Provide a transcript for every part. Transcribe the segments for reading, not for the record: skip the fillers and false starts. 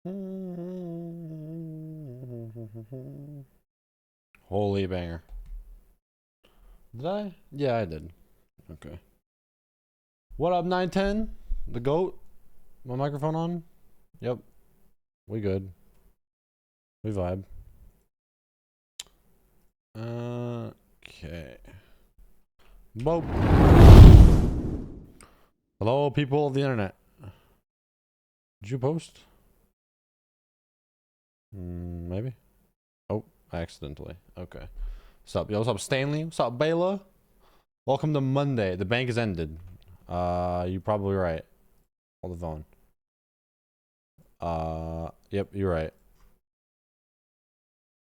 Holy banger. Did I? Yeah, I did. Okay. What up, 910? The GOAT? My microphone on? Yep. We good. We vibe. Okay. Boop. Hello, people of the internet. Did you post? Maybe. Oh, accidentally. Okay. What's up, yo? What's up, Stanley? What's up, Bayla? Welcome to Monday. The bank has ended. You're probably right. Hold the phone. Yep, you're right.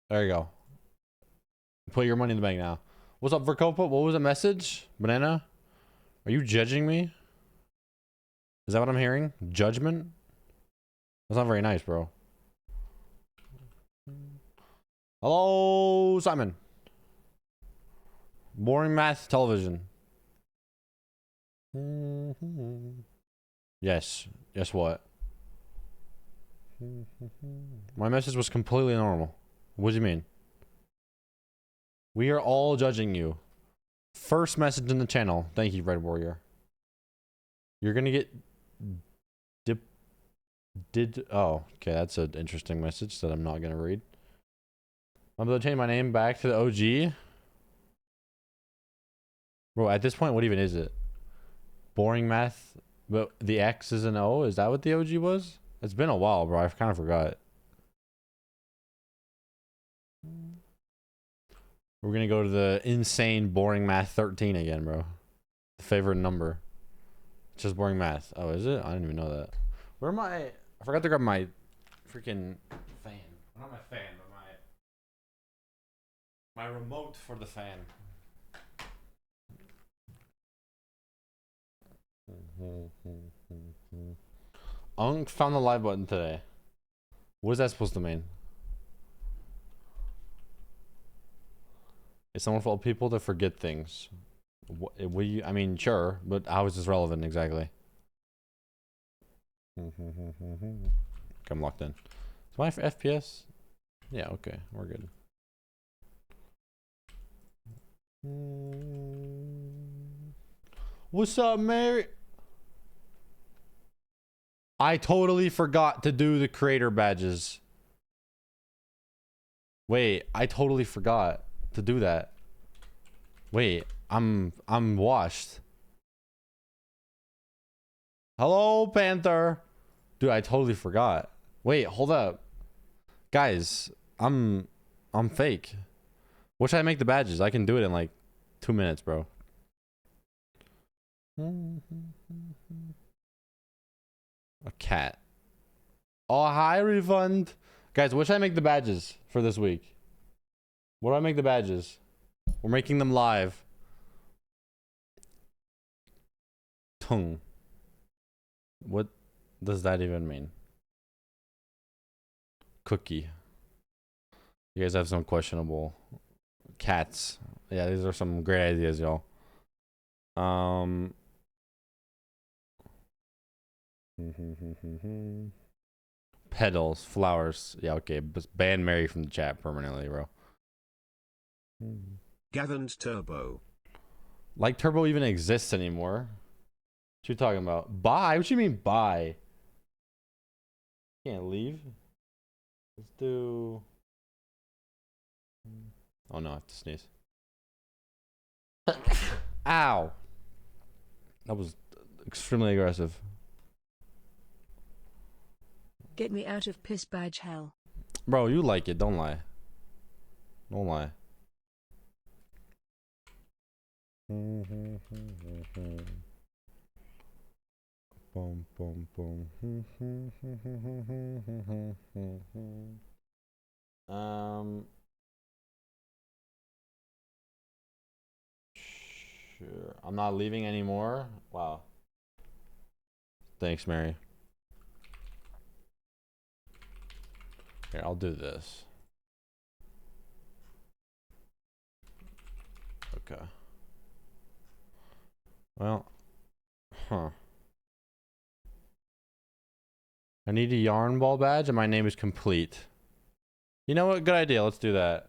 There you go. Put your money in the bank now. What's up, Verkopa? What was the message? Banana? Are you judging me? Is that what I'm hearing? Judgment? That's not very nice, bro. Hello, Simon. Boring math television. Yes. Guess what? My message was completely normal. What do you mean? We are all judging you. First message in the channel. Thank you, Red Warrior. You're gonna get oh, okay, that's an interesting message that I'm not gonna read. I'm gonna change my name back to the OG. Bro, at this point, what even is it? Boring math, but the X is an O? Is that what the OG was? It's been a while, bro. I kind of forgot. We're gonna go to the insane boring math 13 again, bro. The favorite number. It's just boring math. Oh, is it? I didn't even know that. Where am I? I forgot to grab my freaking fan. Not my fan, but my remote for the fan. Unk found the live button today. What is that supposed to mean? It's someone for people to forget things. I mean, sure, but how is this relevant exactly? I'm locked in. Is my FPS? Yeah, okay, we're good. What's up, Mary? I totally forgot to do the creator badges. Wait, I totally forgot to do that. Wait, I'm washed. Hello, Panther. Dude, I totally forgot. Wait, hold up. Guys, I'm fake. What should I make the badges? I can do it in like 2 minutes, bro. A cat. Oh, hi, refund. Guys, what should I make the badges for this week? What do I make the badges? We're making them live. Tongue. What does that even mean? Cookie. You guys have some questionable cats. Yeah, these are some great ideas, y'all. Petals, flowers. Yeah, okay. Ban Mary from the chat permanently, bro. Gavin's Turbo. Like Turbo even exists anymore. What you talking about? Bye? What you mean bye? Can't leave. Let's do. Oh no, I have to sneeze. Ow. That was extremely aggressive. Get me out of piss badge hell. Bro, you like it. Don't lie. Don't lie. Boom, boom, boom. Sure. I'm not leaving anymore. Wow. Thanks, Mary. Here, I'll do this. Okay. Well, huh. I need a yarn ball badge and my name is complete. You know what? Good idea. Let's do that.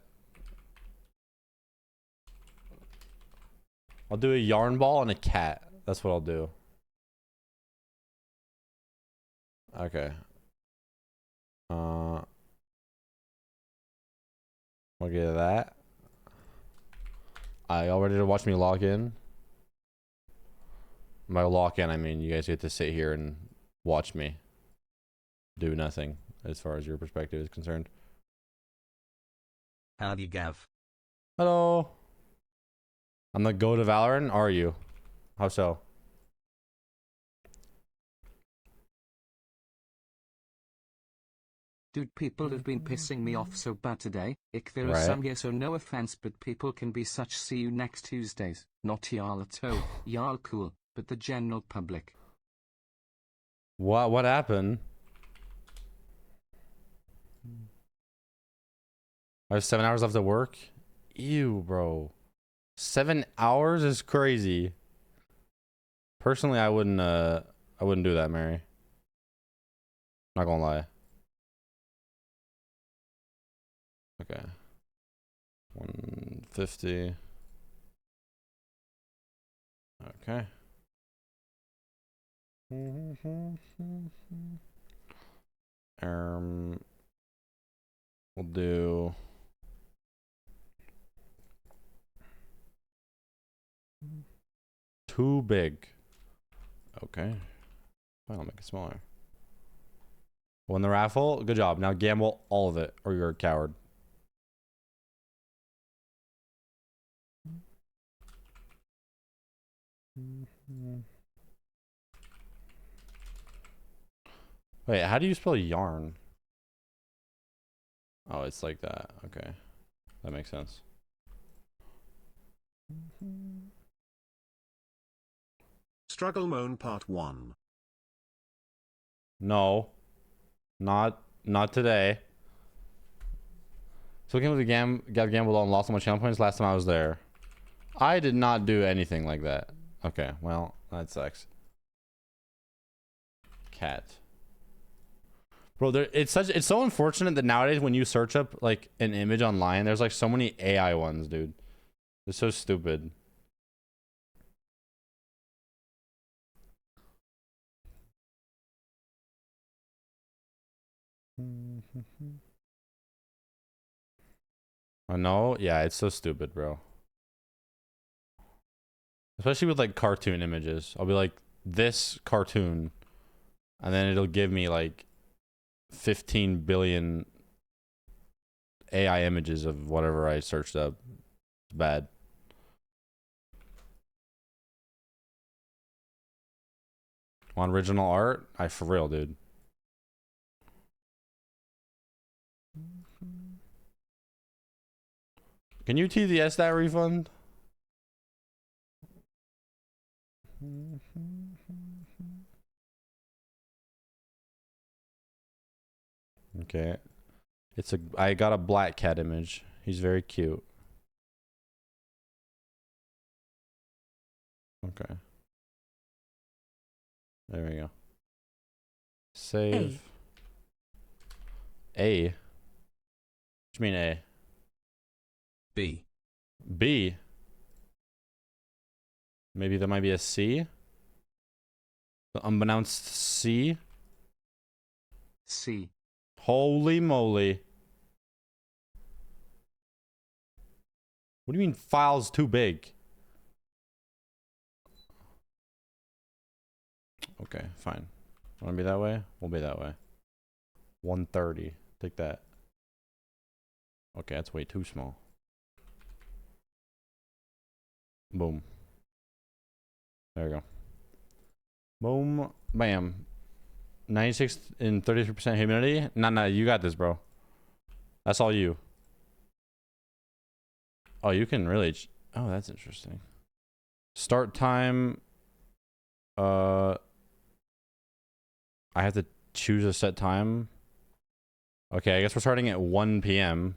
I'll do a yarn ball and a cat. That's what I'll do. Okay. Look at that. Y'all ready to watch me log in? By log in, I mean you guys get to sit here and watch me do nothing as far as your perspective is concerned. Howdy, Gav. Hello. I'm the goat of Valorant. Are you? How so? Dude, people have been pissing me off so bad today. There are Right. some here, so no offense, but people can be such. See you next Tuesdays. Not y'all at all. Y'all cool, but the general public. What happened? I have 7 hours left of work. Ew, bro. 7 hours is crazy. Personally, I wouldn't do that, Mary. Not gonna lie. Okay. 150. Okay. We'll do too big. Okay. Fine, I'll make it smaller. Won the raffle. Good job. Now gamble all of it, or you're a coward. Wait, how do you spell yarn? Oh, it's like that. Okay. That makes sense. Struggle Moan Part 1. No. Not today. So looking with the got gambled on, lost all my channel points last time I was there. I did not do anything like that. Okay, well, that sucks. Cat. Bro, it's so unfortunate that nowadays when you search up like an image online, there's like so many AI ones, dude. It's so stupid. I know, yeah, it's so stupid, bro. Especially with like cartoon images. I'll be like, this cartoon, and then it'll give me like 15 billion AI images of whatever I searched up. It's bad. Want original art? For real, dude. Can you TTS that refund? Okay. I got a black cat image. He's very cute. Okay. There we go. Save. A. What do you mean A? B. B. Maybe there might be a C. The unbeknownst C. C. Holy moly. What do you mean file's too big? Okay, fine. Want to be that way? We'll be that way. 130. Take that. Okay, that's way too small. Boom. There we go. Boom. Bam. 96 and 33% humidity. Nah, you got this, bro. That's all you. Oh, you can really... Oh, that's interesting. Start time... I have to choose a set time. Okay, I guess we're starting at 1 p.m.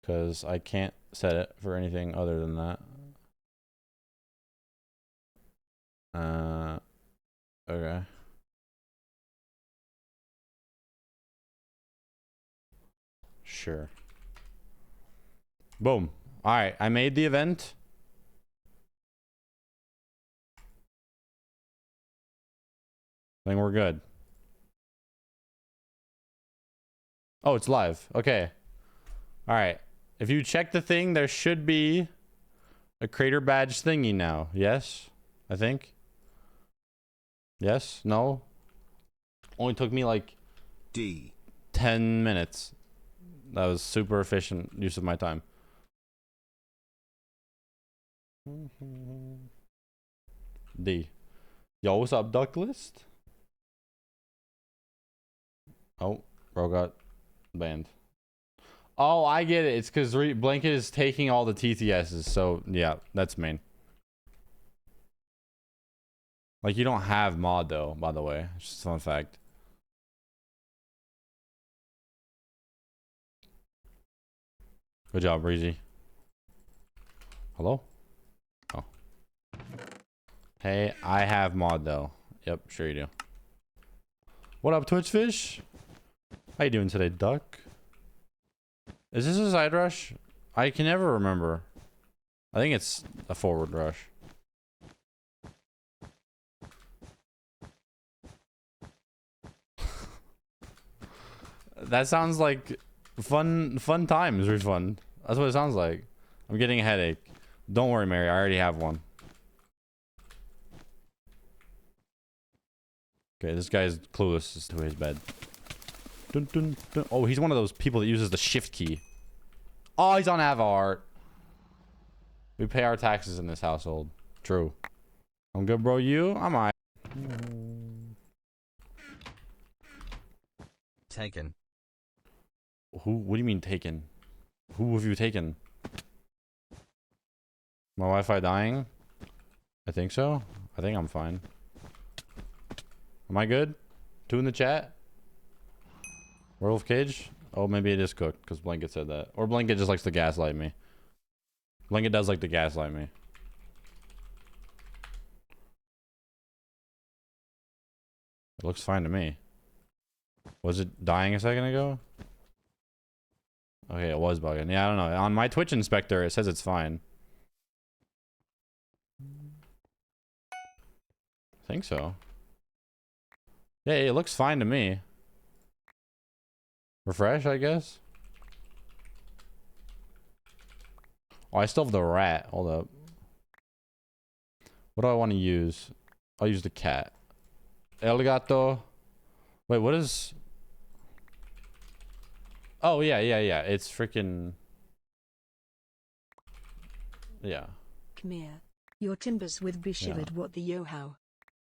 Because I can't set it for anything other than that. Okay. sure. Boom. All right, I made the event. I think we're good. Oh, it's live. Okay. All right. If you check the thing, there should be a creator badge thingy now. Yes? I think. Yes? No? Only took me like D. 10 minutes. That was super efficient use of my time. D. Yo, what's up, duck list? Oh, bro got banned. Oh, I get it. It's because Blanket is taking all the TTSs. So, yeah, that's main. Like, you don't have mod, though, by the way. It's just a fun fact. Good job, Breezy. Hello? Oh. Hey, I have mod, though. Yep, sure you do. What up, Twitch Fish? How you doing today, duck? Is this a side rush? I can never remember. I think it's a forward rush. That sounds like fun times, refund. That's what it sounds like. I'm getting a headache. Don't worry, Mary. I already have one. Okay, this guy's clueless as to his bed. Dun, dun, dun. Oh, he's one of those people that uses the shift key. Oh, he's on Avar. We pay our taxes in this household. True. I'm good, bro. You? I'm alright. Taken. Who? What do you mean taken? Who have you taken? My Wi-Fi dying? I think so. I think I'm fine. Am I good? 2 in the chat? Werewolf Cage? Oh, maybe it is cooked because Blanket said that. Or Blanket just likes to gaslight me. Blanket does like to gaslight me. It looks fine to me. Was it dying a second ago? Okay, it was bugging. Yeah, I don't know. On my Twitch inspector, it says it's fine. I think so. Yeah, it looks fine to me. Refresh, I guess. Oh, I still have the rat. Hold up. What do I want to use? I'll use the cat. El gato. Wait, what is... Oh, yeah. It's freaking... Yeah. Come here. Your timbers with be shivered. What the yo how?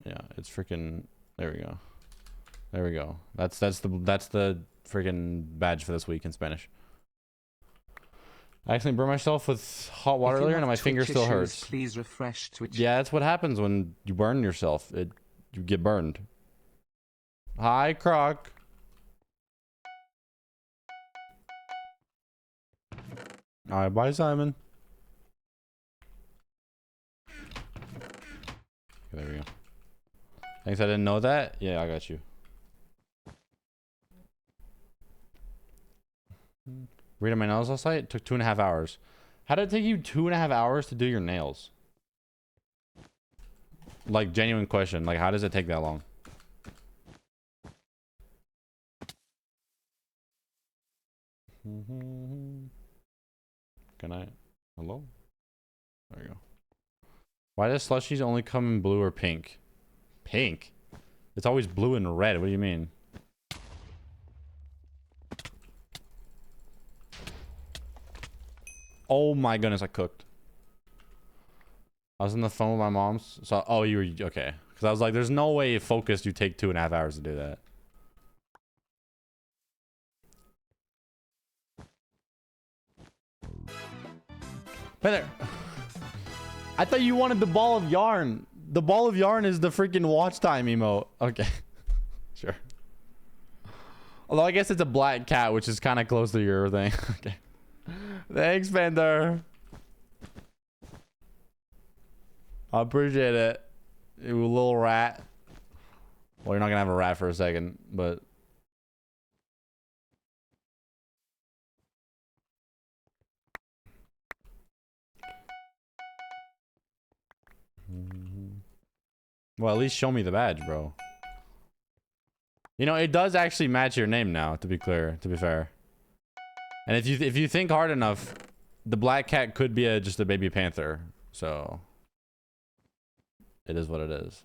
Yeah, it's freaking... There we go. There we go. That's the freaking badge for this week in Spanish. I actually burned myself with hot water earlier and my finger still hurts. Please refresh Twitch. Yeah, that's what happens when you burn yourself. You get burned. Hi, Croc. Alright, bye, Simon. Okay, there we go. Thanks, I didn't know that. Yeah, I got you. Reading my nails last night? It took 2.5 hours. How did it take you 2.5 hours to do your nails? Like, genuine question. Like, how does it take that long? Can I? Hello? There you go. Why does slushies only come in blue or pink? Pink? It's always blue and red. What do you mean? Oh my goodness, I cooked. I was on the phone with my mom's. So, oh, you were, okay. Because I was like, there's no way focused you take 2.5 hours to do that. Hey there. I thought you wanted the ball of yarn. The ball of yarn is the freaking watch time emote. Okay. Sure. Although I guess it's a black cat, which is kind of close to your thing. Okay. Thanks, Bender. I appreciate it. You little rat. Well, you're not gonna have a rat for a second, but Well, at least show me the badge, bro. You know, it does actually match your name now, to be clear, to be fair. And if you think hard enough, the black cat could be just a baby panther. So it is what it is.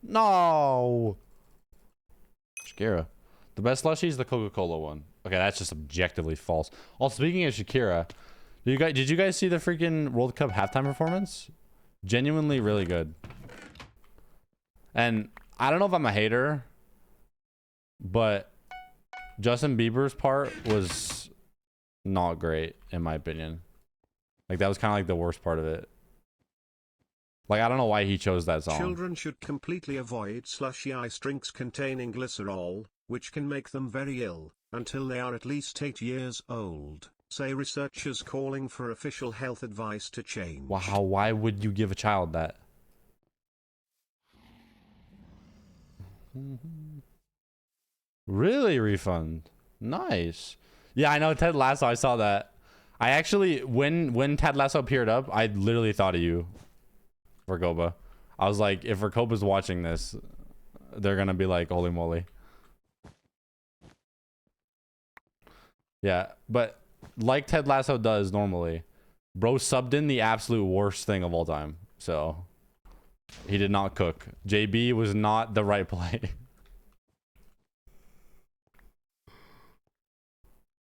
No. Shakira. The best slushie is the Coca-Cola one. Okay, that's just objectively false. Also, speaking of Shakira, did you guys see the freaking World Cup halftime performance? Genuinely really good. And I don't know if I'm a hater, but Justin Bieber's part was not great in my opinion. Like that was kind of like the worst part of it. Like I don't know why he chose that song. Children should completely avoid slushy ice drinks containing glycerol, which can make them very ill, until they are at least 8 years old, say researchers calling for official health advice to change. Wow, why would you give a child that? Really, refund? Nice. Yeah, I know Ted Lasso. I saw that. I actually, when Ted Lasso appeared up, I literally thought of you, Vergoba. I was like, if Vergoba's watching this, they're gonna be like, holy moly. Yeah, but like Ted Lasso does normally, bro subbed in the absolute worst thing of all time. So he did not cook. JB was not the right play.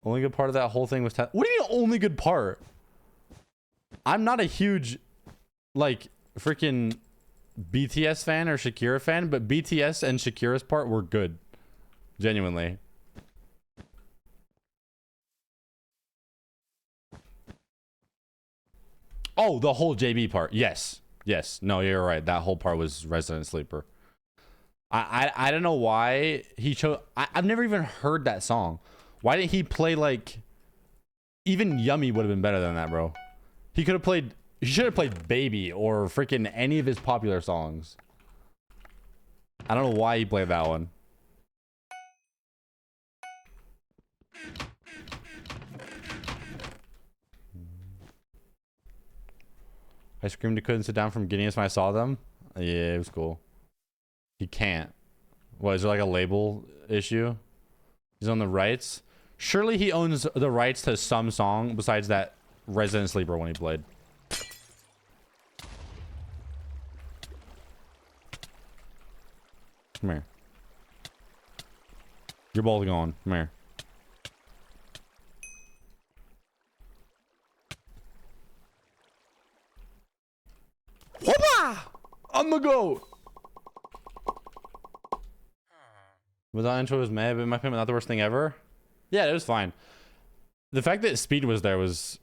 Only good part of that whole thing was Ted. What do you mean only good part? I'm not a huge like freaking BTS fan or Shakira fan, but BTS and Shakira's part were good. Genuinely. Oh, the whole JB part. Yes. Yes. No, you're right. That whole part was Resident Sleeper. I don't know why he chose. I've never even heard that song. Why didn't he play like even Yummy would have been better than that, bro. He could have played. He should have played Baby or freaking any of his popular songs. I don't know why he played that one. I screamed he couldn't sit down from Guineas when I saw them. Yeah, it was cool. He can't. What, is there like a label issue? He's on the rights. Surely he owns the rights to some song besides that Resident Sleeper when he played. Come here. You're both gone. Come here. Whoopah! On the go! Without intro was mad, but in my opinion, not the worst thing ever. Yeah, it was fine. The fact that Speed was there was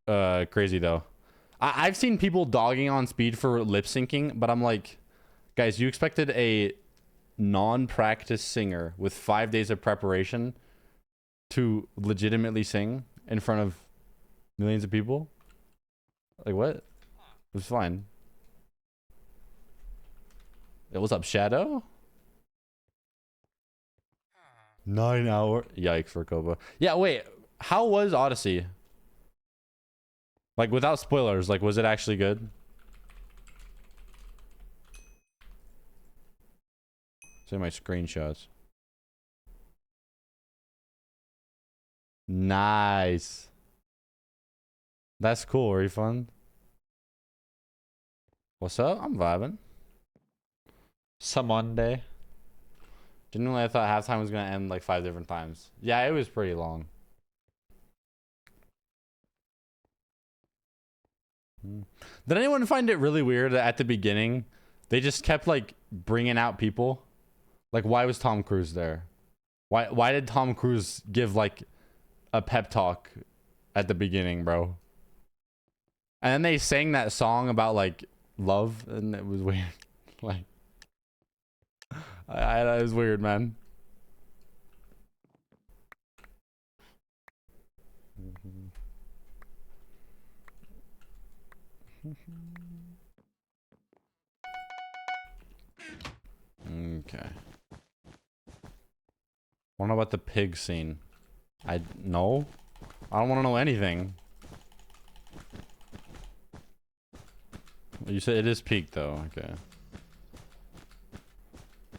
crazy though. I've seen people dogging on Speed for lip syncing, but I'm like, guys, you expected a non-practice singer with 5 days of preparation to legitimately sing in front of millions of people? Like what? It was fine. Hey, what's up, Shadow? 9 hour. Yikes for Koba. Yeah, wait. How was Odyssey? Like without spoilers, like was it actually good? See my screenshots. Nice. That's cool, Refund. What's up? I'm vibing. Some Monday. Genuinely, I thought halftime was gonna end like 5 different times. Yeah, it was pretty long. Did anyone find it really weird that at the beginning they just kept like bringing out people? Like, why was Tom Cruise there? Why did Tom Cruise give like a pep talk at the beginning, bro? And then they sang that song about like love, and it was weird. Like, it was weird, man. Okay. Wanna know about the pig scene? No. I don't want to know anything. You said it is peak though. Okay.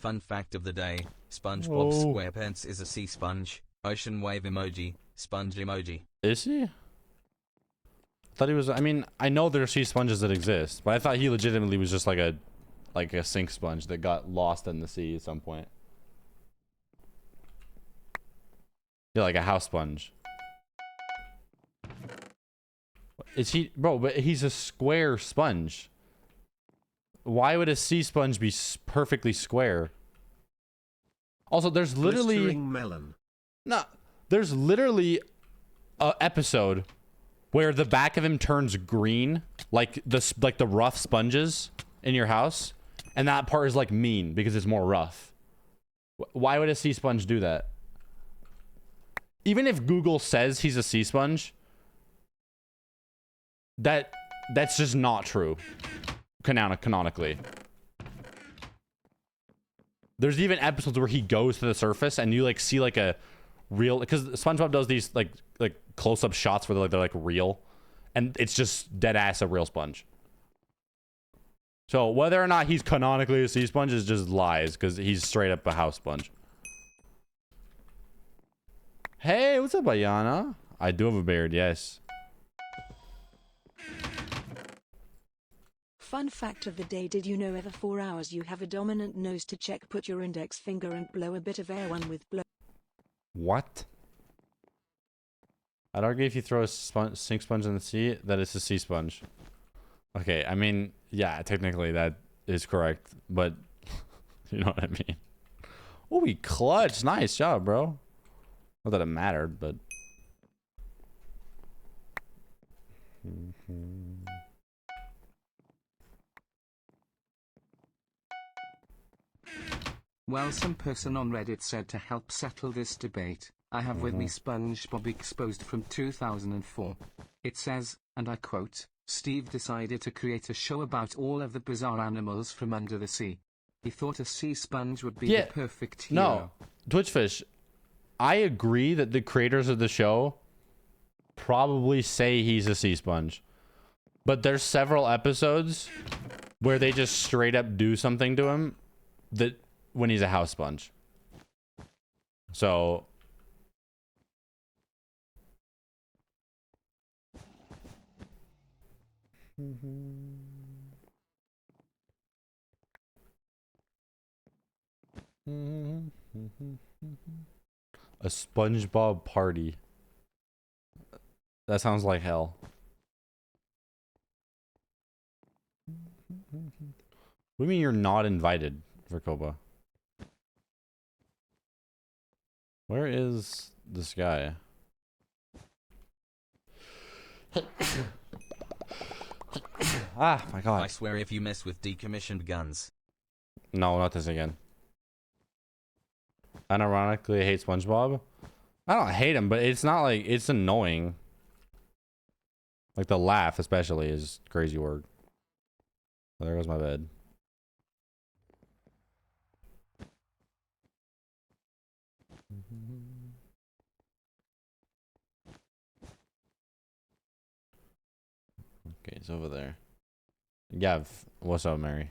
Fun fact of the day, SpongeBob Oh. SquarePants is a sea sponge. Ocean wave emoji, sponge emoji. Is he? I thought he was. I mean, I know there are sea sponges that exist, but I thought he legitimately was just like a sink sponge that got lost in the sea at some point. Yeah, like a house sponge. Is he, bro? But he's a square sponge. Why would a sea sponge be perfectly square? Also, there's literally Blistering melon. no. There's literally a episode where the back of him turns green, like the rough sponges in your house, and that part is like mean because it's more rough. Why would a sea sponge do that? Even if Google says he's a sea sponge, that's just not true. Canonically. There's even episodes where he goes to the surface and you like see like a real, because SpongeBob does these like close-up shots where they're like real, and it's just dead ass a real sponge. So whether or not he's canonically a sea sponge is just lies, because he's straight up a house sponge. Hey, what's up, Ayana? I do have a beard, yes. Fun fact of the day: did you know every 4 hours you have a dominant nose to check? Put your index finger and blow a bit of air one with blow. What? I'd argue if you throw a sink sponge in the sea, that it's a sea sponge. Okay, I mean, yeah, technically that is correct, but you know what I mean. Oh, we clutched. Nice job, bro. Not that it mattered, but. Well, some person on Reddit said to help settle this debate, I have with me SpongeBob Exposed from 2004. It says, and I quote, Steve decided to create a show about all of the bizarre animals from under the sea. He thought a sea sponge would be the perfect hero. No, Twitchfish, I agree that the creators of the show probably say he's a sea sponge. But there's several episodes where they just straight up do something to him that when he's a house sponge. So a SpongeBob party. That sounds like hell. What do you mean you're not invited, Verkoba? Where is this guy? Ah, my God. I swear if you mess with decommissioned guns. No, not this again. Unironically, I hate SpongeBob. I don't hate him, but it's not like, it's annoying. Like the laugh especially is crazy word. Oh, there goes my bed. Okay, it's over there. Gav, what's up, Mary?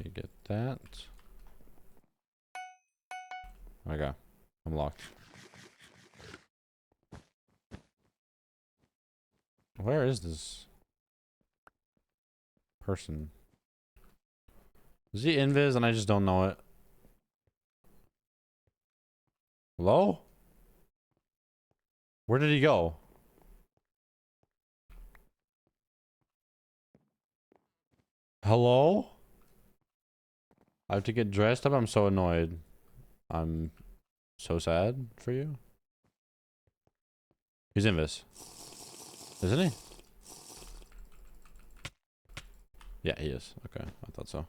Okay, get that. Okay, I'm locked. Where is this person? Is he invis and I just don't know it? Hello? Where did he go? Hello? I have to get dressed up? I'm so annoyed. I'm so sad for you. He's invis. Isn't he? Yeah, he is. Okay, I thought so.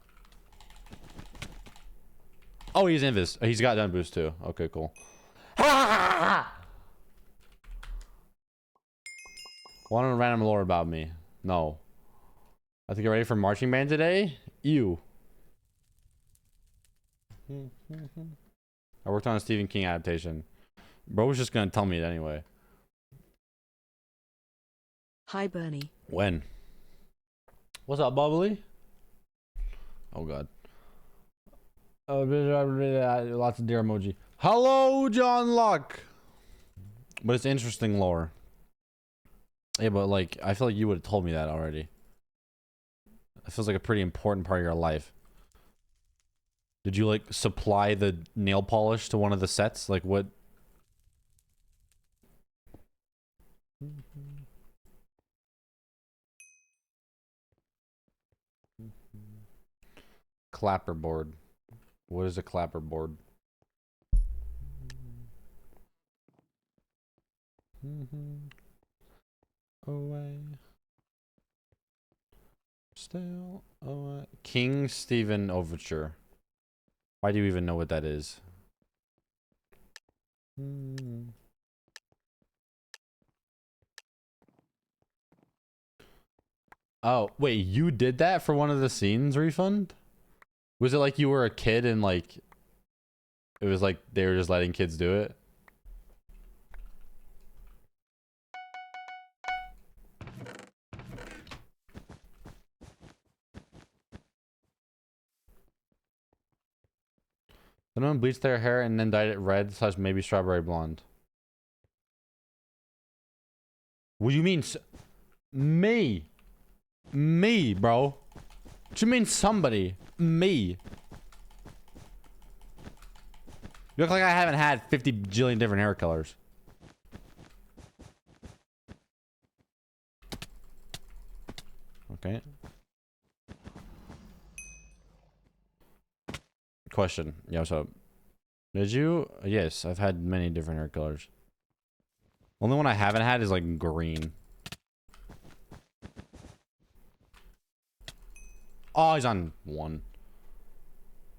Oh, he's invis. He's got gun boost too. Okay, cool. Want a random lore about me? No. I have to get ready for marching band today? Ew. I worked on a Stephen King adaptation. Bro was just gonna tell me it anyway. Hi Bernie. When? What's up, Bubbly? Oh god. Oh, lots of deer emoji. Hello, John Locke. But it's interesting lore. Yeah, but like, I feel like you would have told me that already. It feels like a pretty important part of your life. Did you like supply the nail polish to one of the sets? Like what? Clapperboard. What is a clapperboard? Away. Still away. King Stephen Overture. Why do you even know what that is? Oh, wait, you did that for one of the scenes, Refund? Was it like you were a kid and like it was like they were just letting kids do it? Someone bleached their hair and then dyed it red / maybe strawberry blonde. What do you mean? Me? Me, bro. What you mean somebody? Me. You look like I haven't had 50 jillion different hair colors. Okay. Question. Yeah, what's up? Did you? Yes, I've had many different hair colors. Only one I haven't had is like green. Oh, he's on 1.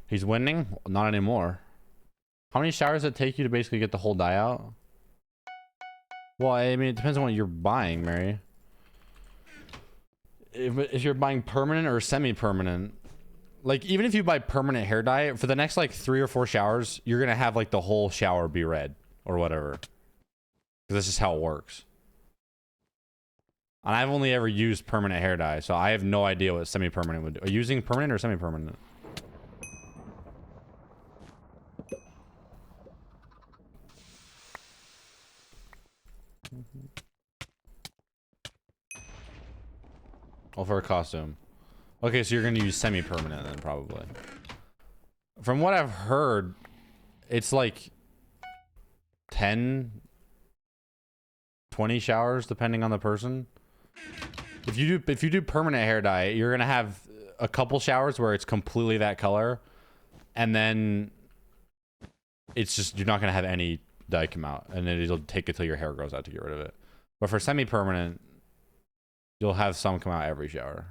He's winning? Not anymore. How many showers does it take you to basically get the whole dye out? Well, I mean, it depends on what you're buying, Mary. If you're buying permanent or semi-permanent, like even if you buy permanent hair dye, for the next like 3 or 4 showers, you're gonna have like the whole shower be red or whatever. Because that's just how it works. And I've only ever used permanent hair dye, so I have no idea what semi-permanent would do. Are you using permanent or semi-permanent? Oh, for a costume. Okay, so you're gonna use semi-permanent then, probably. From what I've heard, it's like 10, 20 showers depending on the person. If you do permanent hair dye, you're gonna have a couple showers where it's completely that color, and then it's just you're not gonna have any dye come out, and then it'll take it till your hair grows out to get rid of it. But for semi-permanent, you'll have some come out every shower.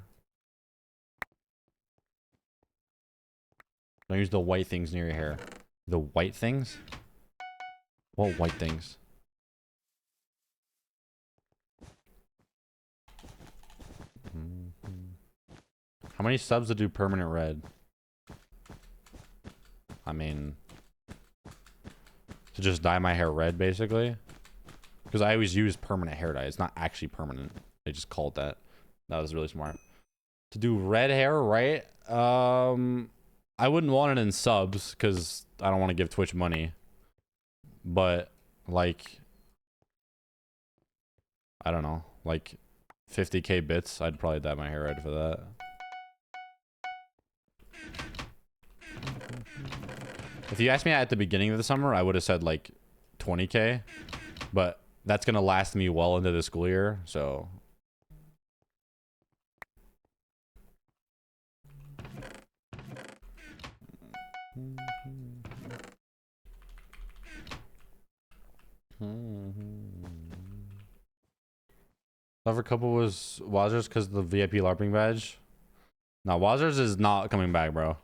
Don't use the white things near your hair. The white things? What white things? How many subs to do permanent red? I mean, to just dye my hair red, basically. Because I always use permanent hair dye. It's not actually permanent. They just called that. That was really smart. To do red hair, right? I wouldn't want it in subs because I don't want to give Twitch money. But like, I don't know, like 50k bits, I'd probably dye my hair red for that. If you asked me at the beginning of the summer, I would have said like 20k, but that's gonna last me well into the school year, so. Lover couple was Wazers because of the VIP LARPing badge. No, Wazers is not coming back, bro.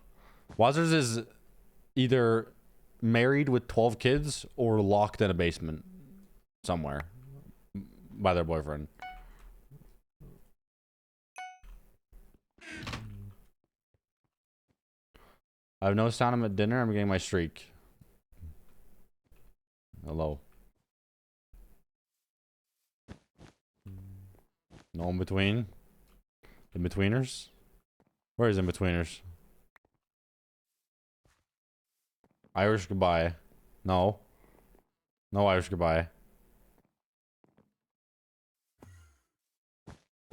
Wazers is either married with 12 kids or locked in a basement somewhere by their boyfriend. I have no sound. I'm at dinner. I'm getting my streak. Hello. No in between. In betweeners. Where is in betweeners? Irish goodbye. No. No Irish goodbye.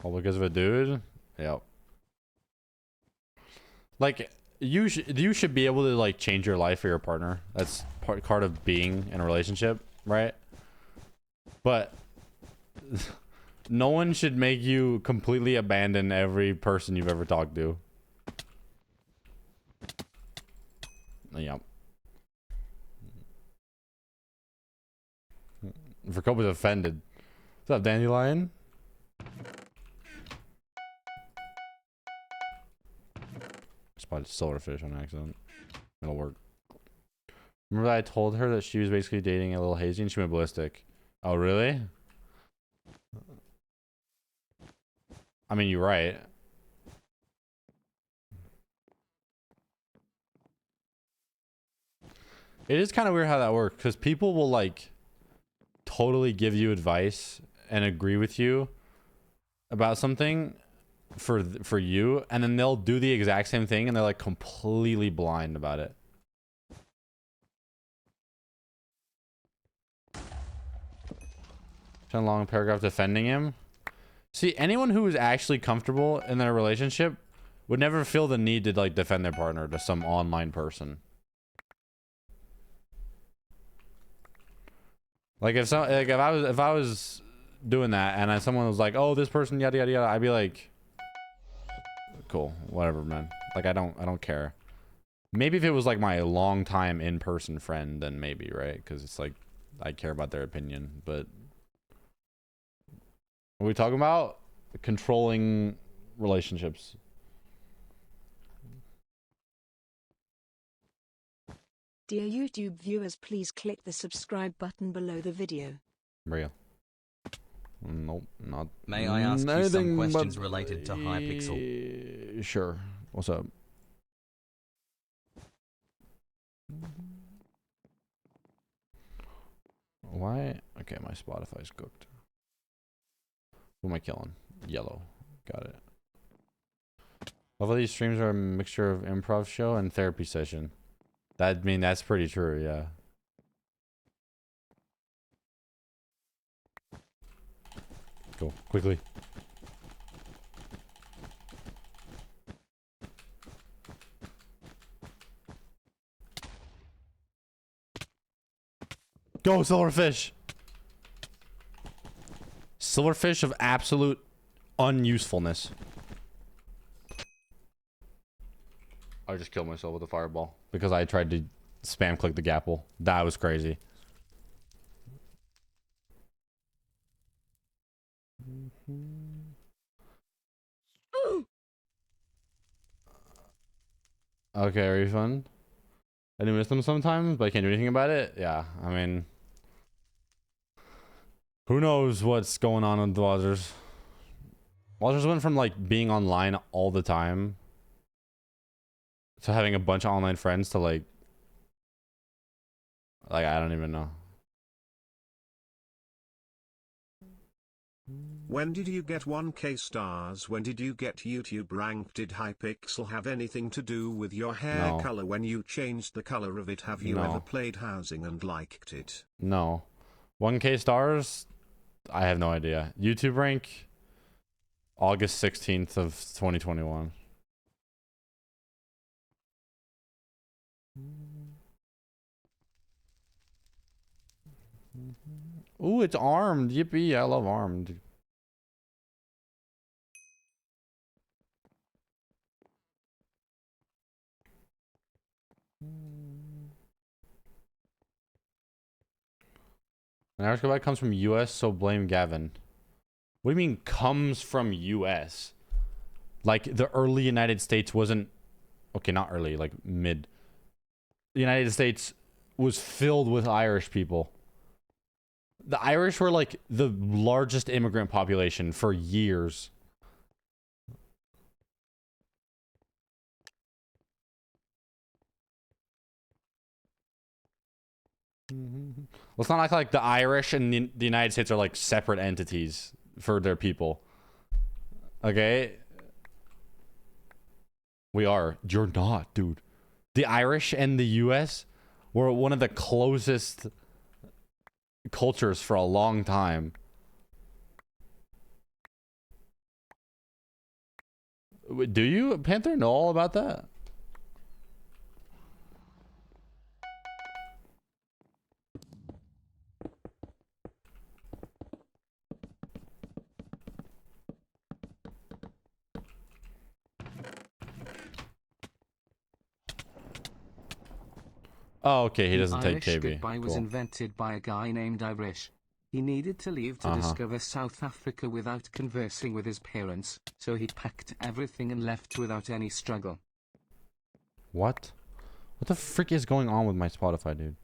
All because of a dude? Yep. Like, you should be able to, like, change your life for your partner. That's part of being in a relationship, right? But no one should make you completely abandon every person you've ever talked to. Yep. Verkopa's offended. What's up, Dandelion? Spotted silverfish on accident. It'll work. Remember that I told her that she was basically dating a little hazy and she went ballistic. Oh, really? I mean, you're right. It is kind of weird how that works, because people will, like, totally give you advice and agree with you about something for you, and then they'll do the exact same thing and they're, like, completely blind about it. A long paragraph defending him. See, anyone who is actually comfortable in their relationship would never feel the need to, like, defend their partner to some online person. Like, if I was doing that and someone was like, "Oh, this person yada yada yada," I'd be like, "Cool, whatever, man." Like, I don't care. Maybe if it was like my longtime in-person friend, then maybe, right? Because it's like I care about their opinion. But what are we talking about? Controlling relationships. Dear YouTube viewers, please click the subscribe button below the video. Real. Nope, not. May I ask you some questions related to Hypixel? Sure. What's up? Why? Okay, my Spotify's cooked. Who am I killing? Yellow. Got it. All of these streams are a mixture of improv show and therapy session. That's pretty true, yeah. Go, quickly. Go, silverfish! Silverfish of absolute unusefulness. I just killed myself with a fireball because I tried to spam click the gapple. That was crazy. Okay, refund. I do miss them sometimes, but I can't do anything about it. Yeah, I mean, who knows what's going on with Wazers. Wazers went from, like, being online all the time to having a bunch of online friends to, like I don't even know. When did you get 1K stars? When did you get YouTube ranked? Did Hypixel have anything to do with your hair No. color when you changed the color of it? Have you No. ever played housing and liked it? No. 1K stars? I have no idea. YouTube rank? August 16th of 2021. Ooh, it's armed. Yippee, I love armed. An Irish goodbye comes from US, so blame Gavin. What do you mean comes from US? Like, the early United States wasn't... Okay, not early, like mid. The United States was filled with Irish people. The Irish were, like, the largest immigrant population for years. Let's not act like the Irish and the United States are, like, separate entities for their people. Okay. We are. You're not, dude. The Irish and the US were one of the closest cultures for a long time. Do you, Panther, know all about that? Oh, okay. He doesn't take Irish KB. goodbye was Cool. invented by a guy named Irish. He needed to leave to discover South Africa without conversing with his parents, so he packed everything and left without any struggle. What? What the frick is going on with my Spotify, dude?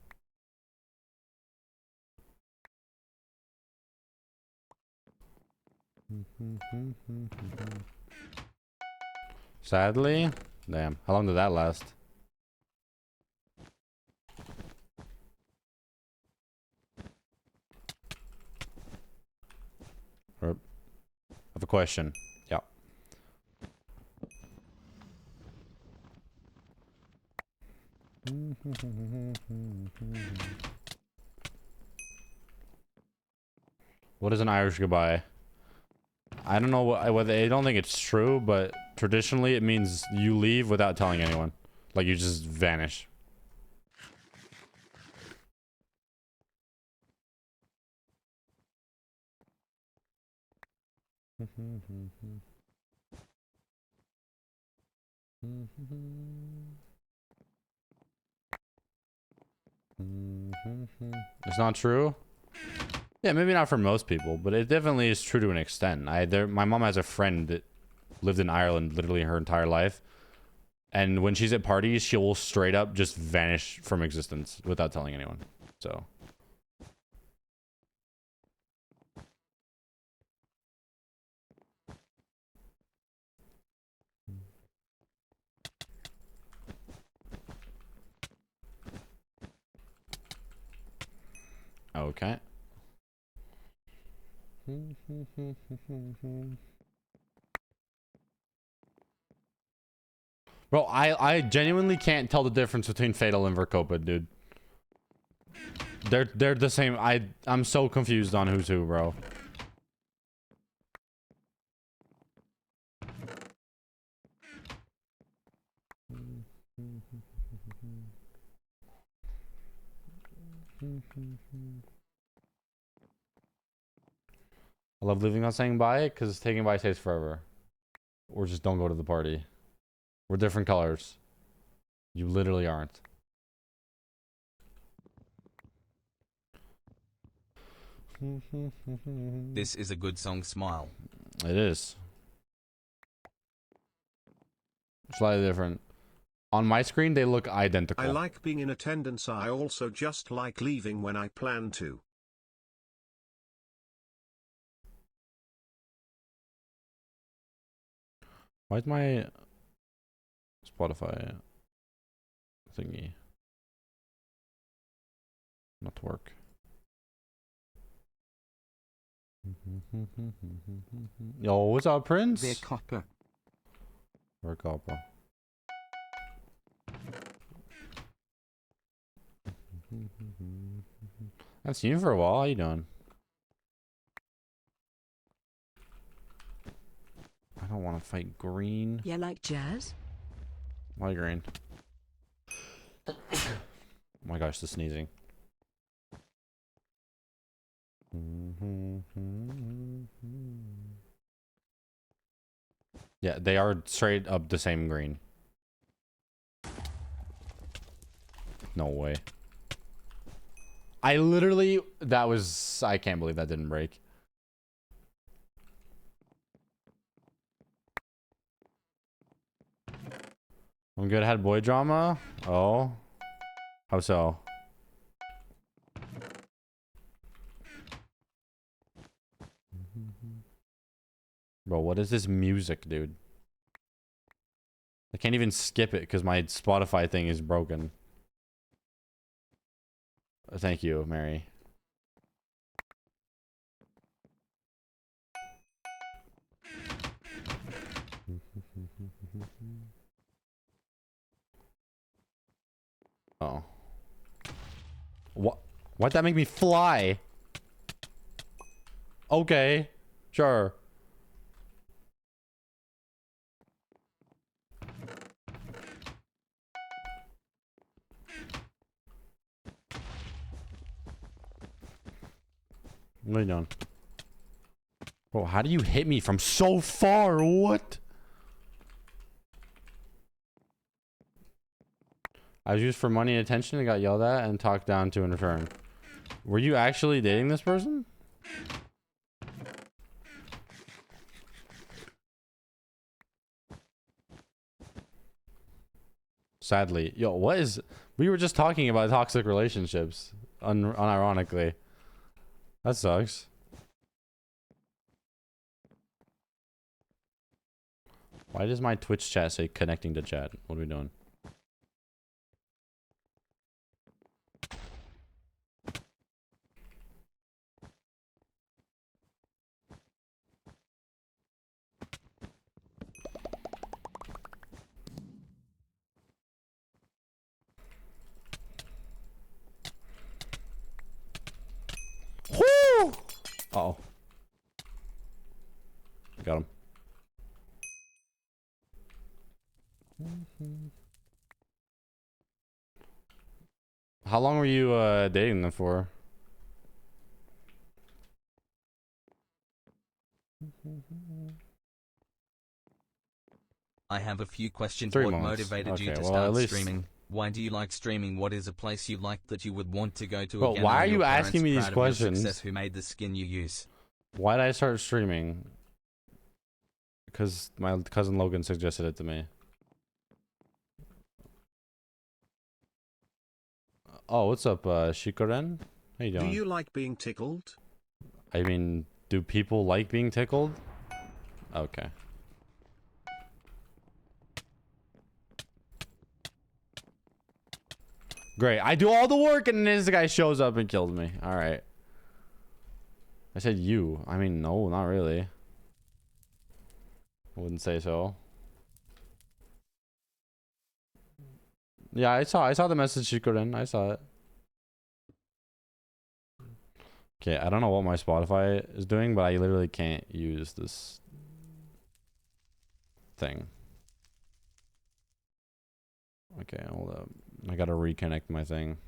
Sadly? Damn. How long did that last? I have a question. Yeah. What is an Irish goodbye? I don't know whether I don't think it's true, but traditionally it means you leave without telling anyone. Like you just vanish. It's not true? Yeah, maybe not for most people, but it definitely is true to an extent. My mom has a friend that lived in Ireland literally her entire life. And when she's at parties, she will straight up just vanish from existence without telling anyone. So. Okay. Bro, I genuinely can't tell the difference between Fatal and Vercopa, dude. They're the same. I'm so confused on who's who, bro. I love leaving without saying bye because taking bye takes forever. Or just don't go to the party. We're different colors. You literally aren't. This is a good song, smile. It is. Slightly different. On my screen, they look identical. I like being in attendance. I also just like leaving when I plan to. Why's my Spotify thingy not to work? Yo, what's up, Prince? They're copper. We're copper. I haven't seen you for a while. How you doing? I don't want to fight green. Yeah, like jazz? Why green? Oh my gosh, the sneezing. Yeah, they are straight up the same green. No way. I literally, I can't believe that didn't break. I'm good. Had boy drama. Oh. How so? Bro, what is this music, dude? I can't even skip it because my Spotify thing is broken. Thank you, Mary. Oh. What? Why'd that make me fly? Okay. Sure. What are you doing? Bro, how do you hit me from so far? What? I was used for money and attention and got yelled at and talked down to in return. Were you actually dating this person? Sadly. Yo, what is... We were just talking about toxic relationships. Unironically. That sucks. Why does my Twitch chat say connecting to chat? What are we doing? Whoo! Uh-oh. Got him. How long were you dating them for? I have a few questions. 3 What months. motivated you Okay, to well, start at least... streaming? Why do you like streaming? What is a place you like that you would want to go to Well, again? why Are are your you asking parents me these proud of your questions? success? Who made the skin you use? Why did I start streaming? Because my cousin Logan suggested it to me. Oh, what's up, Shikoren? How you doing? Do you like being tickled? I mean, do people like being tickled? Okay. Great. I do all the work and then this guy shows up and kills me. Alright. I said you. I mean, no, not really. I wouldn't say so. Yeah, I saw the message Shikoren. I saw it. Okay, I don't know what my Spotify is doing, but I literally can't use this thing. Okay, hold up. I gotta reconnect my thing.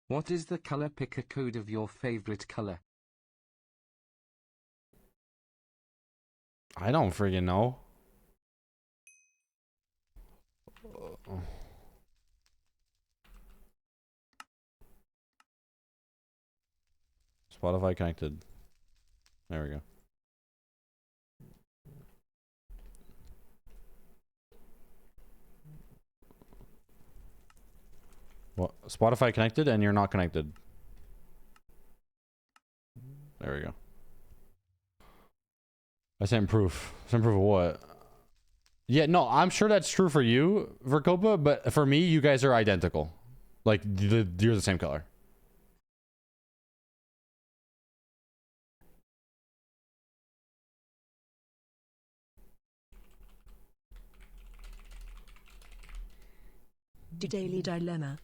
What is the color picker code of your favorite color? I don't friggin' know. Spotify connected. There we go. What? Spotify connected and you're not connected. There we go. I sent proof. Sent proof of what? Yeah, no, I'm sure that's true for you, Vercopa, but for me, you guys are identical. Like, you're the same color. Daily Dilemma.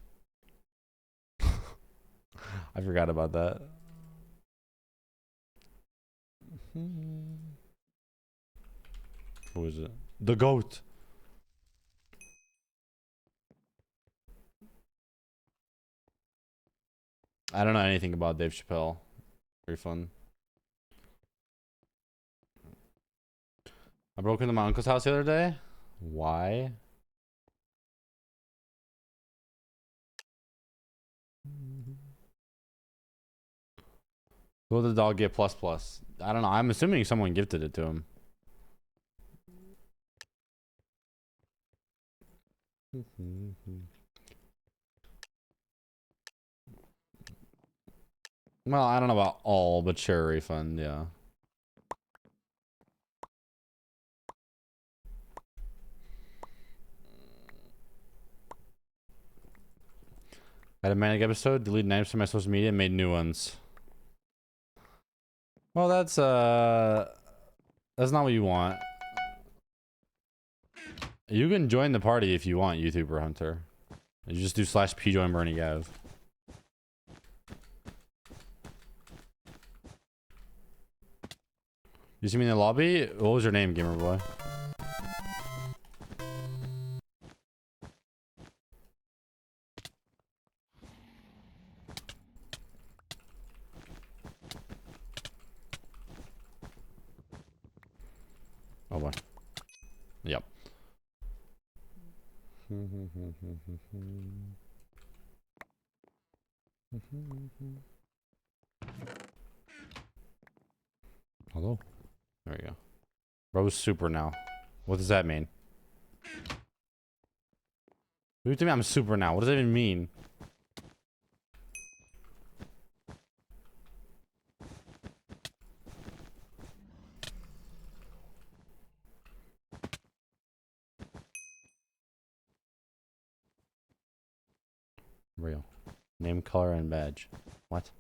I forgot about that. Who is it? The goat. I don't know anything about Dave Chappelle. Very fun. I broke into my uncle's house the other day. Why? Will the dog get plus plus? I don't know. I'm assuming someone gifted it to him. Well, I don't know about all, but sure, refund, yeah. I had a manic episode, deleted names from my social media, and made new ones. Well, that's not what you want. You can join the party if you want, YouTuber Hunter. You just do slash p join BurnieGav. You see me in the lobby? What was your name, gamer boy? Oh boy. Yep. Hello. There we go. Bro's super now. What does that mean? You tell me I'm super now. What does that even mean? Real. Name, color, and badge. What?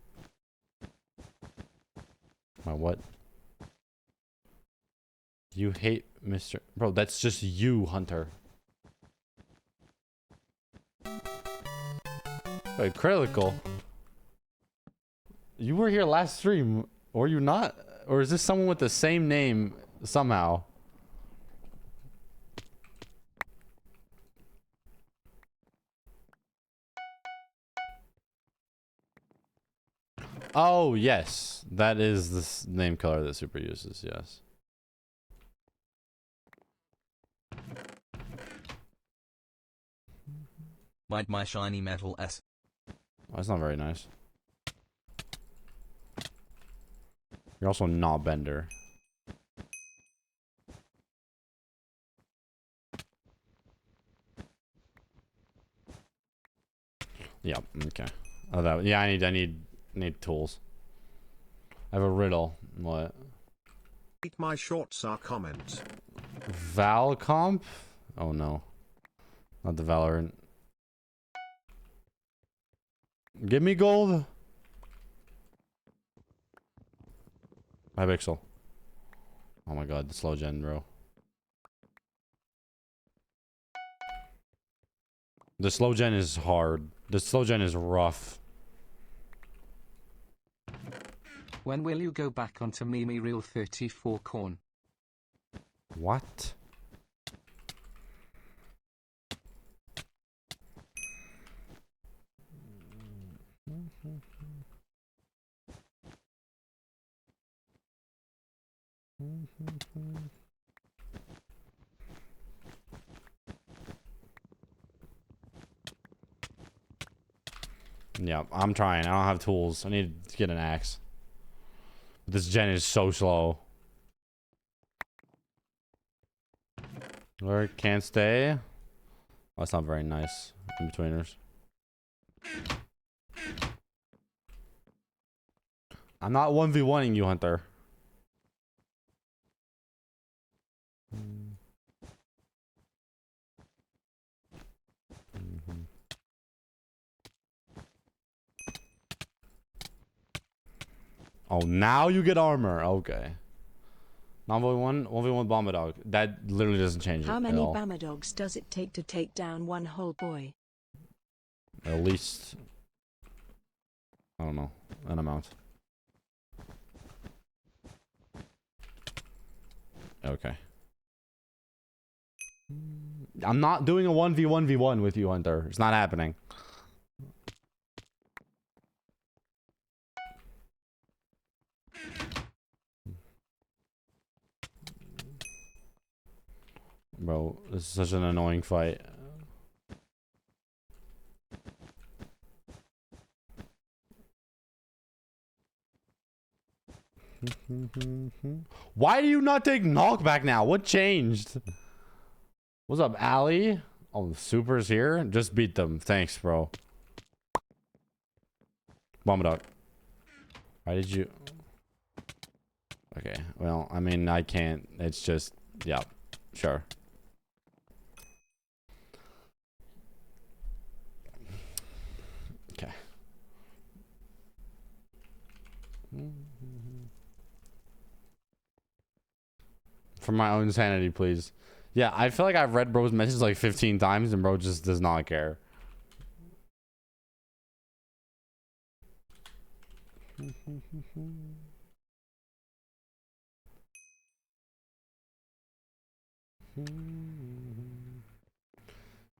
My what? You hate Mr. Bro, that's just you, Hunter. Wait, critical. You were here last stream, or you not? Or is this someone with the same name somehow? Oh, yes. That is the name color that Super uses, yes. Bite my shiny metal ass. Oh, that's not very nice. You're also not Bender. Yep, okay. Oh, that, yeah, I need tools. I have a riddle. What? Eat my shorts are comment. Val comp? Oh no. Not the Valorant. Give me gold. Hi, Pixel. Oh my god, the slow gen, bro. The slow gen is hard. The slow gen is rough. When will you go back onto Mimi Real 34 corn? What? Yeah, I'm trying. I don't have tools. I need to get an axe. This gen is so slow. Or can't stay. Oh, that's not very nice. In betweeners. I'm not 1v1ing you, Hunter. Oh, now you get armor. Okay. Non 1v1 Bomber Dog. That literally doesn't change it How at many all. Bama dogs does it take to take down one whole boy? At least, I don't know, an amount. Okay. I'm not doing a 1v1v1 with you, Hunter. It's not happening. Bro, this is such an annoying fight. Why do you not take knockback now? What changed? What's up, Ali? Oh, the Super's here? Just beat them. Thanks, bro. Bomb dog. Why did you... Okay, well, I mean, I can't. It's just... Yeah, sure. Okay. For my own sanity, please. Yeah, I feel like I've read bro's message like 15 times and bro just does not care.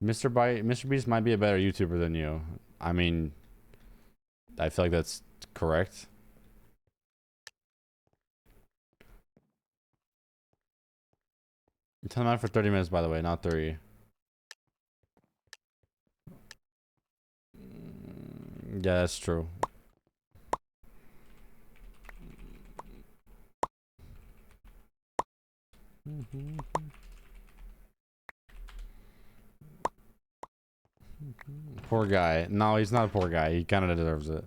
Mr. Beast might be a better YouTuber than you. I mean, I feel like that's correct. Tell them out for 30 minutes, by the way, not 30. Yeah, that's true. Poor guy. No, he's not a poor guy. He kind of deserves it.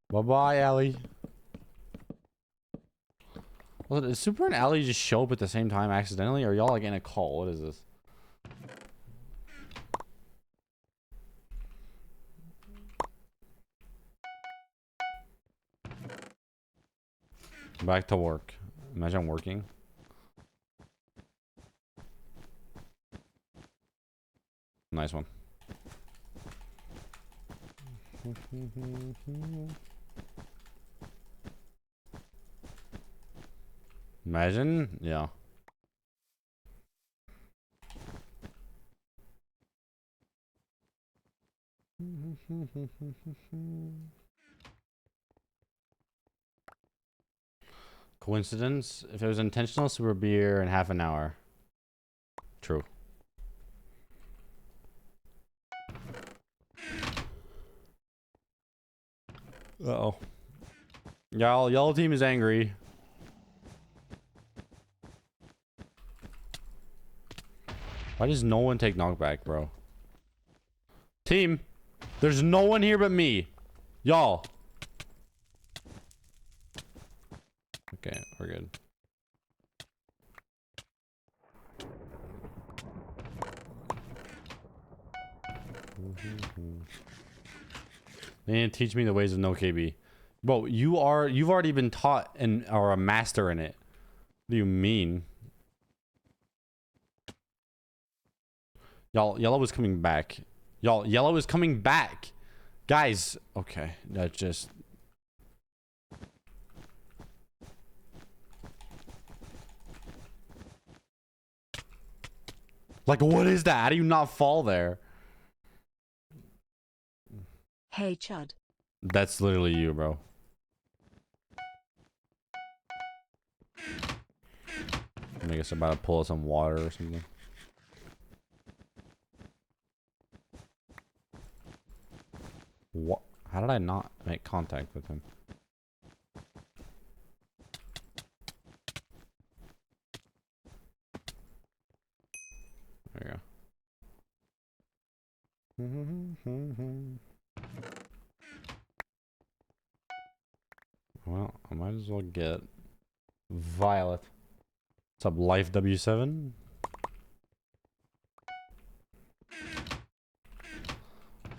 Bye-bye, Allie. Well, did Super and Allie just show up at the same time accidentally? Or are y'all like in a call? What is this? Back to work. Imagine working. Nice one. Imagine, yeah. Coincidence? If it was intentional, Super beer in half an hour. True. Uh-oh. Yellow team is angry. Why does no one take knockback, bro? Team, there's no one here but me. Y'all. Okay, we're good. They need to teach me the ways of no KB. Bro, you've already been taught and are a master in it. What do you mean? Y'all, yellow is coming back. Y'all, yellow is coming back. Guys, okay, that just... Like, what is that? How do you not fall there? Hey Chud. That's literally you, bro. I guess I'm about to pull out some water or something. What? How did I not make contact with him? There you go. Well, I might as well get Violet. What's up, Life W7?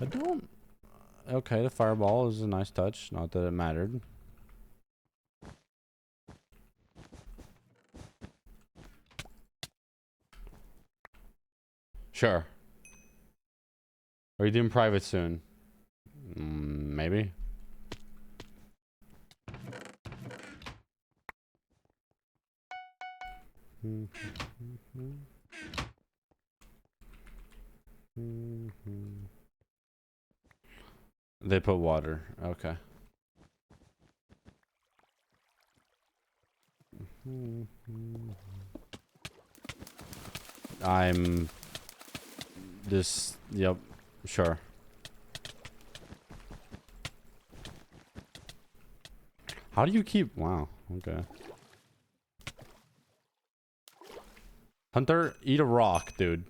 I don't... Okay, the fireball is a nice touch. Not that it mattered. Sure. Are you doing private soon? Maybe. They put water. Okay. I'm just, yep, sure. How do you keep, wow, okay. Hunter, eat a rock, dude.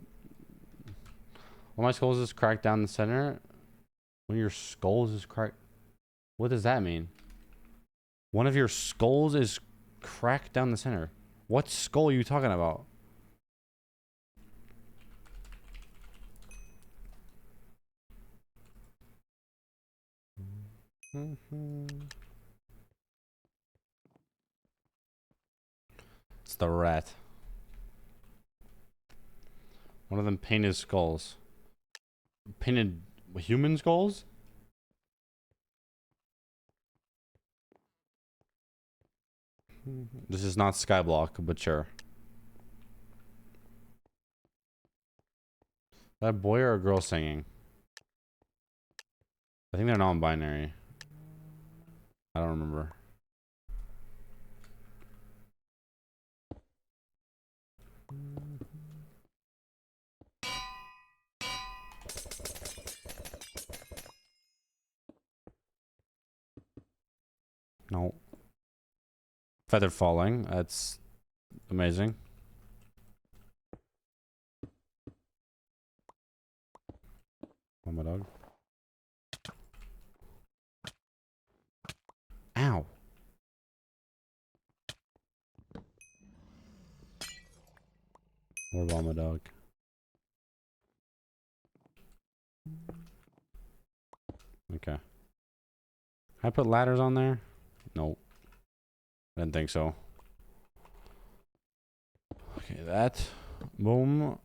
One of my skulls is cracked down the center. One of your skulls is cracked. What does that mean? One of your skulls is cracked down the center. What skull are you talking about? It's the rat. One of them painted skulls. Painted human skulls? This is not Skyblock, but sure. That boy or a girl singing? I think they're non-binary. I don't remember. No. Feather falling. That's amazing. Oh, my dog. Ow. What about my dog? Okay. I put ladders on there? Nope. I didn't think so. Okay, that. Boom.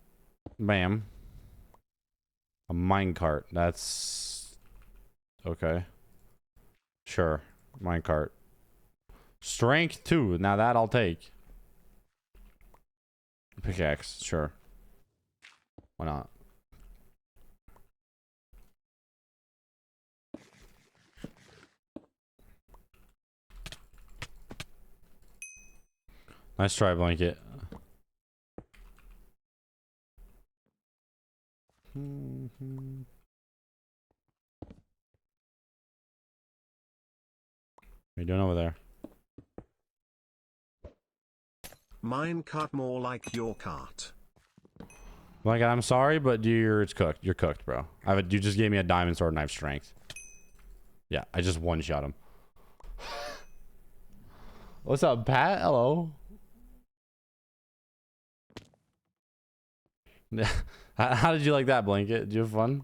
Bam. A minecart. That's... Okay. Sure. Minecart. Strength 2. Now that I'll take. Pickaxe. Sure. Why not? Nice try, blanket. What are you doing over there? Mine cart more like your cart. Like, I'm sorry, but it's cooked. You're cooked, bro. You just gave me a diamond sword knife strength. Yeah, I just one-shot him. What's up, Pat? Hello. How did you like that, blanket? Did you have fun?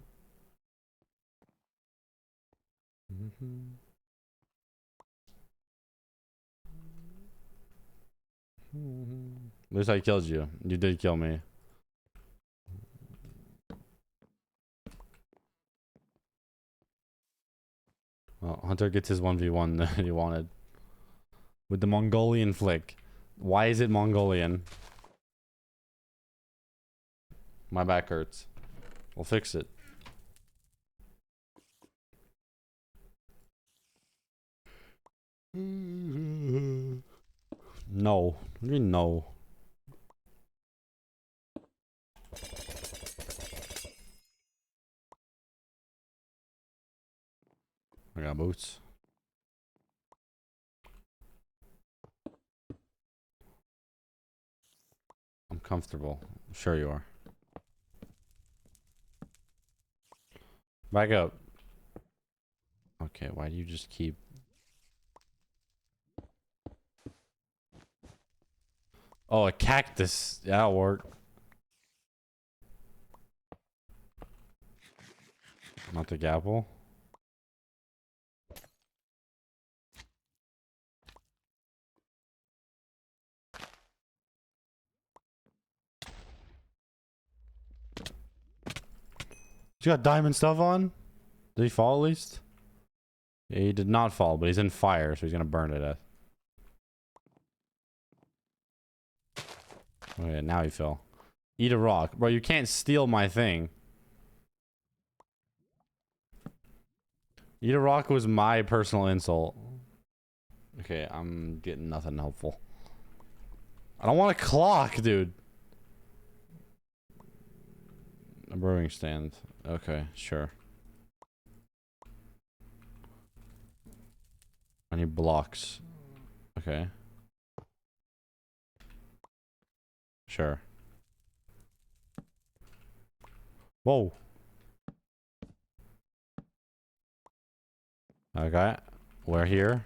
At least I killed you. You did kill me. Well, Hunter gets his 1v1 that he wanted. With the Mongolian flick. Why is it Mongolian? My back hurts. We'll fix it. No. What do you mean no? I got boots. I'm comfortable. I'm sure you are. Back up. Okay, why do you just keep... Oh, a cactus. Yeah, that'll work. Not the gapple. You got diamond stuff on? Did he fall at least? Yeah, he did not fall, but he's in fire, so he's gonna burn to death. Okay, now he fell. Eat a rock. Bro, you can't steal my thing. Eat a rock was my personal insult. Okay, I'm getting nothing helpful. I don't want a clock, dude. A brewing stand. Okay, sure. I need blocks. Okay. Sure. Whoa. Okay. We're here.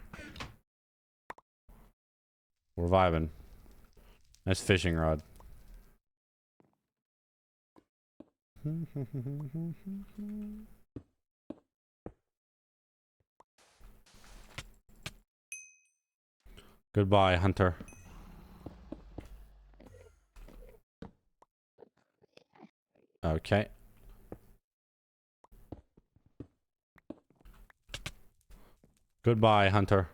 We're vibing. Nice fishing rod. Goodbye, Hunter. Okay. Goodbye, Hunter.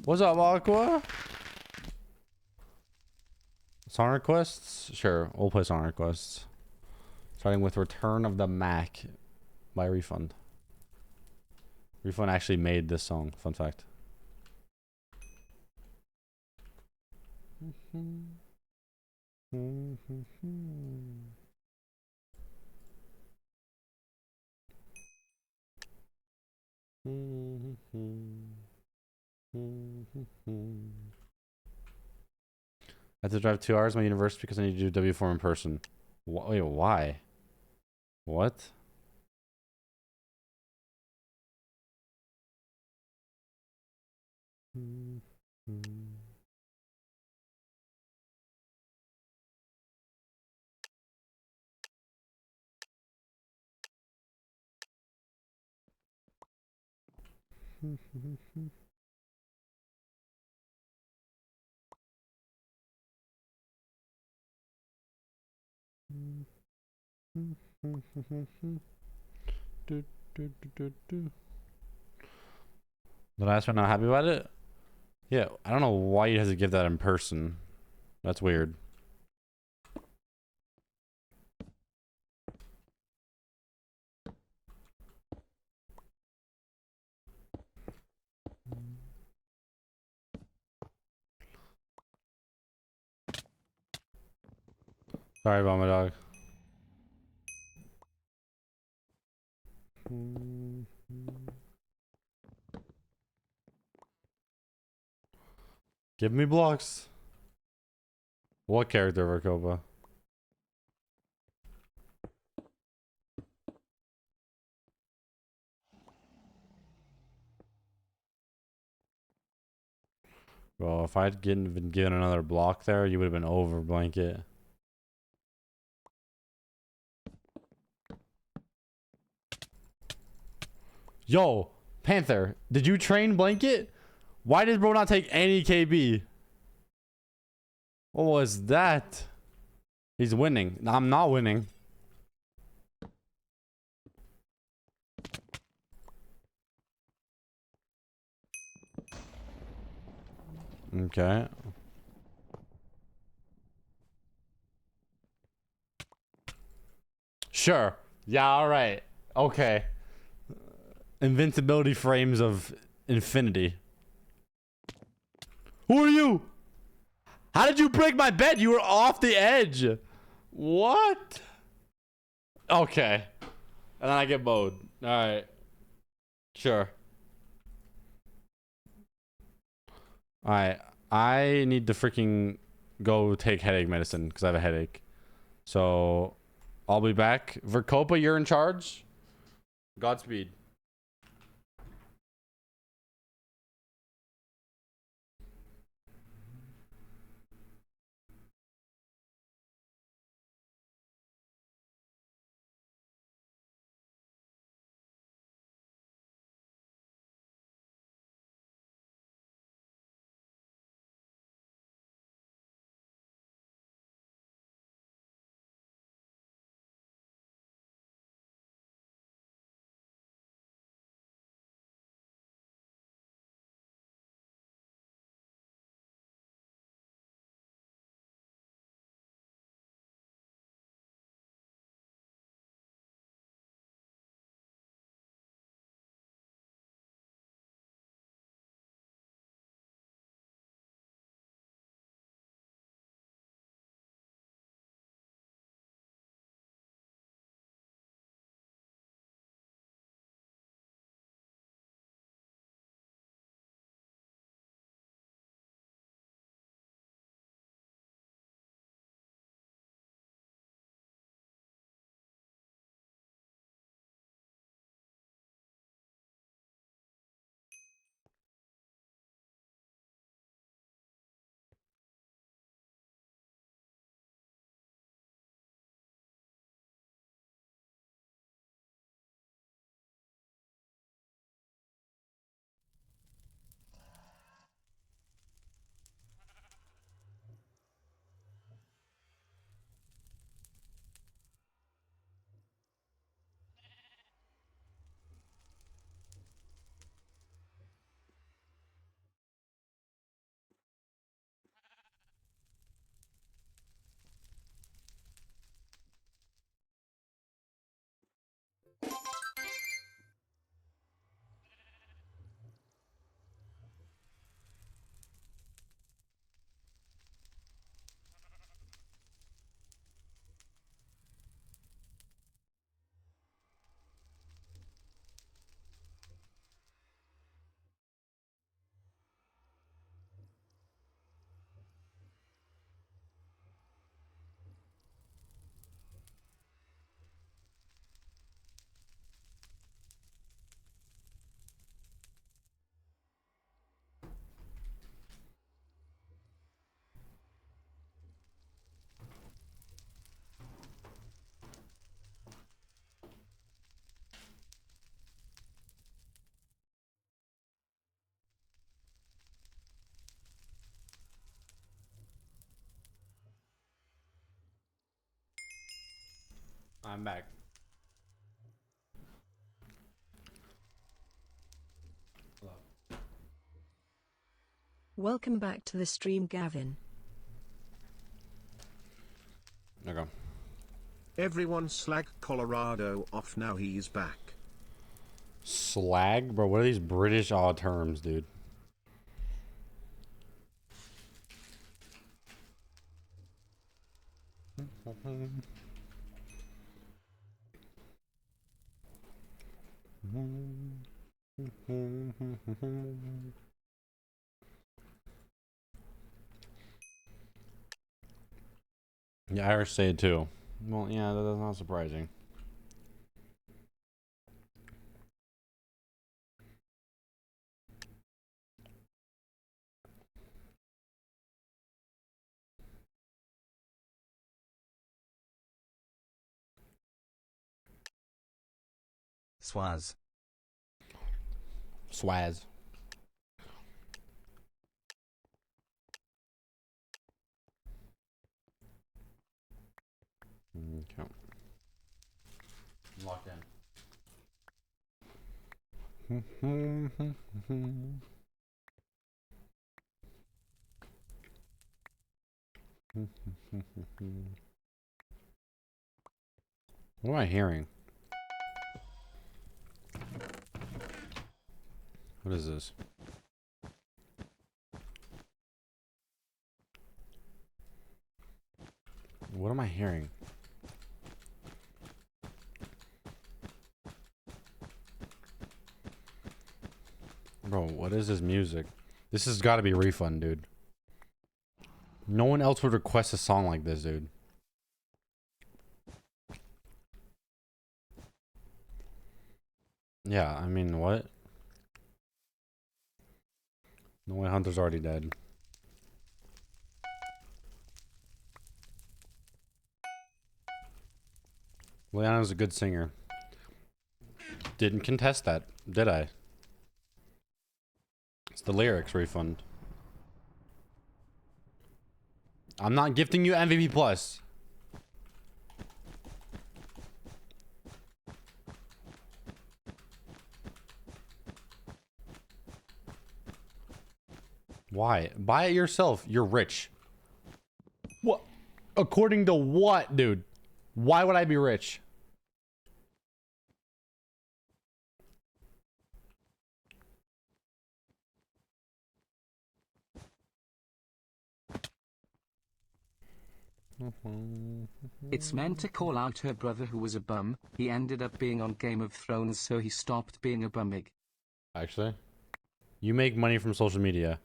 What's up, Aqua? Song requests? Sure, we'll play song requests. Starting with Return of the Mac by Refund. Refund actually made this song, fun fact. I have to drive 2 hours to my university because I need to do W4 in person. Wait, why? What? The last one, not happy about it? Yeah, I don't know why you have to give that in person. That's weird. Sorry about my dog. Give me blocks. What character, Verkopa? Well, if I'd been given another block there, you would have been over blanket. Yo, Panther, did you train blanket? Why did bro not take any KB? What was that? He's winning. I'm not winning. Okay. Sure. Yeah, alright. Okay. Invincibility frames of infinity. Who are you? How did you break my bed? You were off the edge. What? Okay. And then I get mowed. Alright. Sure. Alright. I need to freaking go take headache medicine because I have a headache. So I'll be back. Verkopa, you're in charge. Godspeed. I'm back. Welcome back to the stream, Gavin. Okay. Everyone slag Colorado off now, he's back. Slag? Bro, what are these British odd terms, dude? Yeah, Irish say it too. Well, yeah, that's not surprising. Swaz. Swaz. Okay. Locked in. What am I hearing? What is this? What am I hearing? Bro, what is this music? This has got to be Refund, dude. No one else would request a song like this, dude. Yeah, I mean, what? No way, Hunter's already dead. Leanna's a good singer. Didn't contest that, did I? It's the lyrics, Refund. I'm not gifting you MVP plus. Why? Buy it yourself. You're rich. What? According to what, dude? Why would I be rich? It's meant to call out her brother who was a bum. He ended up being on Game of Thrones, so he stopped being a bummig. Actually, you make money from social media.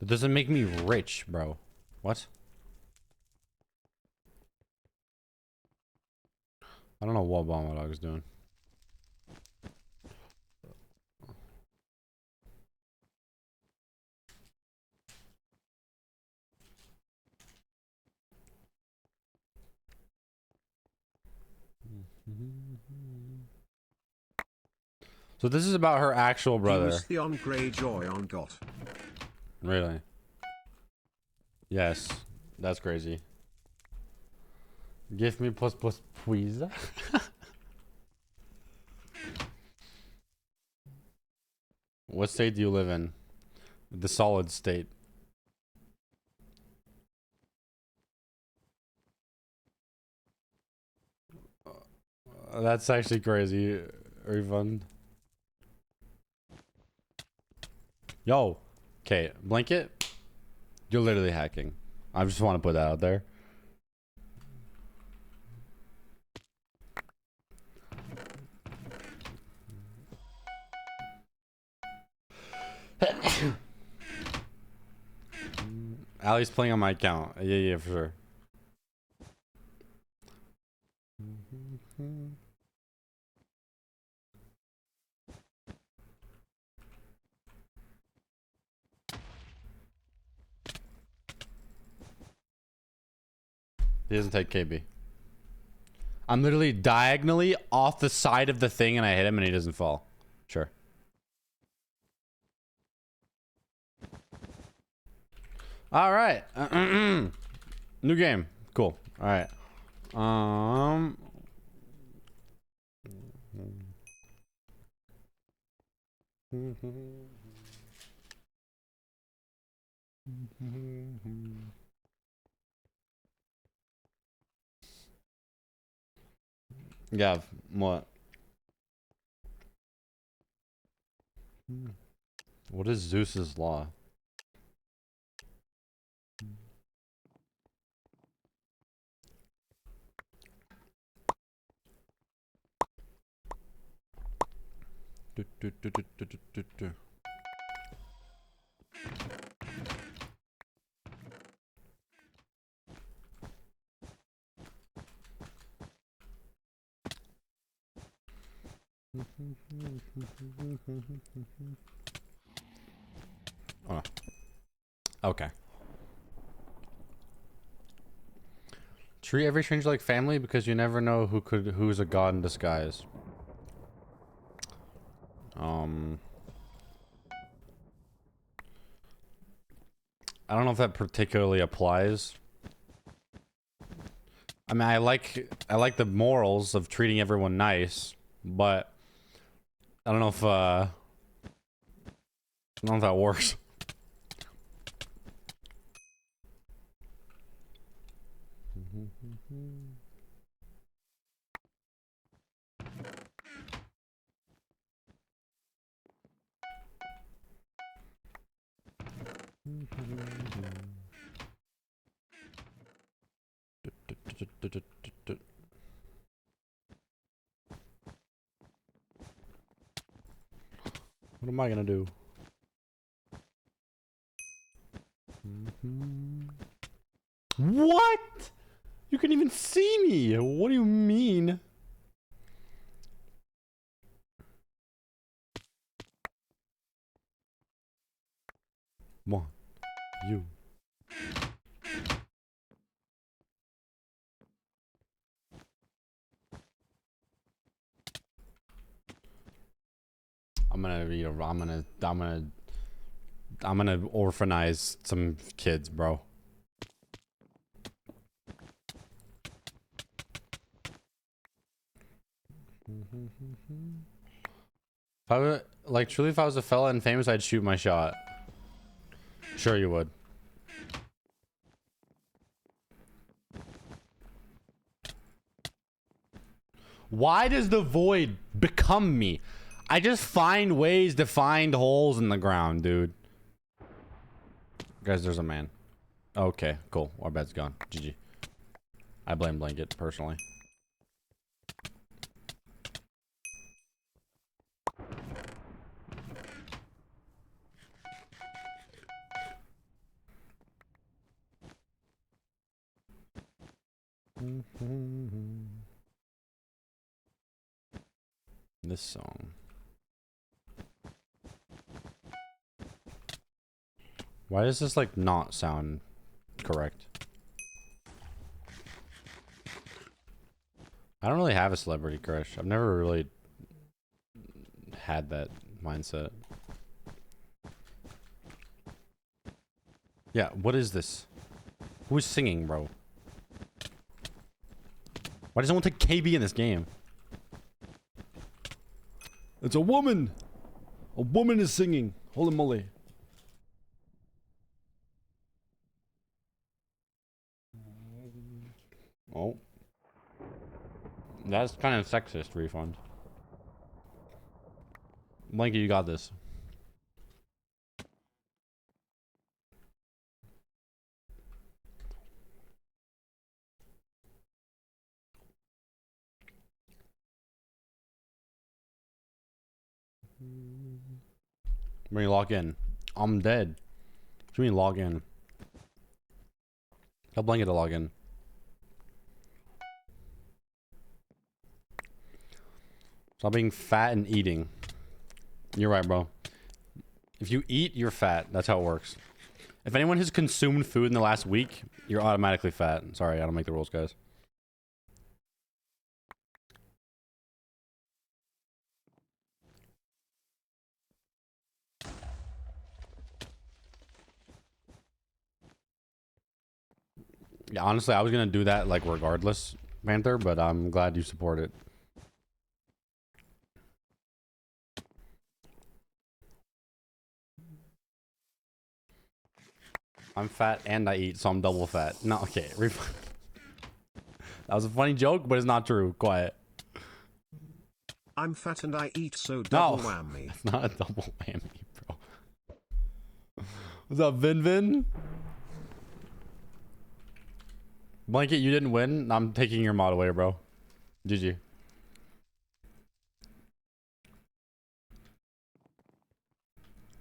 That doesn't make me rich, bro. What? I don't know what Bomb Dog is doing. So this is about her actual brother. He was the on Greyjoy on Got. Really? Yes. That's crazy. Give me plus please. What state do you live in? The solid state. That's actually crazy. Refund. Yo. Okay, Blanket. You're literally hacking. I just want to put that out there. Ali's playing on my account. Yeah, for sure. He doesn't take KB. I'm literally diagonally off the side of the thing and I hit him and he doesn't fall. Sure. All right. New game. Cool. All right. Yeah, what? What is Zeus's law? Oh. Okay. Treat every stranger like family because you never know who's a god in disguise. I don't know if that particularly applies. I mean, I like the morals of treating everyone nice, but I don't know if that works. What am I gonna do? What? You can even see me. What do you mean? One, you. I'm gonna orphanize some kids, bro. If I were, like, truly, if I was a fella and famous, I'd shoot my shot. Sure you would. Why does the void become me? I just find ways to find holes in the ground, dude. Guys, there's a man. Okay, cool. Our bed's gone. GG. I blame Blanket, personally. This song. Why does this, like, not sound correct? I don't really have a celebrity crush. I've never really had that mindset. Yeah, what is this? Who is singing, bro? Why does someone take KB in this game? It's a woman! A woman is singing. Holy moly. Oh. That's kind of sexist, Refund. Blanky, you got this. When you log in, I'm dead. What do you mean log in? Tell Blanket to log in. Stop being fat and eating. You're right, bro. If you eat, you're fat. That's how it works. If anyone has consumed food in the last week, you're automatically fat. Sorry, I don't make the rules, guys. Yeah, honestly, I was gonna do that, like, regardless, Panther, but I'm glad you support it. I'm fat and I eat, so I'm double fat. No, okay. That was a funny joke, but it's not true. Quiet. I'm fat and I eat, so double No, whammy. it's not a double whammy, bro. What's up, Vin Vin? Blanket, you didn't win. I'm taking your mod away, bro. GG.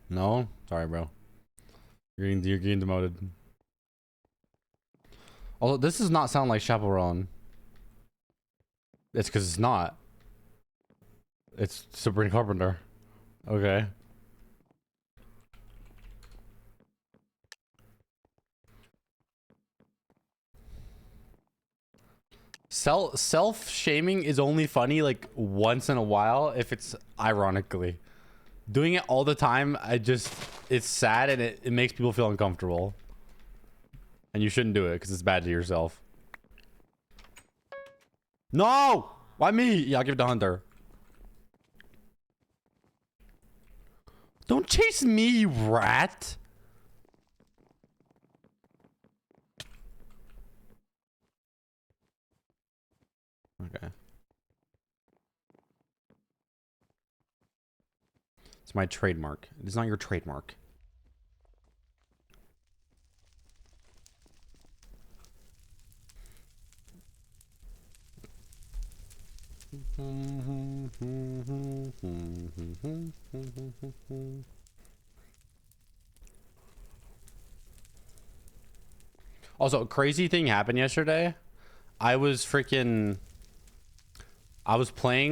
No? Sorry, bro. You're getting demoted. Although, this does not sound like Chaperone. It's because it's not. It's Sabrina Carpenter. Okay. Self-shaming is only funny like once in a while if it's ironically. Doing it all the time, it's sad and it makes people feel uncomfortable. And you shouldn't do it because it's bad to yourself. No! Why me? Yeah, I'll give it to Hunter. Don't chase me, you rat! Okay. It's my trademark. It's not your trademark. Also, a crazy thing happened yesterday. I was playing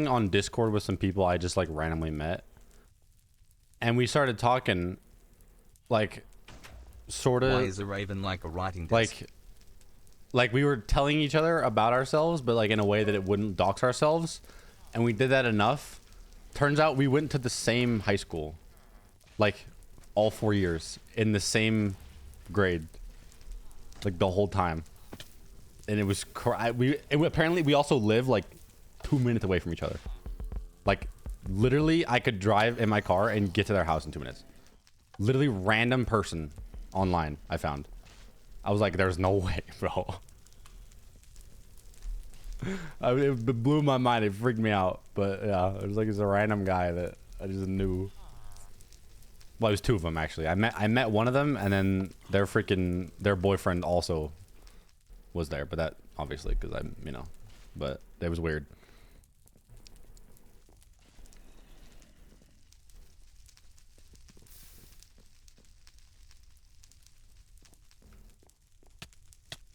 on Discord with some people I just like randomly met. And we started talking like sort of. Why is a raven like a writing desk? Like we were telling each other about ourselves, but like in a way that it wouldn't dox ourselves. And we did that enough. Turns out we went to the same high school. Like all 4 years in the same grade. Like the whole time. And it was apparently we also live like 2 minutes away from each other. Like literally I could drive in my car and get to their house in 2 minutes. Literally random person online I found. I was like, there's no way, bro. It blew my mind. It freaked me out. But yeah, it was like it's a random guy that I just knew. Well, it was two of them actually. I met one of them, and then their boyfriend also was there. But that obviously because but it was weird.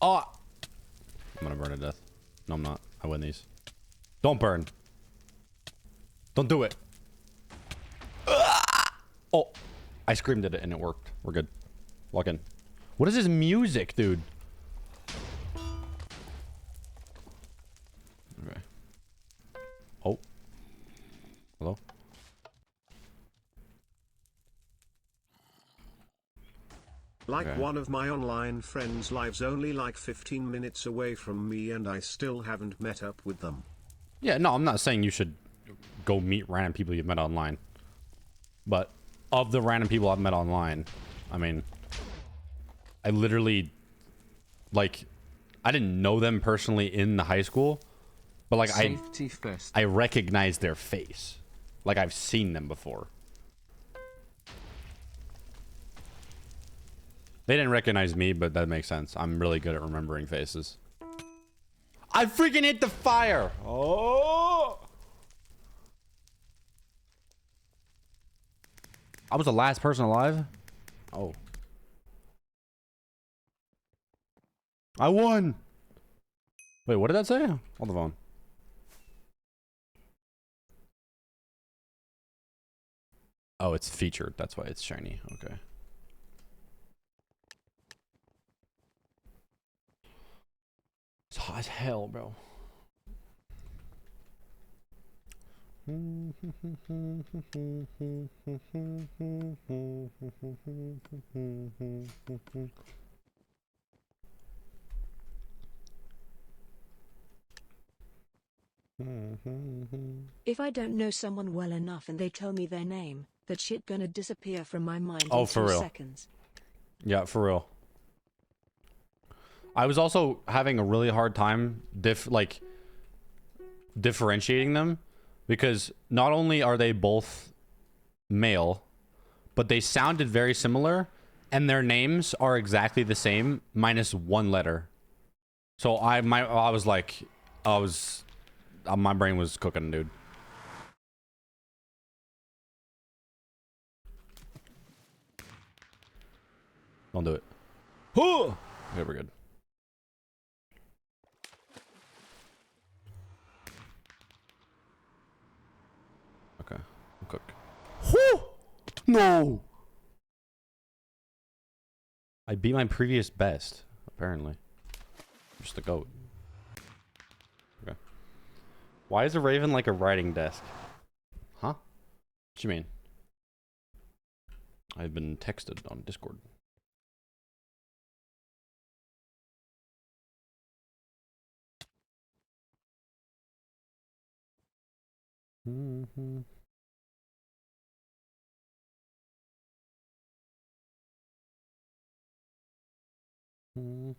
Oh, I'm gonna burn to death. No, I'm not. I win these. Don't burn. Don't do it. Oh, I screamed at it and it worked. We're good. Walk in. What is this music, dude? Okay. Oh. Hello? Like Okay. one of my online friends lives only like 15 minutes away from me and I still haven't met up with them. Yeah, no, I'm not saying you should go meet random people you've met online. But of the random people I've met online, I mean, I literally, like, I didn't know them personally in the high school, but like Safety first. I recognize their face. Like I've seen them before. They didn't recognize me, but that makes sense. I'm really good at remembering faces. I freaking hit the fire! Oh! I was the last person alive? Oh. I won! Wait, what did that say? On the phone. Oh, it's featured. That's why it's shiny. Okay. It's hot as hell, bro. If I don't know someone well enough and they tell me their name, that shit gonna disappear from my mind Oh, in for 2 real. seconds. Yeah, for real. I was also having a really hard time differentiating them, because not only are they both male, but they sounded very similar, and their names are exactly the same minus one letter. So my brain was cooking, dude. Don't do it. Okay, we're good. Okay, I'll cook. No! I beat my previous best, apparently. Just the goat. Okay. Why is a raven like a writing desk? Huh? What you mean? I've been texted on Discord. Mm-hmm. Mm-hmm.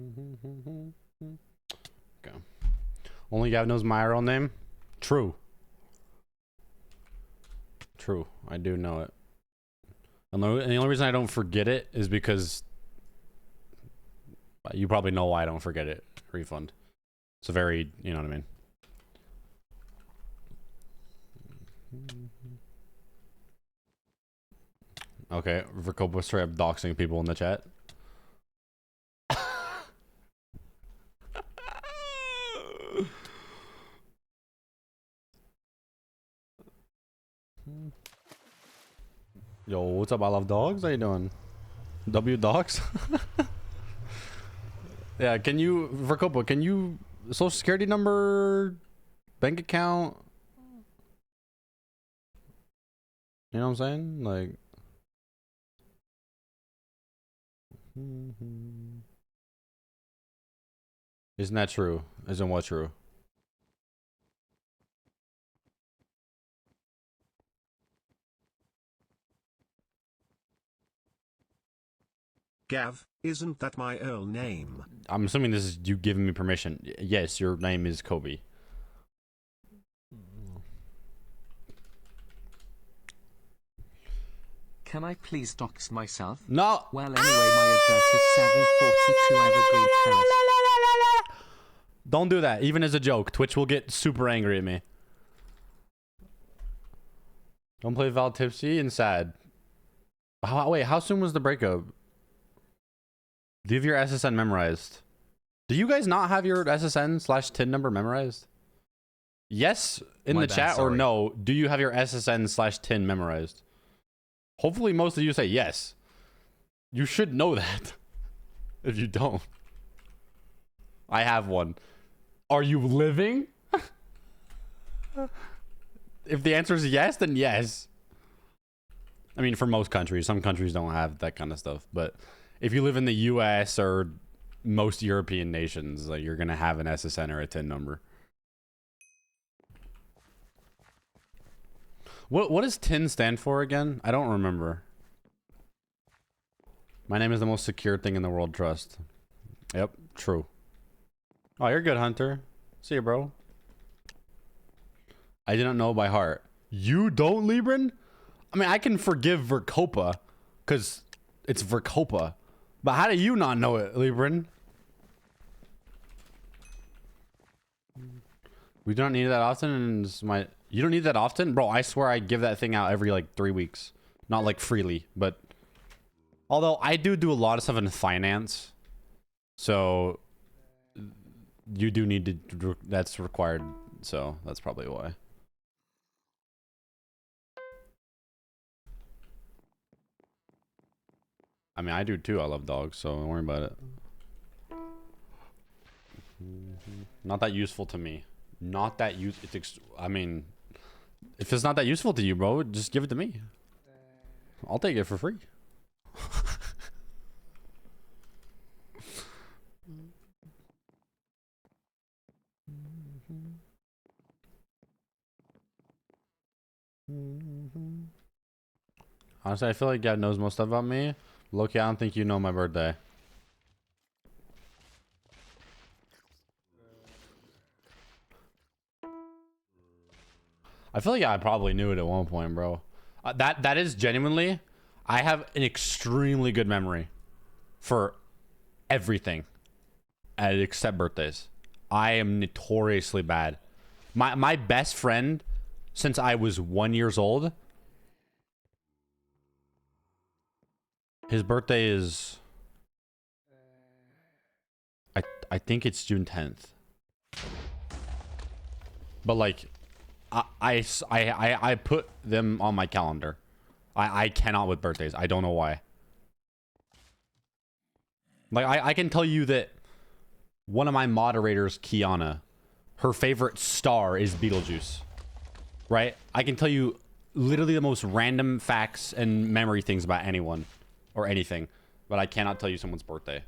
Mm-hmm. Okay. Only Gav knows my real name? True. True. I do know it. And the only reason I don't forget it is because you probably know why I don't forget it. Refund. It's a very, you know what I mean. Okay, Verkopa straight up doxing people in the chat. Yo, what's up? I love dogs. How you doing? W dogs? Yeah, can you, Verkopa, can you, social security number, bank account? You know what I'm saying? Like. Isn't that true? Isn't what true? Gav, isn't that my Earl name? I'm assuming this is you giving me permission. Yes, your name is Kobe. Can I please dox myself? No. Well, anyway, my address is 742 Evergreen Terrace. Don't do that. Even as a joke, Twitch will get super angry at me. Don't play Val tipsy and sad. Wait, how soon was the breakup? Do you have your SSN memorized? Do you guys not have your SSN/TIN number memorized? Yes, in My the bad, chat, or sorry. no? Do you have your SSN/TIN memorized? Hopefully most of you say yes. You should know that. If you don't. I have one. Are you living? If the answer is yes, then yes. I mean, for most countries. Some countries don't have that kind of stuff. But if you live in the US or most European nations, like, you're going to have an SSN or a TIN number. What does TIN stand for again? I don't remember. My name is the most secure thing in the world, trust. Yep, true. Oh, you're good, Hunter. See you, bro. I didn't know by heart. You don't, Libran? I mean, I can forgive Verkopa because it's Verkopa. But how do you not know it, Libran? We don't need that often, and you don't need that often? Bro, I swear I give that thing out every like 3 weeks. Not like freely, but although I do a lot of stuff in finance. So you do need to, that's required. So that's probably why. I mean, I do too. I love dogs, so don't worry about it. Not that useful to me. Not that I mean, if it's not that useful to you, bro, just give it to me. I'll take it for free. Honestly, I feel like God knows most stuff about me. Loki, I don't think you know my birthday. I feel like I probably knew it at one point, bro. That is genuinely, I have an extremely good memory for everything, except birthdays. I am notoriously bad. My best friend since I was 1 year old. His birthday is, I think it's June 10th. But like, I put them on my calendar. I cannot with birthdays. I don't know why. Like I can tell you that one of my moderators, Kiana, her favorite star is Beetlejuice. Right? I can tell you literally the most random facts and memory things about anyone or anything, but I cannot tell you someone's birthday.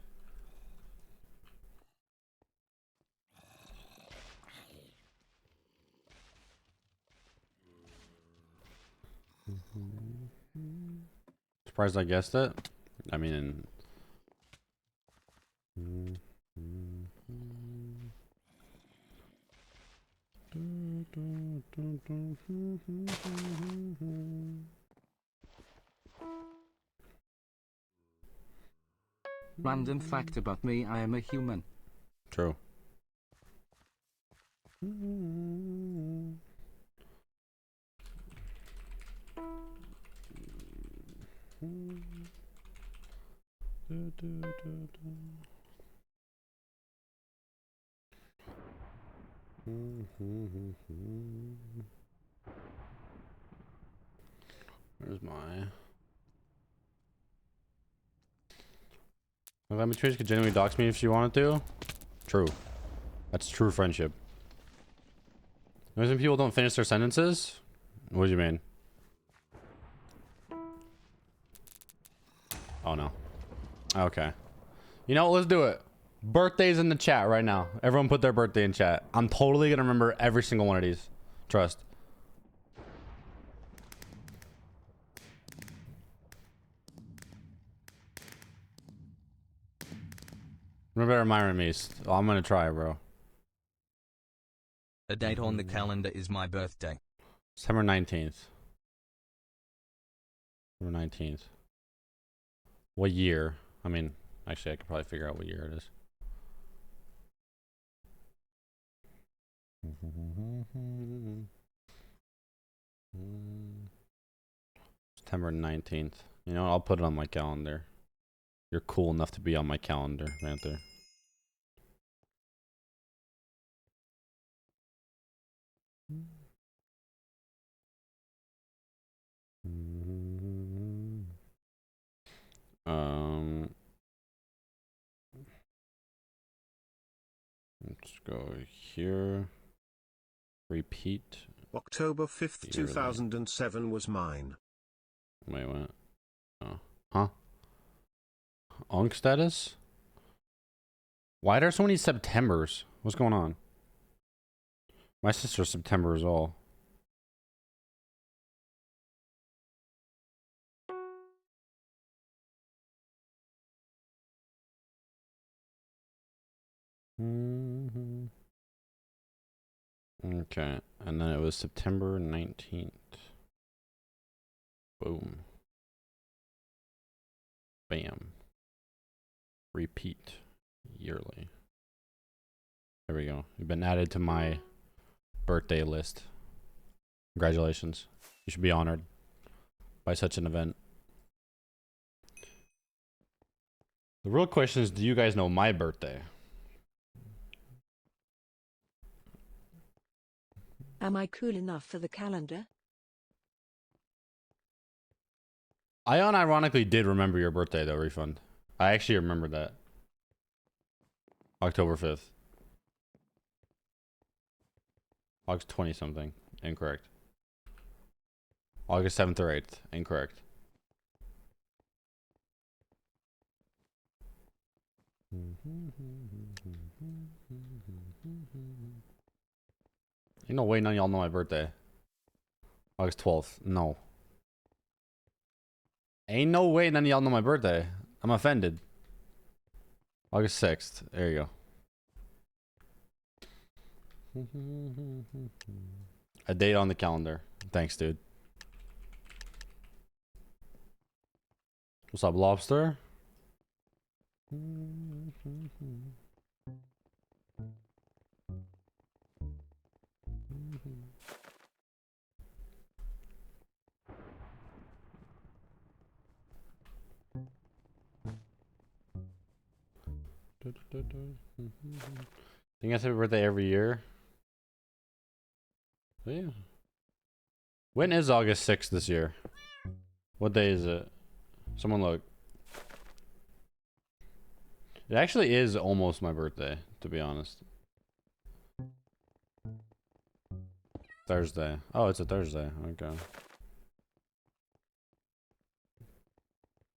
Surprised I guessed it. I mean, Random fact about me, I am a human. true. Where's my... Let me Trace could genuinely dox me if she wanted to. True. That's true friendship. You know when people don't finish their sentences? What do you mean? Oh no. Okay. You know what? Let's do it. Birthdays in the chat right now. Everyone put their birthday in chat. I'm totally gonna remember every single one of these. Trust. Remember reminding me. Oh, I'm gonna try, bro. A date on the calendar is my birthday. September 19th. September 19th. What year? I mean, actually, I could probably figure out what year it is. September 19th. You know what? I'll put it on my calendar. You're cool enough to be on my calendar, Panther. Let's go here. Repeat. October 5th, Yearly. 2007 was mine. Wait, what? Oh. Huh? Unk status? Why are there so many Septembers? What's going on? My sister's September is all. Okay, and then it was September 19th. Boom. Bam. Repeat yearly. There we go. You've been added to my birthday list. Congratulations. You should be honored by such an event. The real question is, do you guys know my birthday? Am I cool enough for the calendar? I unironically did remember your birthday though, Refund. I actually remember that. October 5th. August 20 something. Incorrect. August 7th or 8th. Incorrect. Ain't no way none of y'all know my birthday. August 12th. No. Ain't no way none of y'all know my birthday. I'm offended. August 6th. There you go. A date on the calendar. Thanks, dude. What's up, lobster? Think I say birthday every year. Oh, yeah. When is August 6th this year? What day is it? Someone look. It actually is almost my birthday, to be honest. Thursday. Oh, it's a Thursday. Okay.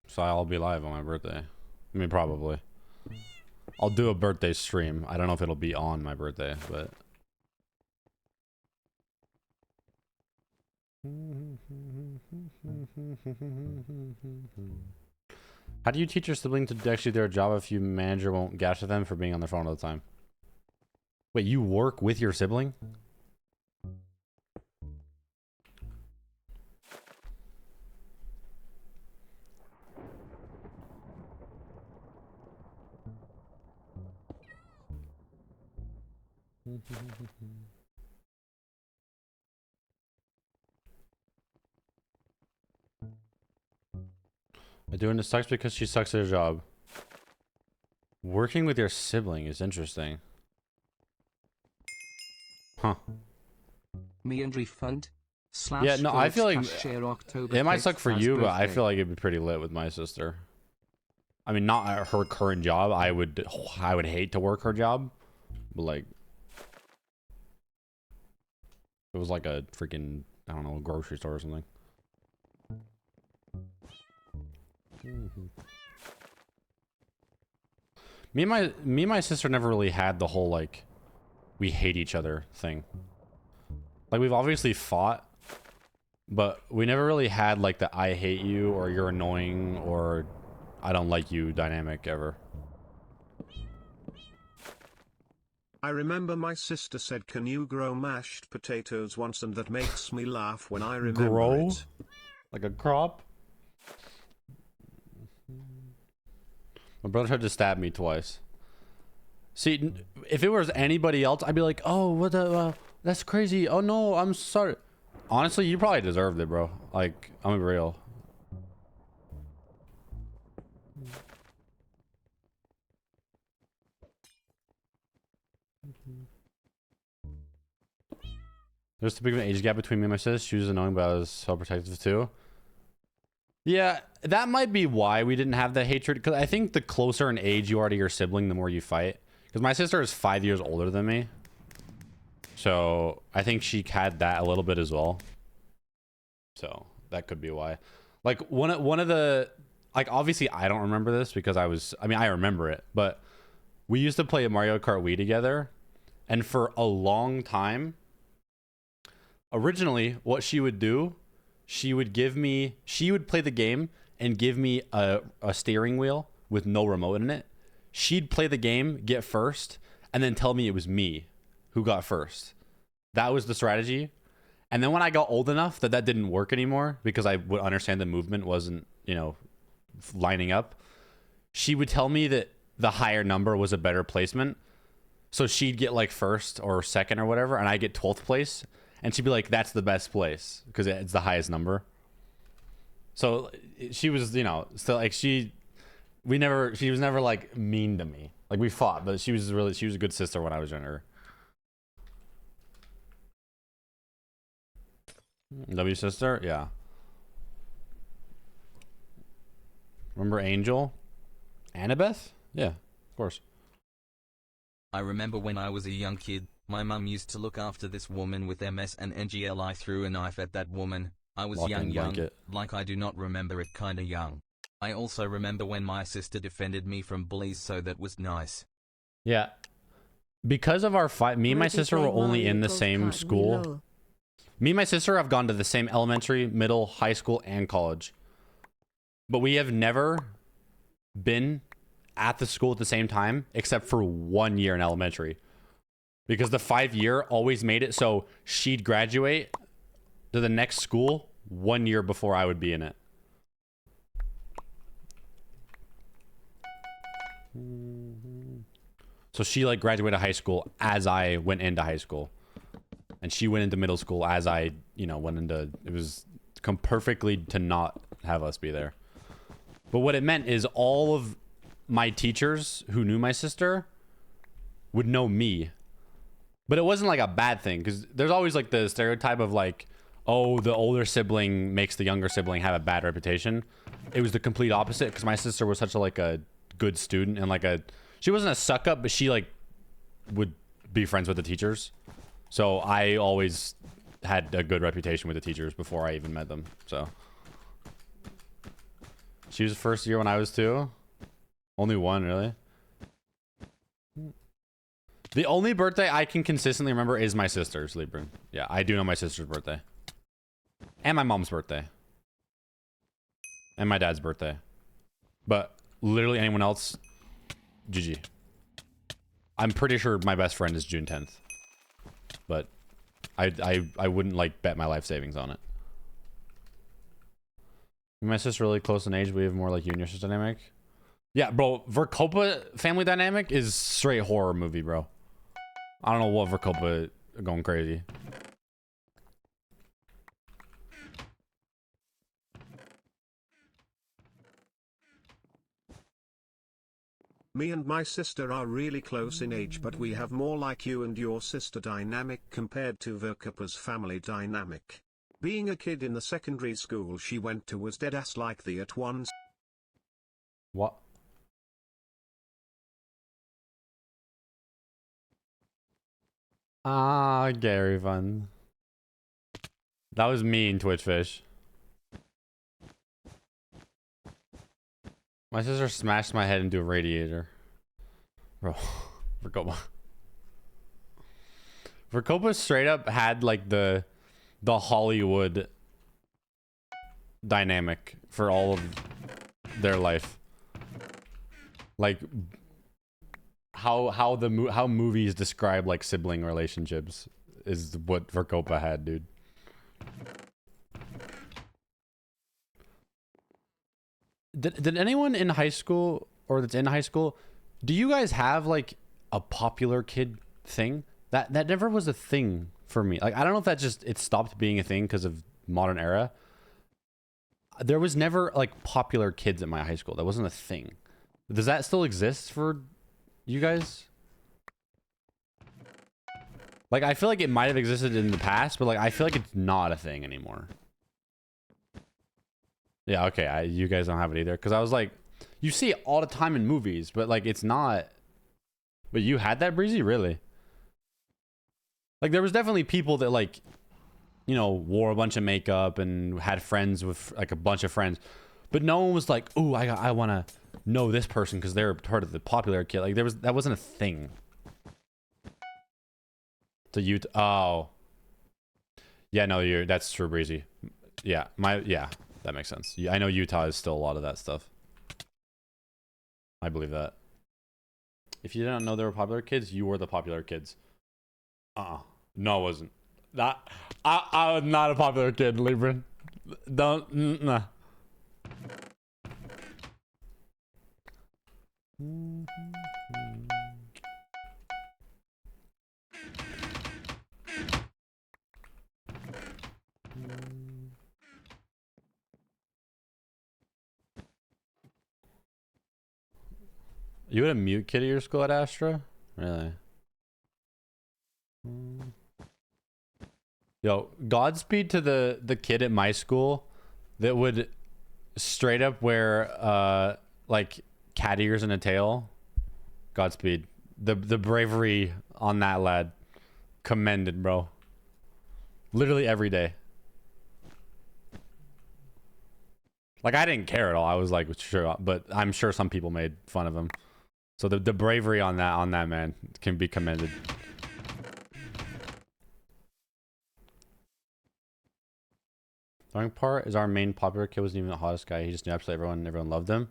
So I'll be live on my birthday. I mean, probably. I'll do a birthday stream. I don't know if it'll be on my birthday, but... How do you teach your sibling to actually do their job if your manager won't gash at them for being on their phone all the time? Wait, you work with your sibling? Doing this sucks because she sucks at her job. Working with your sibling is interesting. Huh. Me and refund. Yeah, no, I feel like October it might suck for you, but I birthday. feel like it'd be pretty lit with my sister. I mean, not at her current job. I would hate to work her job, but like, it was like a freaking, I don't know, a grocery store or something. Me and my sister never really had the whole like we hate each other thing. Like we've obviously fought, but we never really had like the I hate you or you're annoying or I don't like you dynamic ever. I remember my sister said, "Can you grow mashed potatoes once?" and that makes me laugh when I remember it. Like a crop? My brother tried to stab me twice. See, if it was anybody else, I'd be like, "Oh, what the? That's crazy. Oh no, I'm sorry." Honestly, you probably deserved it, bro. Like, I'm gonna be real. There's too big of an age gap between me and my sis. She was annoying, but I was so protective too. Yeah, that might be why we didn't have that hatred. Because I think the closer in age you are to your sibling, the more you fight. Because my sister is 5 years older than me. So I think she had that a little bit as well. So that could be why. Like one of the, like obviously I don't remember this because I mean I remember it, but we used to play Mario Kart Wii together, and for a long time, originally what she would do, she would play the game and give me a steering wheel with no remote in it. She'd play the game, get first, and then tell me it was me who got first. That was the strategy. And then when I got old enough that didn't work anymore because I would understand the movement wasn't, you know, lining up, she would tell me that the higher number was a better placement. So she'd get like first or second or whatever, and I get 12th place. And she'd be like, "That's the best place because it's the highest number." So she was, you know, still like she was never like mean to me. Like we fought, but she was a good sister when I was younger. W sister, yeah. Remember Angel? Annabeth? Yeah, of course. I remember when I was a young kid, my mum used to look after this woman with MS and NGL. I threw a knife at that woman. I was young, like I do not remember it, kinda young. I also remember when my sister defended me from bullies, so that was nice. Yeah. Because of our fight, me and my sister were only in the same school. Me and my sister have gone to the same elementary, middle, high school, and college. But we have never been at the school at the same time, except for 1 year in elementary. Because the 5-year always made it so she'd graduate to the next school 1 year before I would be in it. So she like graduated high school as I went into high school. And she went into middle school as I, you know, went into... It was come perfectly to not have us be there. But what it meant is all of my teachers who knew my sister would know me. But it wasn't like a bad thing, because there's always like the stereotype of like, oh, the older sibling makes the younger sibling have a bad reputation. It was the complete opposite, because my sister was such a like a good student and like a... She wasn't a suck up, but she like would be friends with the teachers. So I always had a good reputation with the teachers before I even met them. So she was the first year when I was 2. Only 1, really. The only birthday I can consistently remember is my sister's, Libra. Yeah, I do know my sister's birthday. And my mom's birthday. And my dad's birthday. But literally anyone else, GG. I'm pretty sure my best friend is June 10th. But I wouldn't like bet my life savings on it. My sister's really close in age. We have more like you and your sister dynamic. Yeah, bro. Verkopa family dynamic is straight horror movie, bro. I don't know what Verkopa going crazy. Me and my sister are really close in age, but we have more like you and your sister dynamic compared to Verkopa's family dynamic. Being a kid in the secondary school she went to was deadass like the at once. What? Ah, Gary Fun. That was mean, Twitchfish. My sister smashed my head into a radiator. Bro, Verkopa. Verkopa straight up had like the Hollywood dynamic for all of their life. Like how movies describe like sibling relationships is what Verkopa had, dude. Did anyone in high school or that's in high school, do you guys have like a popular kid thing? That never was a thing for me. Like I don't know if that just it stopped being a thing because of modern era. There was never like popular kids at my high school. That wasn't a thing. Does that still exist for you guys? Like I feel like it might have existed in the past, but like I feel like it's not a thing anymore. Yeah, okay, you guys don't have it either. Because I was like, you see it all the time in movies, but like it's not... But you had that, Breezy? Really? Like there was definitely people that like, you know, wore a bunch of makeup and had friends with like a bunch of friends. But no one was like, ooh, I want to know this person because they're part of the popular kid. Like that wasn't a thing. So you... Oh. Yeah, no, that's true, Breezy. Yeah, yeah. That makes sense. Yeah, I know Utah is still a lot of that stuff. I believe that. If you didn't know there were popular kids, you were the popular kids. No, I wasn't. I was not a popular kid, Libran. Don't, nah. You had a mute kid at your school at Astra? Really? Yo, Godspeed to the kid at my school that would straight up wear like cat ears and a tail. Godspeed. The bravery on that lad. Commended, bro. Literally every day. Like I didn't care at all. I was like, sure, but I'm sure some people made fun of him. So the bravery on that man can be commended. Annoying part is our main popular kid wasn't even the hottest guy. He just knew absolutely everyone loved him.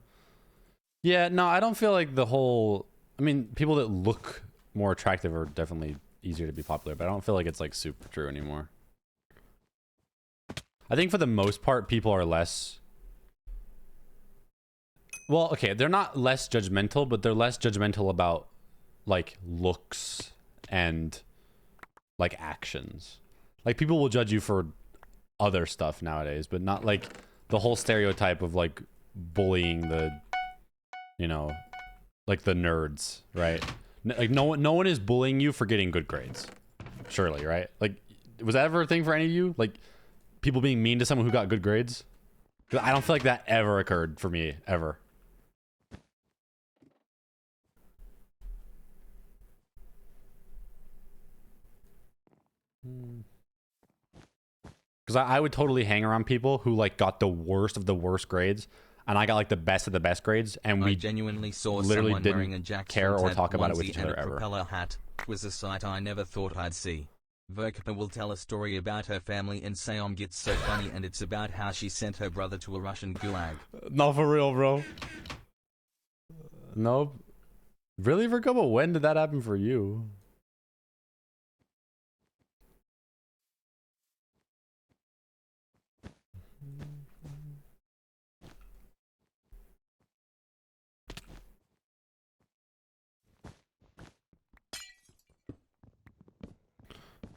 Yeah, no, I don't feel like the whole... I mean, people that look more attractive are definitely easier to be popular, but I don't feel like it's like super true anymore. I think for the most part, people are less... Well, okay, they're not less judgmental, but they're less judgmental about like looks and like actions. Like people will judge you for other stuff nowadays, but not like the whole stereotype of like bullying the, you know, like the nerds, right? Like no one is bullying you for getting good grades, surely, right? Like, was that ever a thing for any of you? Like people being mean to someone who got good grades? 'Cause I don't feel like that ever occurred for me ever. Because I would totally hang around people who like got the worst of the worst grades, and I got like the best of the best grades, and we I genuinely saw literally someone didn't wearing a Jack care or Frontad talk about it with onesie each and other a ever. propeller hat. It was a sight I never thought I'd see. Verkapa will tell a story about her family and Sayom gets so funny, and it's about how she sent her brother to a Russian gulag. Not for real, bro. Nope. Really, Verkapa? When did that happen for you?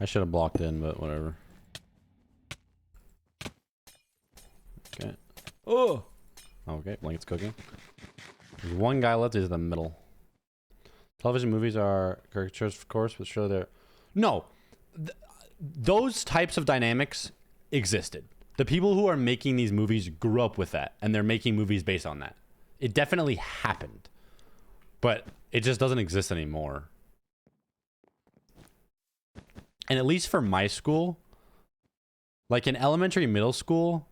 I should have blocked in, but whatever. Okay. Oh! Okay, blanket's cooking. There's one guy left, he's in the middle. Television movies are caricatures, of course, but show their... No! Those types of dynamics existed. The people who are making these movies grew up with that, and they're making movies based on that. It definitely happened. But it just doesn't exist anymore. And at least for my school, like in elementary, middle school,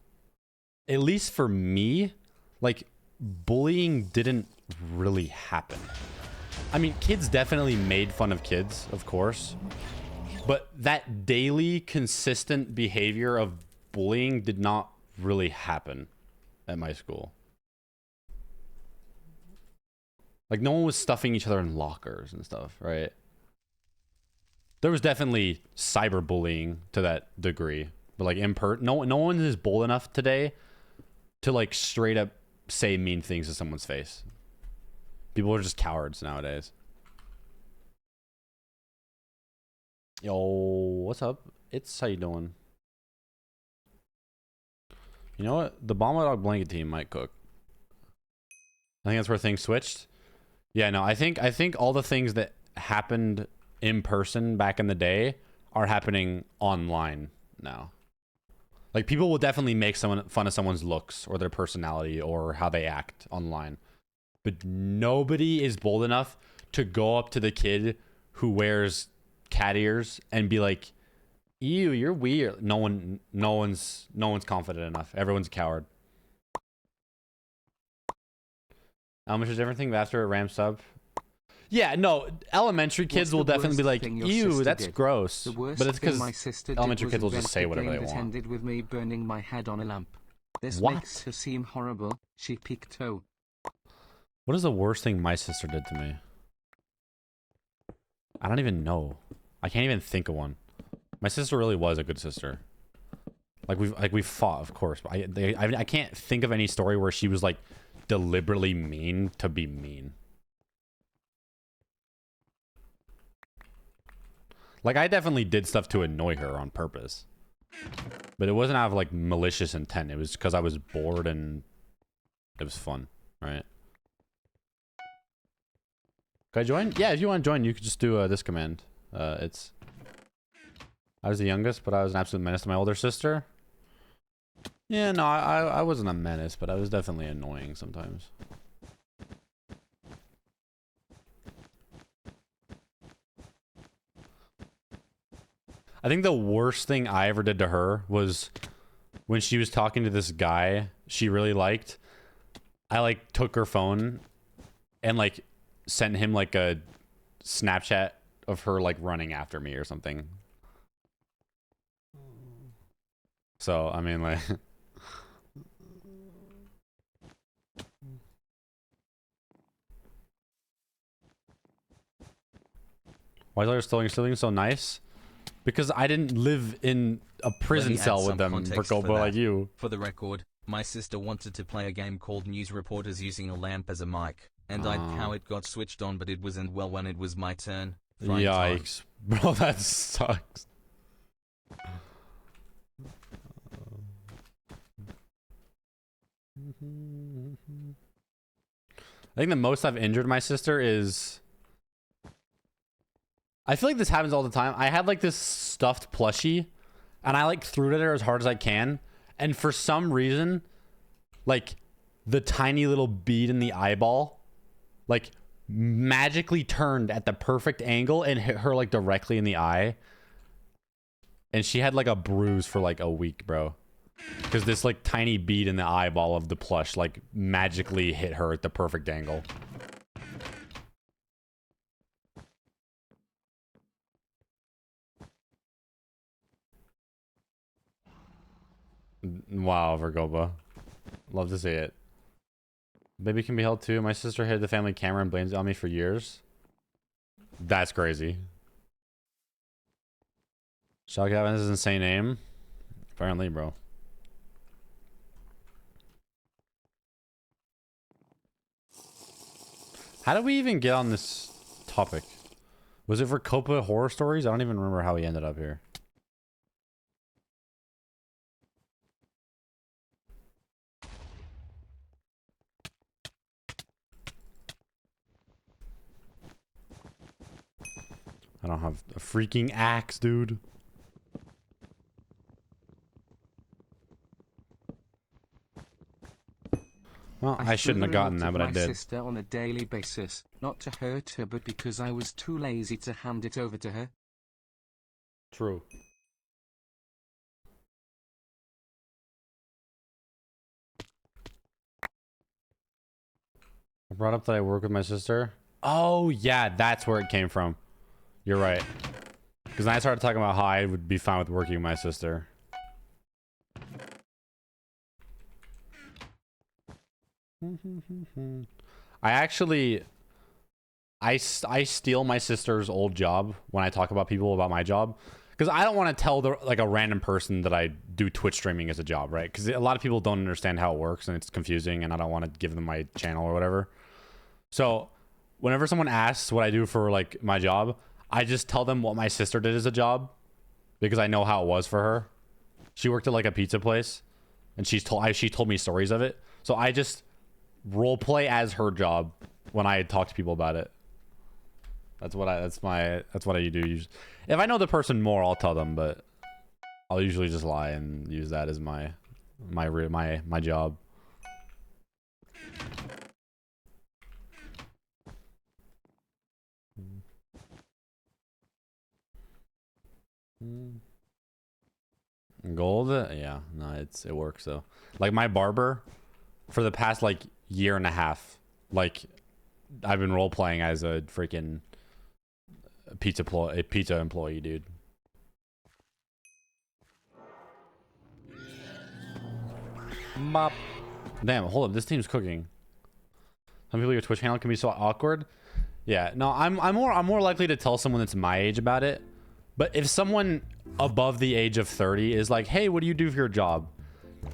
at least for me, like bullying didn't really happen. I mean, kids definitely made fun of kids, of course, but that daily consistent behavior of bullying did not really happen at my school. Like no one was stuffing each other in lockers and stuff, right? There was definitely cyberbullying to that degree, but like no one is bold enough today to like straight up say mean things to someone's face. People are just cowards nowadays. Yo, what's up? It's how you doing? You know what? The Bomber Dog Blanket team might cook. I think that's where things switched. Yeah, no, I think all the things that happened in person back in the day are happening online now. Like people will definitely make fun of someone's looks or their personality or how they act online, but nobody is bold enough to go up to the kid who wears cat ears and be like, "Ew, you're weird." No one's confident enough. Everyone's a coward. Which is everything, but after it ramps up. Yeah, no, elementary kids will definitely be like, "Ew, that's gross." But it's because elementary kids will just say whatever they want. Ended with me burning my head on a lamp. This What? makes her seem horrible. She peeked toe. What is the worst thing my sister did to me? I don't even know. I can't even think of one. My sister really was a good sister. Like we fought, of course, but I can't think of any story where she was like deliberately mean to be mean. Like I definitely did stuff to annoy her on purpose, but it wasn't out of like malicious intent. It was because I was bored and it was fun, right? Can I join? Yeah, if you want to join, you could just do this command. I was the youngest, but I was an absolute menace to my older sister. Yeah, no, I wasn't a menace, but I was definitely annoying sometimes. I think the worst thing I ever did to her was when she was talking to this guy she really liked. I like took her phone and like sent him like a Snapchat of her like running after me or something. So, I mean, like, Why is your stealing so nice? Because I didn't live in a prison cell with them, Verkoba, like you. For the record, my sister wanted to play a game called News Reporters using a lamp as a mic, and how it got switched on, but it wasn't well when it was my turn. Yikes. Bro, that sucks. I think the most I've injured my sister is... I feel like this happens all the time. I had like this stuffed plushie and I like threw it at her as hard as I can. And for some reason, like the tiny little bead in the eyeball, like magically turned at the perfect angle and hit her like directly in the eye. And she had like a bruise for like a week, bro. Because this like tiny bead in the eyeball of the plush like magically hit her at the perfect angle. Wow, Vergoba. Love to see it. Baby can be held too. My sister hid the family camera and blames it on me for years. That's crazy. Shock Evans is an insane name. Apparently, bro. How did we even get on this topic? Was it for Copa horror stories? I don't even remember how we ended up here. I don't have a freaking axe, dude. Well, I shouldn't have gotten that, but I did. My sister on a daily basis, not to hurt her, but because I was too lazy to hand it over to her. True. I brought up that I work with my sister. Oh, yeah, that's where it came from. You're right. Because then I started talking about how I would be fine with working with my sister. I actually... I steal my sister's old job when I talk about people about my job. Because I don't want to tell like a random person that I do Twitch streaming as a job, right? Because a lot of people don't understand how it works and it's confusing and I don't want to give them my channel or whatever. So whenever someone asks what I do for like my job, I just tell them what my sister did as a job because I know how it was for her. She worked at like a pizza place and she told me stories of it. So I just role play as her job when I talk to people about it. That's what I do. If I know the person more, I'll tell them, but I'll usually just lie and use that as my job. Gold? Yeah, no, it works though. Like my barber, for the past like year and a half, like I've been role playing as a freaking pizza employee, dude. Bop. Damn, hold up, this team's cooking. Some people your Twitch channel can be so awkward. Yeah, no, I'm more likely to tell someone that's my age about it. But if someone above the age of 30 is like, hey, what do you do for your job?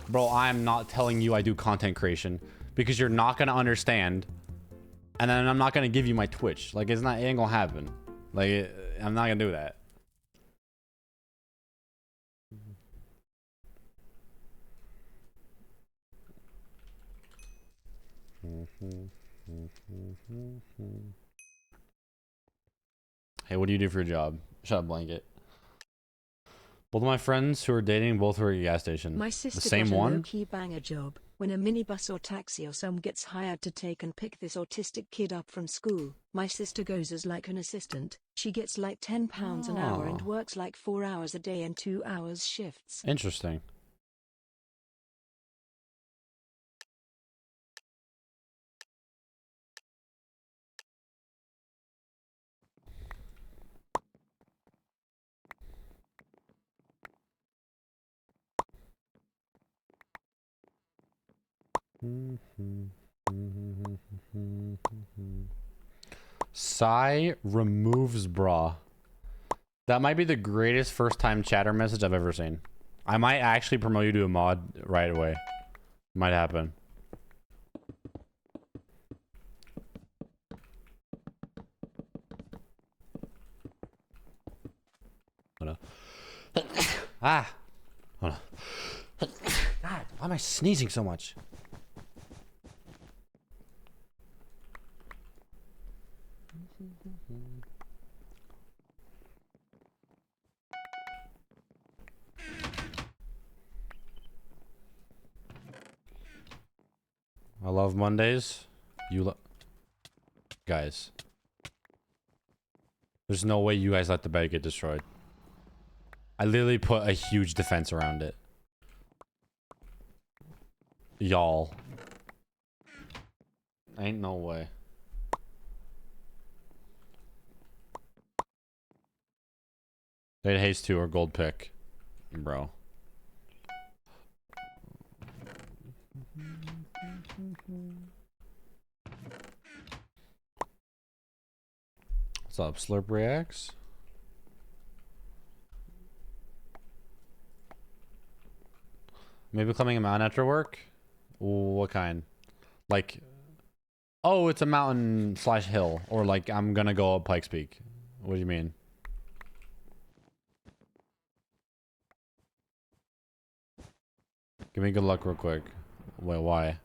Bro, I'm not telling you I do content creation because you're not gonna understand. And then I'm not gonna give you my Twitch. Like, it ain't gonna happen. Like, I'm not gonna do that. Hey, what do you do for your job? Shut up, blanket. Both of my friends who are dating both work at a gas station. My sister the same got a one? low-key banger job. When a minibus or taxi or some gets hired to take and pick this autistic kid up from school, my sister goes as like an assistant. She gets like £10 an hour and works like 4 hours a day and 2 hours shifts. Interesting. Sai removes bra. That might be the greatest first time chatter message I've ever seen. I might actually promote you to a mod right away. Might happen. Hold on. Ah. Hold on. God, why am I sneezing so much? I love Mondays. You guys. There's no way you guys let the bed get destroyed. I literally put a huge defense around it. Y'all. Ain't no way. They'd haste 2 or gold pick. Bro. What's up, Slurp Reacts? Maybe climbing a mountain after work? What kind? Like, oh, it's a mountain / hill. Or like, I'm gonna go up Pikes Peak. What do you mean? Give me good luck real quick. Wait, why?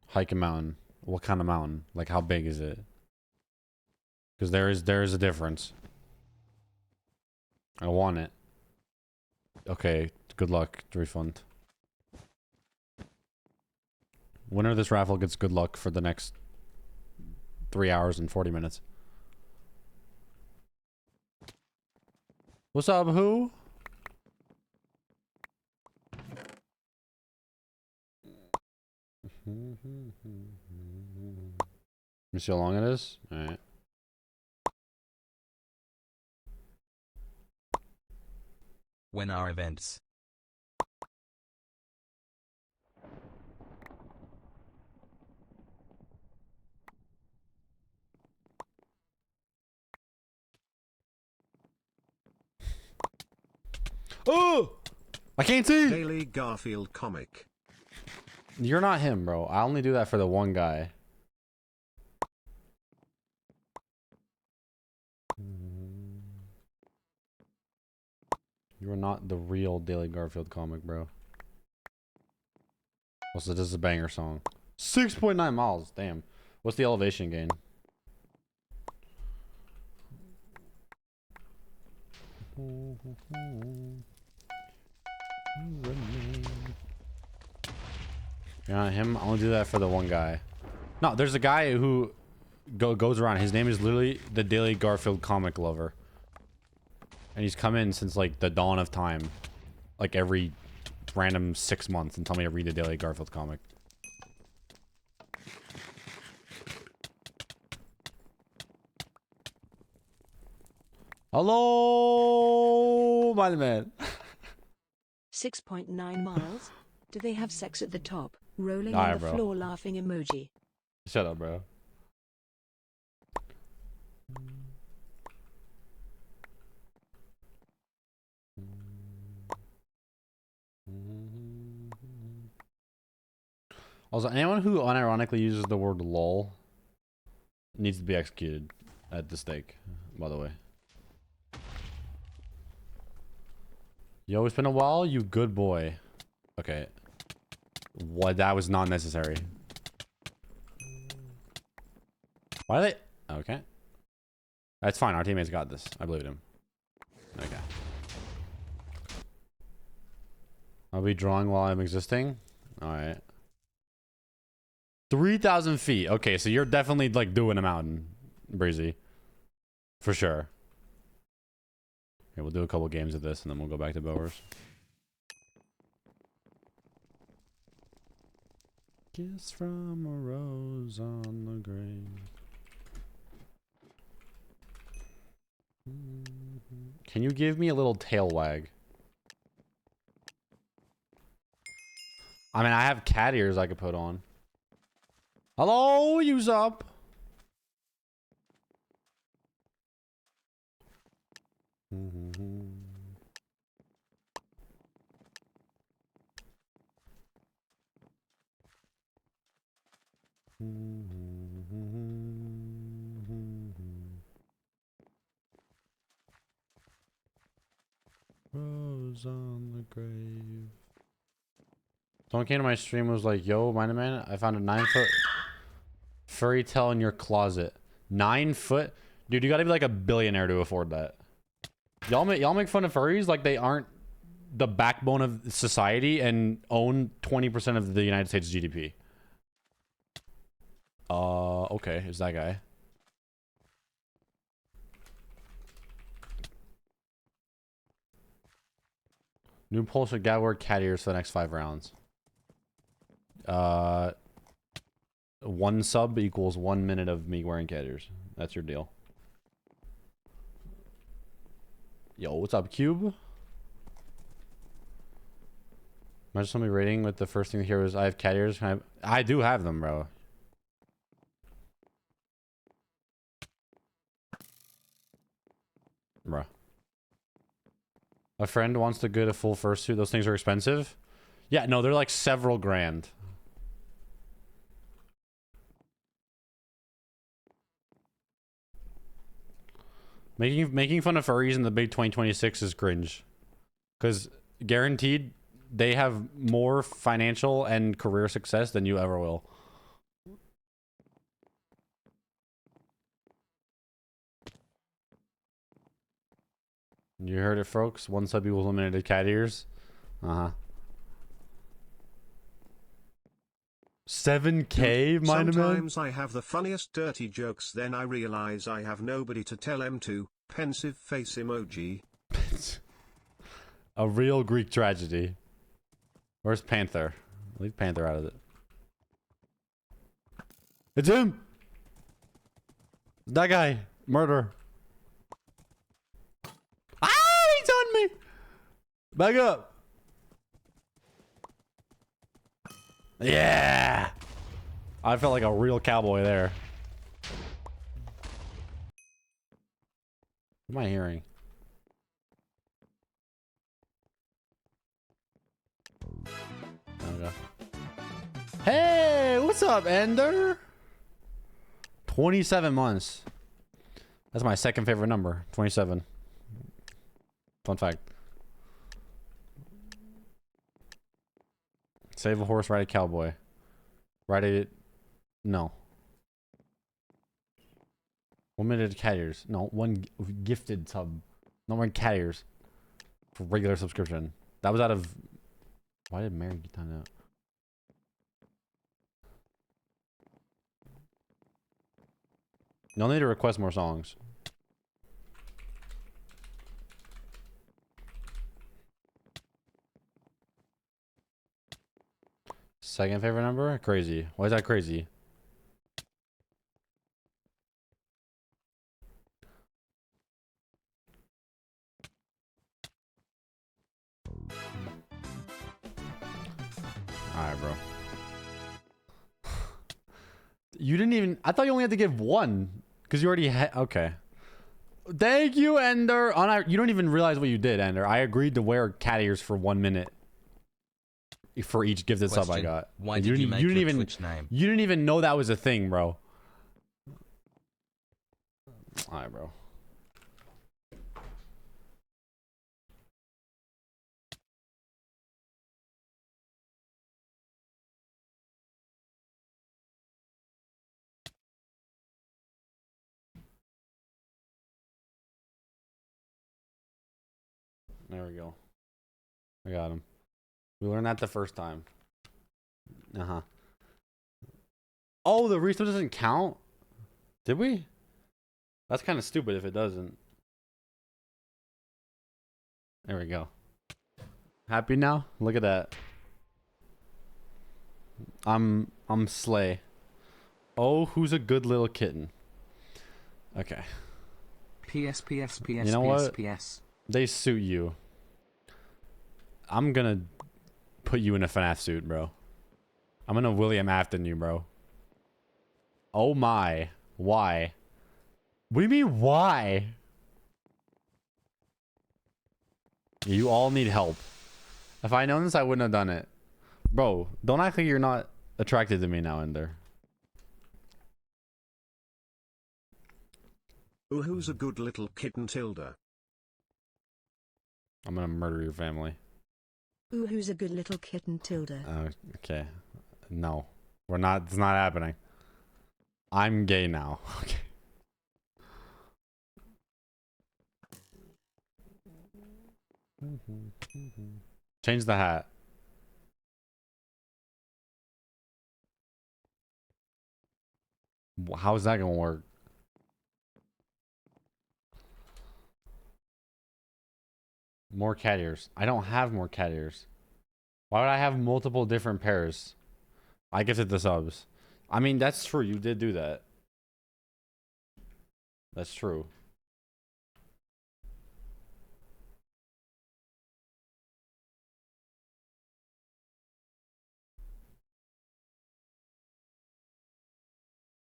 Hike a mountain. What kind of mountain? Like, how big is it? Because there is a difference. I want it. Okay, good luck. Refund. Winner of this raffle gets good luck for the next 3 hours and 40 minutes. What's up, who? Let me see how long it is. All right. When are events? Oh! I can't see! Daily Garfield comic. You're not him, bro. I only do that for the one guy. You are not the real Daily Garfield comic, bro. Also, this is a banger song. 6.9 miles. Damn. What's the elevation gain? You're not him. I only do that for the one guy. No, there's a guy who goes around. His name is literally the Daily Garfield comic lover. And he's come in since like the dawn of time. Like every random 6 months and tell me to read the Daily Garfield comic. Hello, my man. 6.9 miles. Do they have sex at the top? Rolling Alright, on the bro. floor laughing emoji. Shut up, bro. Also, anyone who unironically uses the word lol needs to be executed at the stake, by the way. Yo, it's been a while, you good boy. Okay. What? That was not necessary. Why are they? Okay. That's fine. Our teammates got this. I believe him. Okay. I'll be drawing while I'm existing. All right. 3,000 feet. Okay, so you're definitely like doing a mountain, Breezy. For sure. Okay, we'll do a couple games of this and then we'll go back to BEDWARS. Kiss from a rose on the grave. Can you give me a little tail wag? I mean, I have cat ears I could put on. Hello, you's up. Rose on the grave. Someone came to my stream and was like, yo, mind a man, I found a 9-foot furry tail in your closet. 9 foot? Dude, you gotta be like a billionaire to afford that. Y'all make fun of furries like they aren't the backbone of society and own 20% of the United States GDP. Okay, is that guy? New poll should gather cat ears for the next 5 rounds. 1 sub equals 1 minute of me wearing cat ears. That's your deal. Yo, what's up, Cube? Imagine somebody rating with the first thing here was I have cat ears. I do have them, bro. Bruh. A friend wants to get a full fursuit. Those things are expensive. Yeah, no, they're like several grand. Making fun of furries in the big 2026 is cringe. Because guaranteed, they have more financial and career success than you ever will. You heard it, folks. 1 sub equals limited cat ears. 7K, mind Sometimes I have the funniest dirty jokes, then I realize I have nobody to tell them to. Pensive face emoji. A real Greek tragedy. Where's Panther? Leave Panther out of it. It's him! That guy! Murder! Ah! He's on me! Back up! Yeah! I felt like a real cowboy there. What am I hearing? Okay. Hey! What's up, Ender? 27 months. That's my second favorite number. 27. Fun fact. Save a horse, ride a cowboy. Ride it. No. 1 minute cat ears. No, 1 gifted sub. No more cat ears. For regular subscription. That was out of. Why did Mary get done out? You'll need to request more songs. Second favorite number? Crazy. Why is that crazy? Alright, bro. You didn't even... I thought you only had to give 1. Because you already had... Okay. Thank you, Ender. You don't even realize what you did, Ender. I agreed to wear cat ears for 1 minute. For each gifted sub I got. Why did you make your Twitch name? You didn't even know that was a thing, bro. Alright, bro. There we go. I got him. We learned that the first time. Oh, the restore doesn't count? Did we? That's kind of stupid if it doesn't. There we go. Happy now? Look at that. I'm slay. Oh, who's a good little kitten? Okay. PS. You know what? PS. They suit you. I'm gonna put you in a FNAF suit, bro. I'm gonna William Afton you, bro. Oh my. Why? What do you mean, why? You all need help. If I known this, I wouldn't have done it. Bro, don't act like you're not attracted to me now, Ender. Ooh, who's a good little kitten, Tilda? I'm gonna murder your family. Ooh, who's a good little kitten, Tilda? Okay. No. We're not. It's not happening. I'm gay now. Okay. Change the hat. How's that gonna work? More cat ears. I don't have more cat ears. Why would I have multiple different pairs? I gifted the subs. I mean, that's true. You did do that. That's true.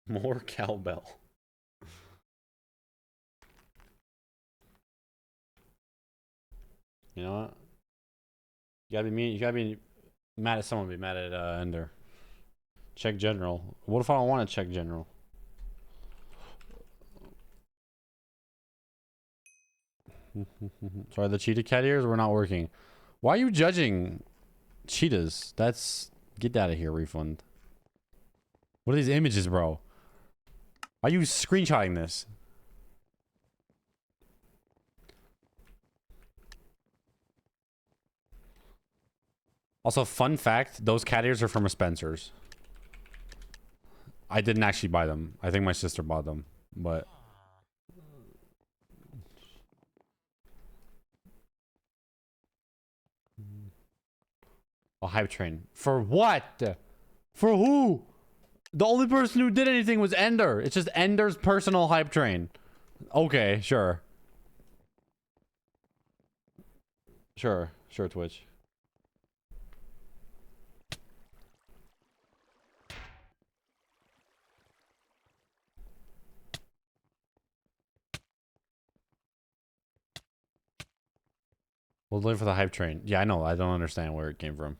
More cowbell. You know what? You gotta be mean. You gotta be mad at someone. Be mad at Ender. Check general. What if I don't want to check general? Sorry, the cheetah cat ears were not working. Why are you judging cheetahs? That's get out of here. Refund. What are these images, bro? Why are you screenshotting this? Also, fun fact, those cat ears are from a Spencer's. I didn't actually buy them. I think my sister bought them, but... A hype train. For what? For who? The only person who did anything was Ender. It's just Ender's personal hype train. Okay, sure. Sure, Twitch. We'll live for the hype train. Yeah, I know. I don't understand where it came from.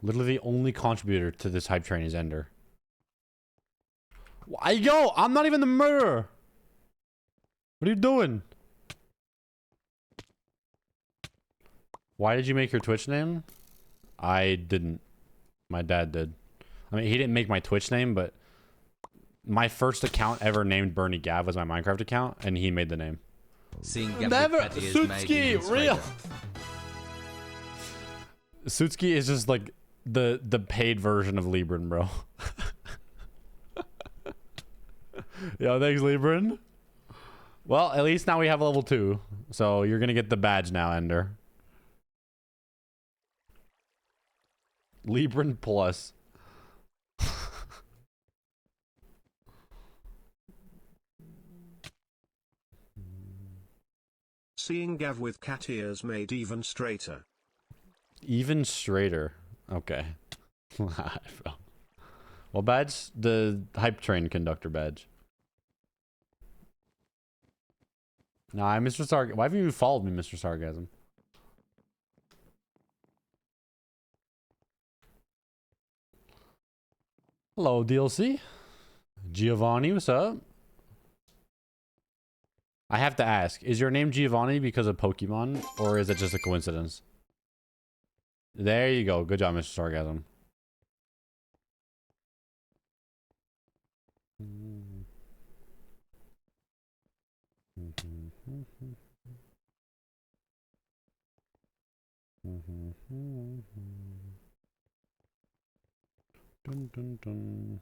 Literally the only contributor to this hype train is Ender. Yo, I'm not even the murderer. What are you doing? Why did you make your Twitch name? I didn't. My dad did. I mean, he didn't make my Twitch name, but my first account ever named BurnieGav was my Minecraft account, and he made the name. Never Sutsky, real. Sutsky is just like the paid version of Libran, bro. Yo, thanks, Libran. Well, at least now we have level 2, so you're gonna get the badge now, Ender. Libran Plus. Seeing Gav with cat ears made even straighter. Even straighter. Okay. Well, badge? The hype train conductor badge. Nah, Mr. Sarcasm. Why haven't you followed me, Mr. Sarcasm? Hello, DLC. Giovanni, what's up? I have to ask, is your name Giovanni because of Pokemon, or is it just a coincidence? There you go. Good job, Mr. Sarcasm. Dun, dun, dun.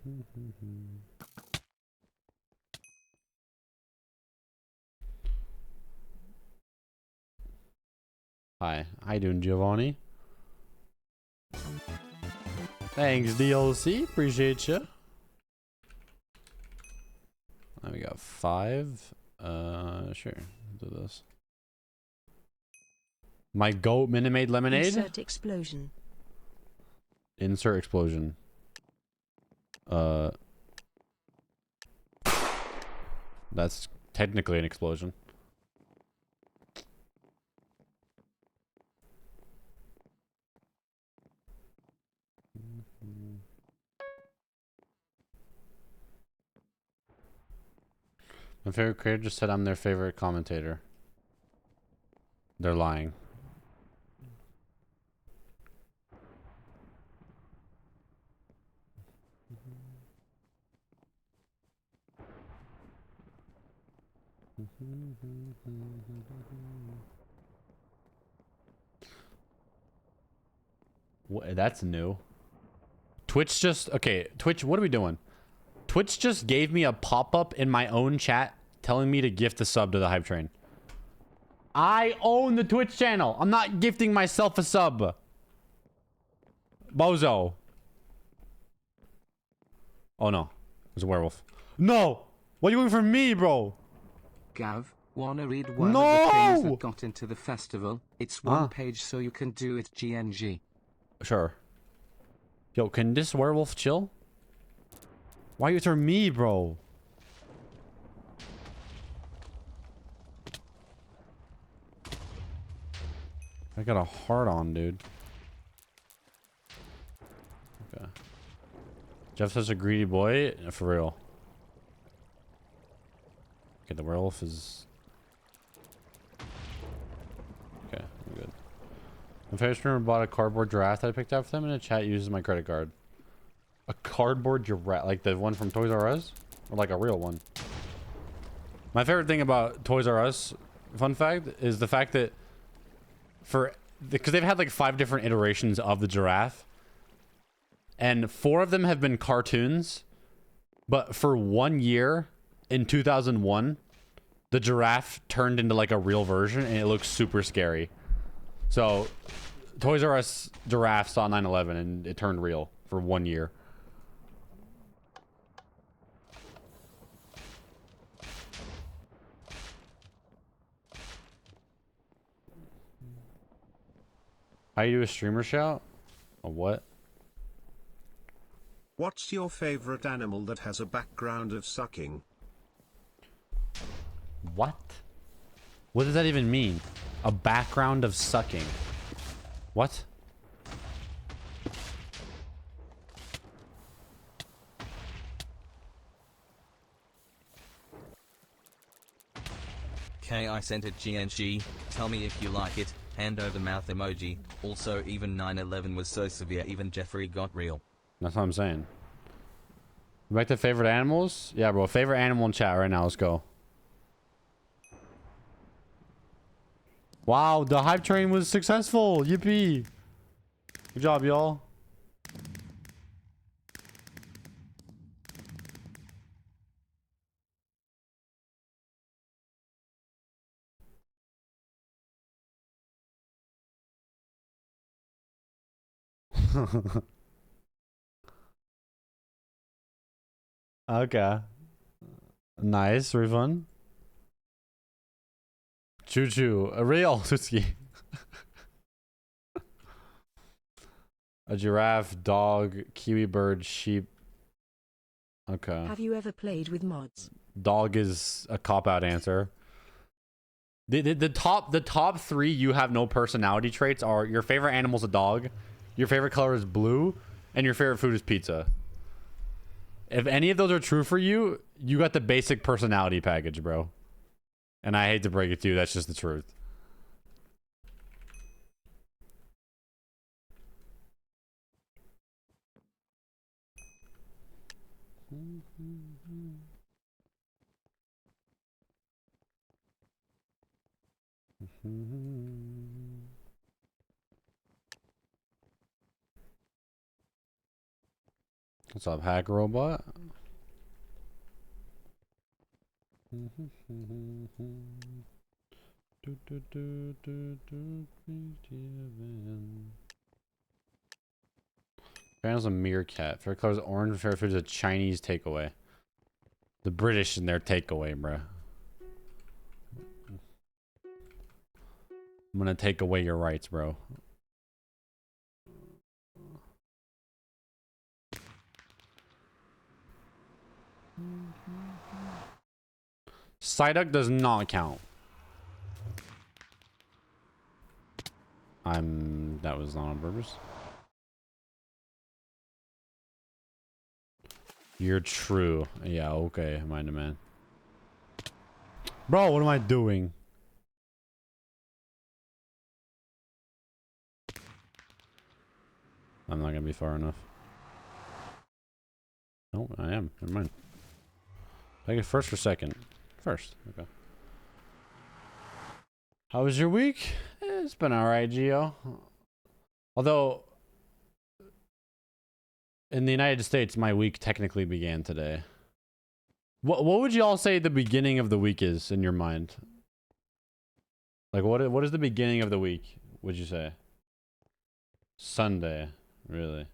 Hi, how you doing, Giovanni? Thanks, DLC. Appreciate you. We got 5. Sure. Do this. My goat Minute Maid lemonade. Insert explosion. Insert explosion. That's technically an explosion. My favorite creator just said I'm their favorite commentator. They're lying. What, that's new. Twitch just... Okay, Twitch, what are we doing? Twitch just gave me a pop-up in my own chat telling me to gift a sub to the hype train. I own the Twitch channel. I'm not gifting myself a sub. Bozo. Oh no. There's a werewolf. No! What are you doing for me, bro? Gav, wanna read one No! of the things that got into the festival? It's one page so you can do it GNG. Sure. Yo, can this werewolf chill? Why you after me, bro? I got a heart on, dude. Okay. Jeff's such a greedy boy. For real. Okay, the werewolf is... Okay, I'm good. My favorite member bought a cardboard giraffe that I picked out for them, and the chat uses my credit card. A cardboard giraffe? Like the one from Toys R Us? Or like a real one? My favorite thing about Toys R Us, fun fact, is the fact that because they've had like 5 different iterations of the giraffe, and 4 of them have been cartoons, but for 1 year in 2001 the giraffe turned into like a real version and it looks super scary. So Toys R Us giraffe saw 9/11 and it turned real for 1 year. How you do a streamer shout? A what? What's your favorite animal that has a background of sucking? What? What does that even mean? A background of sucking. What? Okay, I sent it GNG. Tell me if you like it. Hand over mouth emoji. Also, even 9/11 was so severe, even Jeffrey got real. That's what I'm saying. Back to favorite animals? Yeah, bro. Favorite animal in chat right now. Let's go. Wow, the hype train was successful. Yippee. Good job, y'all. Okay. Nice. Refund. Choo choo. A real Suski. A giraffe, dog, kiwi bird, sheep. Okay. Have you ever played with mods? Dog is a cop-out answer. The top 3 you have no personality traits are your favorite animal's a dog, your favorite color is blue, and your favorite food is pizza. If any of those are true for you, you got the basic personality package, bro. And I hate to break it to you, that's just the truth. What's up, hack robot? Channel's a meerkat. Favorite color is orange. Favorite food is a Chinese takeaway. The British in their takeaway, bruh. I'm gonna take away your rights, bro. Psyduck does not count. That was not on purpose. You're true. Yeah, okay, mind a man. Bro, what am I doing? I'm not gonna be far enough. No, I am. Never mind. I get first or second? First. Okay. How was your week? It's been alright, Gio. Although, in the United States, my week technically began today. What would you all say the beginning of the week is in your mind? Like, what is the beginning of the week, would you say? Sunday. Really?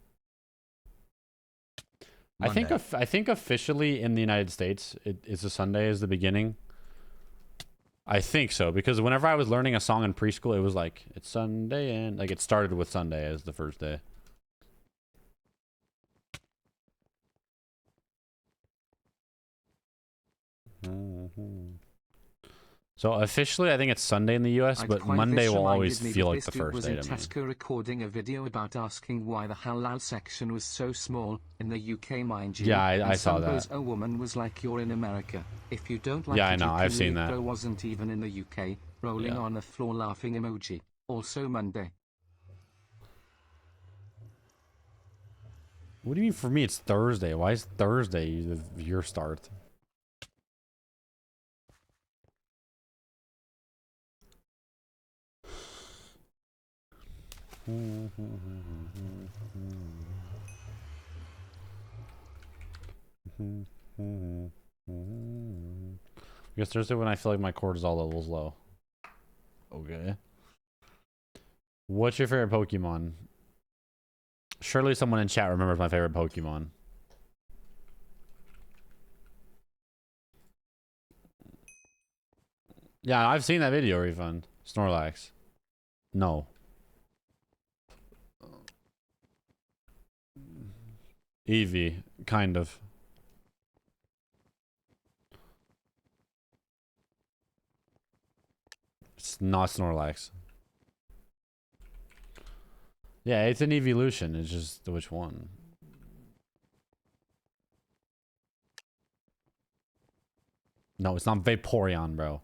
Monday. I think officially in the United States, it's a Sunday is the beginning. I think so, because whenever I was learning a song in preschool, it was like, it's Sunday, and like it started with Sunday as the first day. So officially, I think it's Sunday in the US, but Monday will always feel like the first day to me. Tesco recording a video about asking why the halal section was so small in the UK, mind you. Yeah, I saw that. A woman was like, "You're in America. If you don't like yeah, it, I know. I've seen that. Wasn't even in the UK. Rolling on the floor, laughing emoji. Also Monday." What do you mean for me? It's Thursday. Why is Thursday your start? I guess Thursday when I feel like my cortisol level's low. Okay. What's your favorite Pokemon? Surely someone in chat remembers my favorite Pokemon. Yeah, I've seen that video, Refund. Snorlax. No. Eevee, kind of. It's not Snorlax. Yeah, it's an evolution. It's just which one. No, it's not Vaporeon, bro.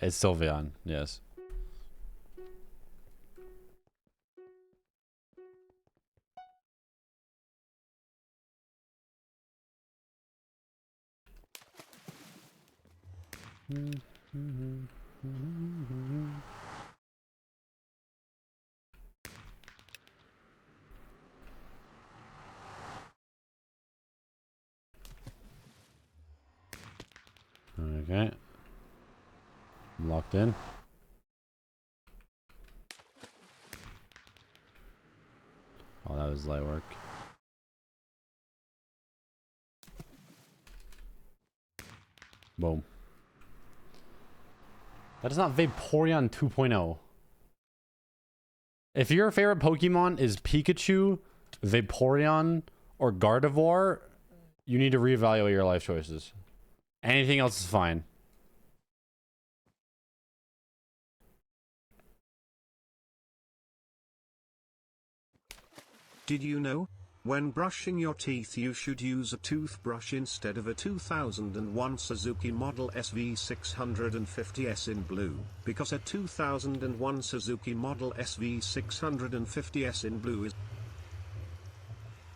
It's Sylveon, yes. Okay. Locked in. Oh, that was light work. Boom. That is not Vaporeon 2.0. If your favorite Pokemon is Pikachu, Vaporeon, or Gardevoir, you need to reevaluate your life choices. Anything else is fine. Did you know? When brushing your teeth you should use a toothbrush instead of a 2001 Suzuki Model SV650S in blue, because a 2001 Suzuki Model SV650S in blue is...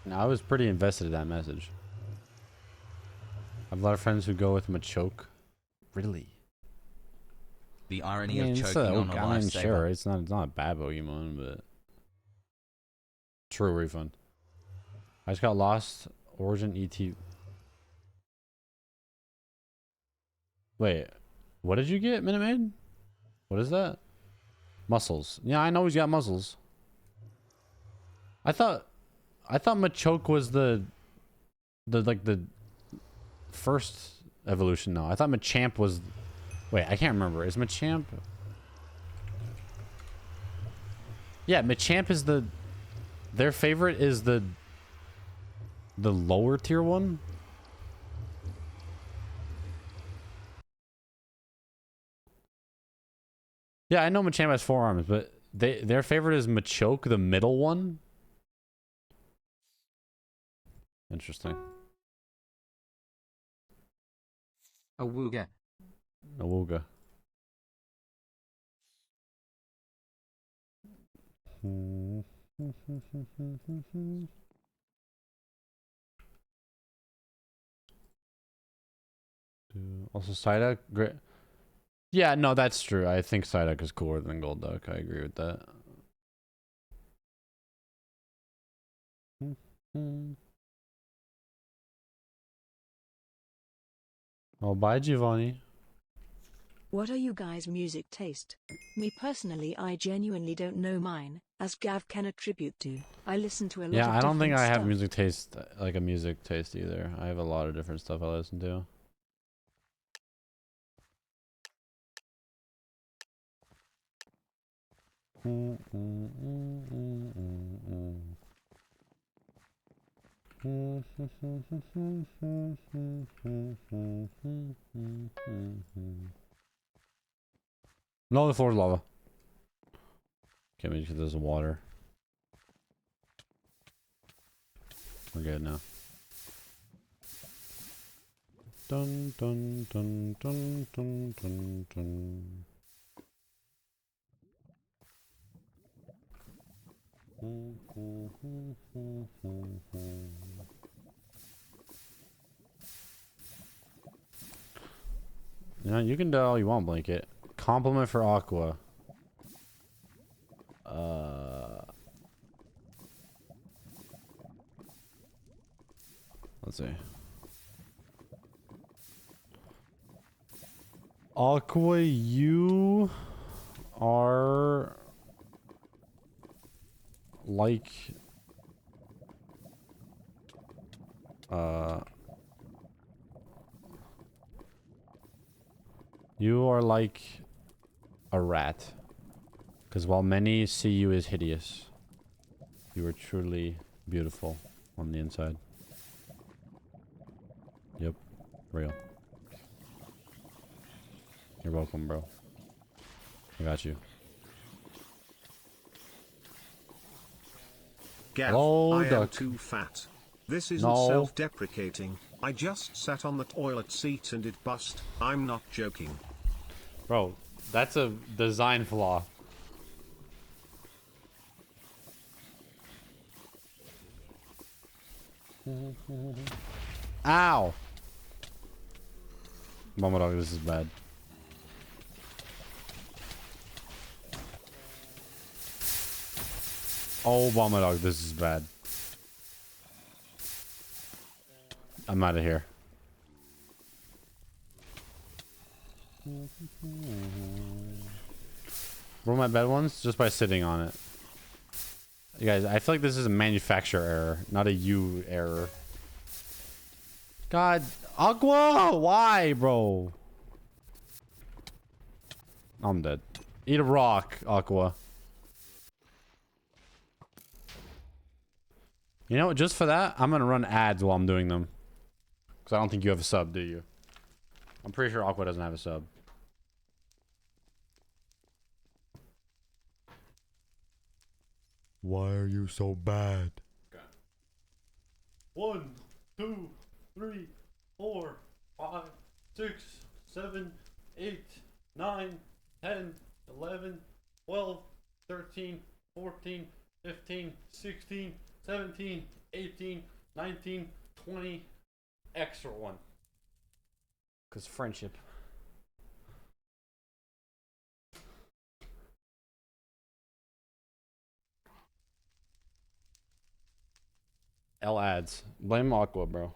Now, I was pretty invested in that message. I have a lot of friends who go with Machoke. Really? The irony of choking on a lifesaver. Sure, it's not a bad Pokemon, but... True Refund. I just got lost. Origin ET. Wait, what did you get, Minute Maid? What is that? Muscles. Yeah, I know he's got muscles. I thought Machoke was the first evolution. No, I thought Machamp was. Wait, I can't remember. Is Machamp? Yeah, Machamp is the. Their favorite is the The lower tier one? Yeah, I know Machamp has 4 arms, but their favorite is Machoke, the middle one. Interesting. Awooga. Awooga. Also, Psyduck, great. Yeah, no, that's true. I think Psyduck is cooler than Golduck. I agree with that. Oh, bye, Giovanni. What are you guys' music taste? Me personally, I genuinely don't know mine, as Gav can attribute to. I listen to a lot of Yeah, I don't think I have stuff. music taste, like a music taste either. I have a lot of different stuff I listen to. No, the floor is lava. Okay, maybe because there's water. We're good now. Dun dun dun dun dun dun dun. Yeah, you can do all you want, Blanket. Compliment for Aqua. Let's see. Aqua, you are like you are like a rat. Because while many see you as hideous, you are truly beautiful on the inside. Yep. Real. You're welcome, bro. I got you. Gav, Hello, I am duck. too fat. This isn't No. self-deprecating. I just sat on the toilet seat and it bust. I'm not joking. Bro, that's a design flaw. Ow! Mama dog, this is bad. Oh, Mama dog, this is bad. I'm out of here. Roll my bed once just by sitting on it. You guys, I feel like this is a manufacturer error, not a you error. God, Aqua, why, bro? I'm dead. Eat a rock, Aqua. You know what? Just for that, I'm gonna run ads while I'm doing them. Because I don't think you have a sub, do you? I'm pretty sure Aqua doesn't have a sub. Why are you so bad? Okay. 1, 2, 3, 4, 5, 6, 7, 8, 9, 10, 11, 12, 13, 14, 15, 16, 17, 18, 19, 20, extra one. Because friendship. L ads. Blame Aqua, bro.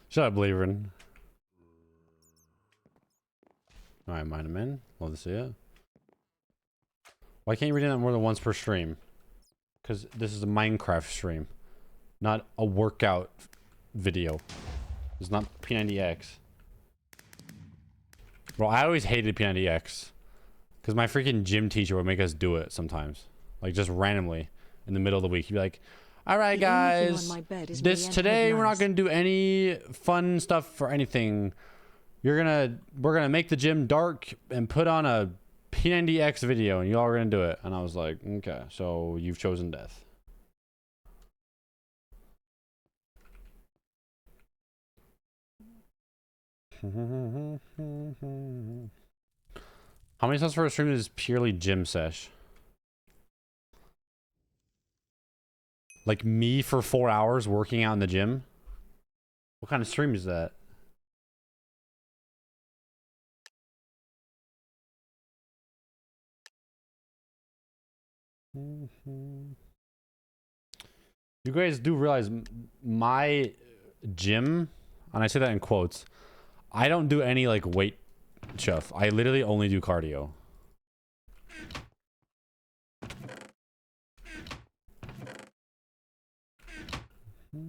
Shut up, Believerin. Alright, mind him in. Love to see it. Why can't you read that more than once per stream? Because this is a Minecraft stream, not a workout video. It's not P90X. Bro, I always hated P90X. Because my freaking gym teacher would make us do it sometimes. Like, just randomly in the middle of the week. He'd be like, all right, guys, today we're not going to do any fun stuff for anything. We're going to make the gym dark and put on a P90X video, and you all are going to do it. And I was like, okay, so you've chosen death. How many subs for a stream is purely gym sesh? Like me for 4 hours working out in the gym? What kind of stream is that? You guys do realize my gym, and I say that in quotes, I don't do any like weight stuff. I literally only do cardio. There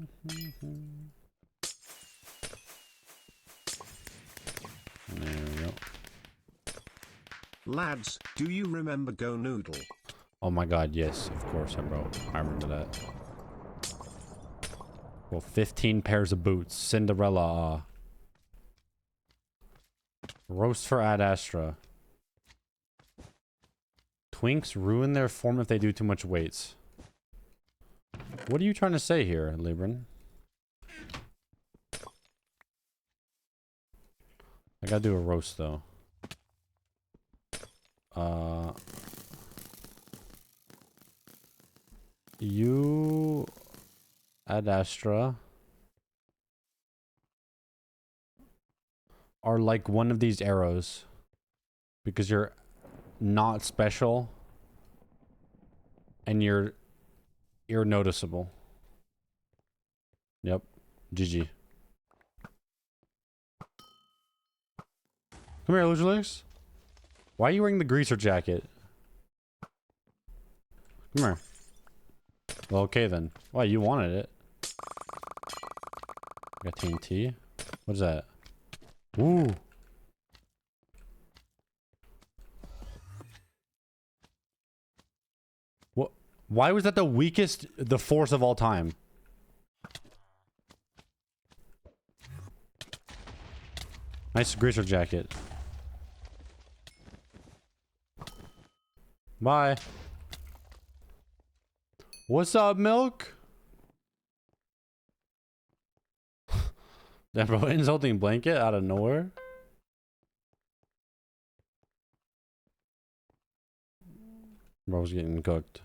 we go. Lads, do you remember Go Noodle? Oh my god, yes, of course, bro. I remember that. Well, 15 pairs of boots. Cinderella. Roast for Ad Astra. Twinks ruin their form if they do too much weights. What are you trying to say here, Libran? I gotta do a roast, though. You... Ad Astra... are like one of these arrows. Because you're not special. And you're noticeable. Yep. GG. Come here, Loser Legs. Why are you wearing the greaser jacket? Come here. Well, okay then. Why, you wanted it. Got TNT. What is that? Ooh. What? Why was that the force of all time? Nice greaser jacket. Bye. What's up, Milk? That bro, insulting blanket out of nowhere. Bro's getting cooked.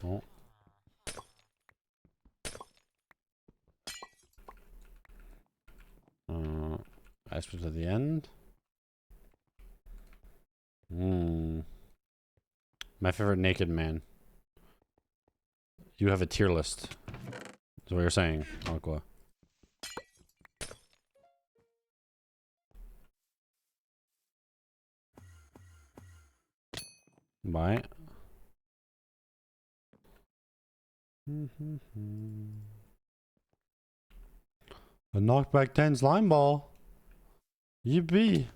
Oh. Aspect at the end. My favorite naked man. You have a tier list. That's what you're saying, Aqua. Bye. A knockback 10 slime ball. Yippee.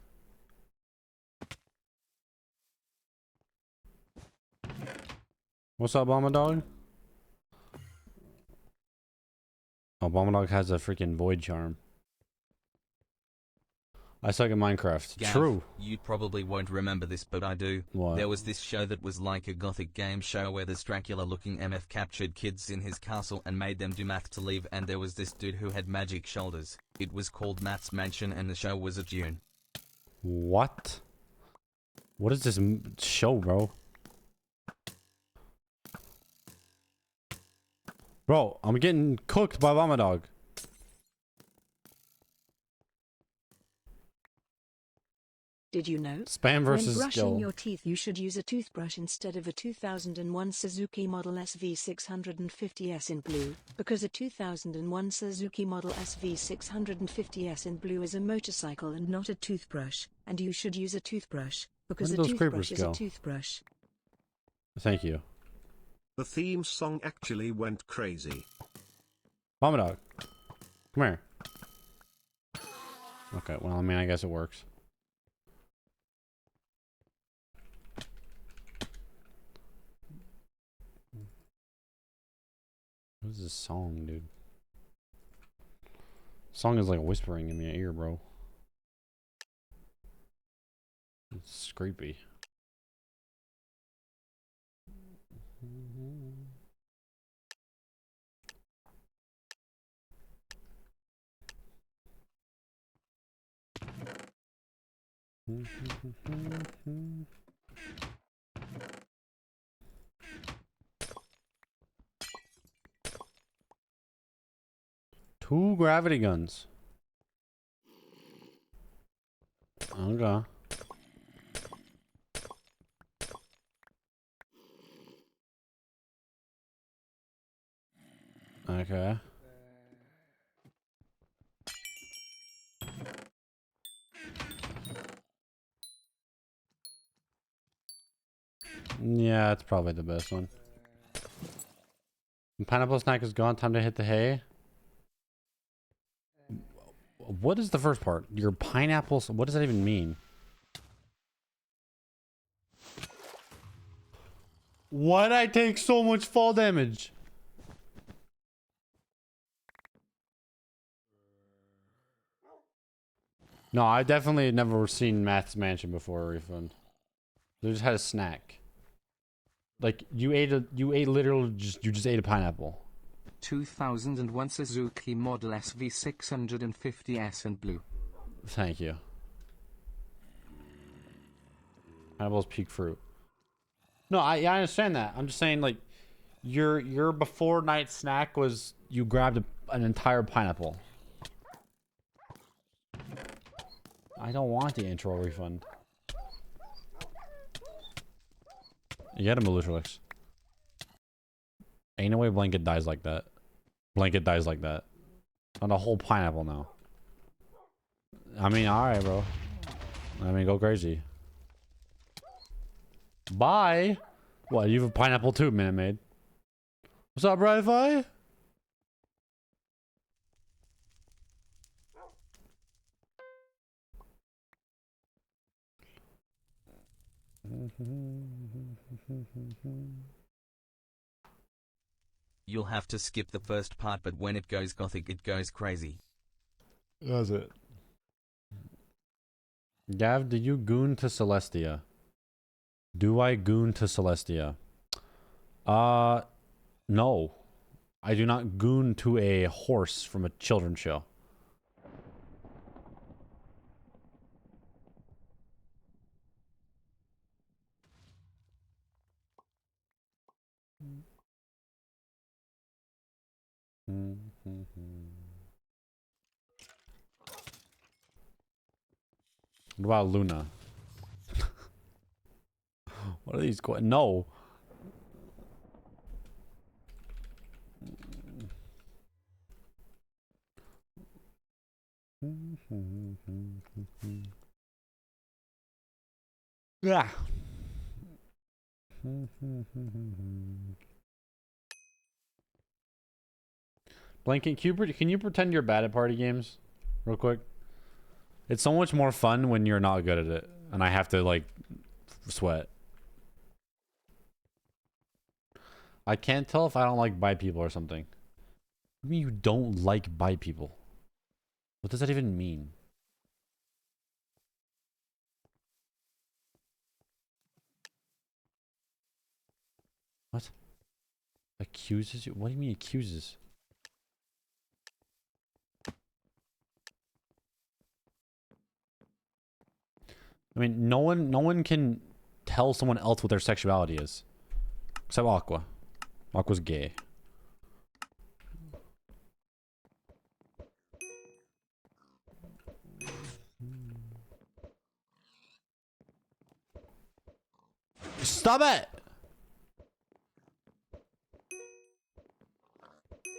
What's up, Bomber Dog? Oh, Bomber Dog has a freaking void charm. I suck at Minecraft. Gav, true. You probably won't remember this, but I do. What? There was this show that was like a gothic game show where this Dracula-looking MF captured kids in his castle and made them do math to leave, and there was this dude who had magic shoulders. It was called Matt's Mansion, and the show was a tune. What? What is this show, bro? Bro, I'm getting cooked by Llama Dog. Did you know? Spam versus when brushing skill. your teeth, you should use a toothbrush instead of a 2001 Suzuki Model SV650S in blue, because a 2001 Suzuki Model SV650S in blue is a motorcycle and not a toothbrush, and you should use a toothbrush, because a toothbrush is a toothbrush. Thank you. The theme song actually went crazy. Mama dog. Come here. Okay, well, I mean, I guess it works. What is this song, dude? Song is like whispering in my ear, bro. It's creepy. Two gravity guns. Okay. Okay. Yeah, it's probably the best one. Pineapple snack is gone. Time to hit the hay. What is the first part? Your pineapples. What does that even mean? Why'd I take so much fall damage? No, I definitely never seen Matt's Mansion before a refund. They just had a snack. Like you ate literally you just ate a pineapple. 2001 Suzuki Model SV650S in blue. Thank you. Pineapple's peak fruit. No, I understand that. I'm just saying, like, your before night snack was you grabbed an entire pineapple. I don't want the intro refund. You got a Malutrix. Ain't no way Blanket dies like that. Blanket dies like that. On a whole pineapple now. I mean, alright, bro. I mean, go crazy. Bye! What, you have a pineapple too, Minute Maid? What's up, Wi-Fi? You'll have to skip the first part, but when it goes gothic, it goes crazy. Does it? Gav, do you goon to Celestia? Do I goon to Celestia? No. I do not goon to a horse from a children's show. What about Luna? What are these? No. Yeah. Blanket, can you pretend you're bad at party games? Real quick. It's so much more fun when you're not good at it. And I have to, like, sweat. I can't tell if I don't like bi people or something. What do you mean you don't like bi people? What does that even mean? What? Accuses you? What do you mean accuses? I mean, no one can tell someone else what their sexuality is. Except Aqua. Aqua's gay. Stop it!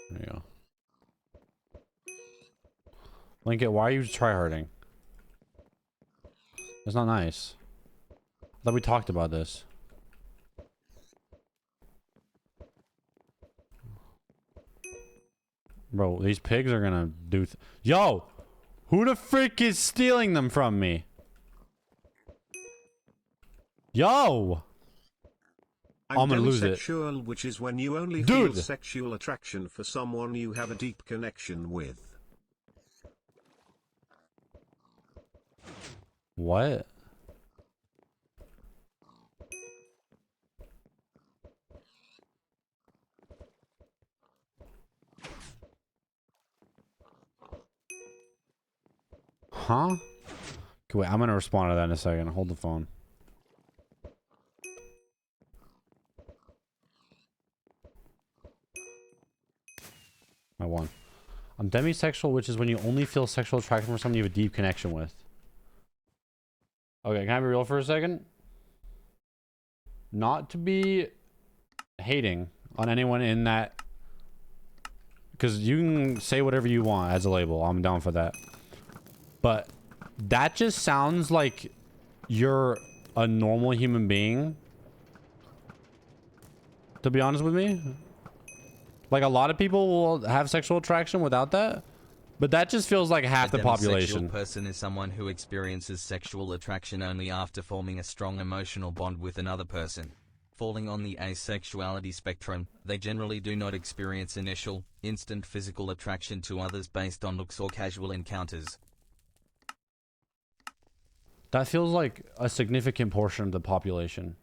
There you go. Lincoln, why are you tryharding? That's not nice. I thought we talked about this. Bro, these pigs are gonna do... Yo! Who the frick is stealing them from me? Yo! I'm gonna lose it. Demisexual, which is when you only feel sexual attraction for someone you have a deep connection with. What? Huh? Okay, wait, I'm gonna respond to that in a second. Hold the phone. I won. I'm demisexual, which is when you only feel sexual attraction for someone you have a deep connection with. Okay, can I be real for a second? Not to be hating on anyone in that, because you can say whatever you want as a label. I'm down for that. But that just sounds like you're a normal human being. To be honest with me. Like, a lot of people will have sexual attraction without that. But that just feels like half the population. A demisexual person is someone who experiences sexual attraction only after forming a strong emotional bond with another person. Falling on the asexuality spectrum, they generally do not experience initial, instant physical attraction to others based on looks or casual encounters. That feels like a significant portion of the population.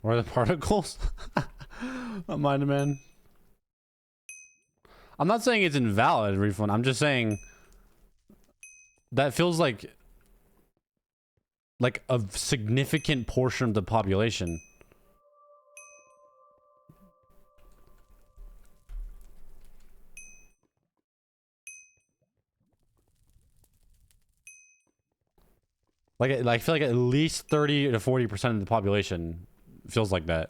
What are the particles? Don't mind, man. I'm not saying it's invalid refund. I'm just saying that feels like a significant portion of the population. Like I feel like at least 30 to 40% of the population feels like that.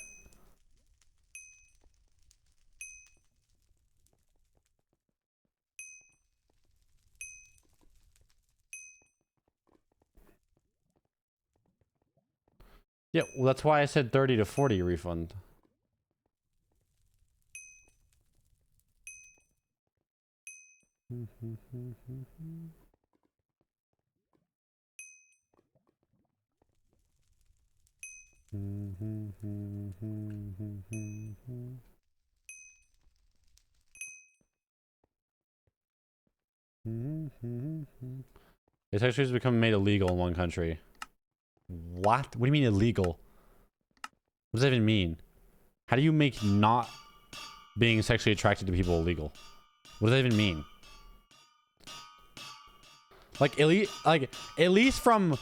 Yeah, well, that's why I said 30 to 40 refund. It's actually become made illegal in one country. What? What do you mean illegal? What does that even mean? How do you make not being sexually attracted to people illegal? What does that even mean? Like at least from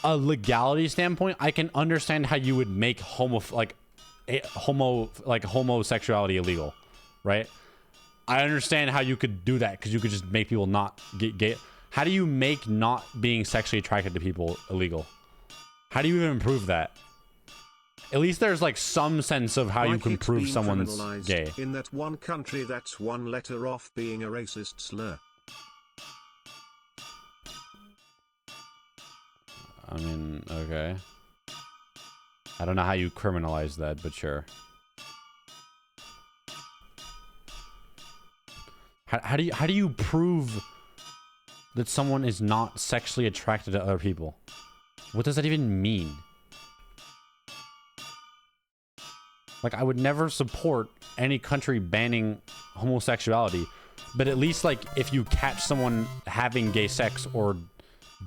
a legality standpoint, I can understand how you would make homosexuality illegal, right? I understand how you could do that because you could just make people not get gay. How do you make not being sexually attracted to people illegal? How do you even prove that? At least there's like some sense of how you can prove someone's gay. In that one country, that's one letter off being a racist slur. I mean, okay. I don't know how you criminalize that, but sure. How do you prove that someone is not sexually attracted to other people? What does that even mean? Like, I would never support any country banning homosexuality, but at least, like, if you catch someone having gay sex or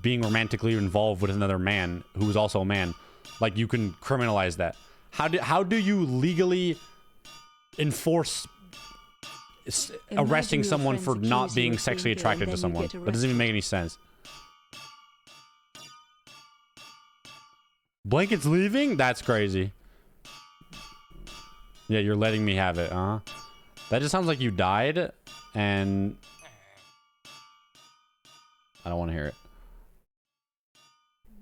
being romantically involved with another man who is also a man, like, you can criminalize that. How do you legally enforce arresting someone for not being sexually attracted to someone? That doesn't even make any sense. Blanket's leaving? That's crazy. Yeah, you're letting me have it, huh? That just sounds like you died, and I don't want to hear it.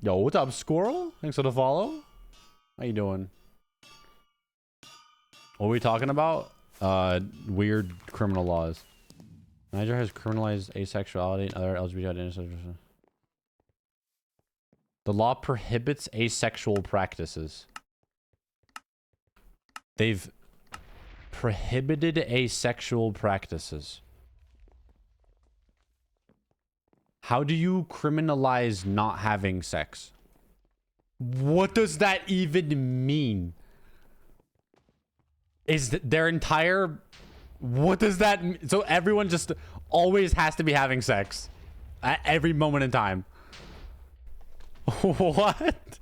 Yo, what's up, Squirrel? Thanks for the follow. How you doing? What are we talking about? weird criminal laws. Niger has criminalized asexuality and other LGBT identities. The law prohibits asexual practices. They've prohibited asexual practices. How do you criminalize not having sex? What does that even mean? Is their entire... What does that mean? So everyone just always has to be having sex at every moment in time. What?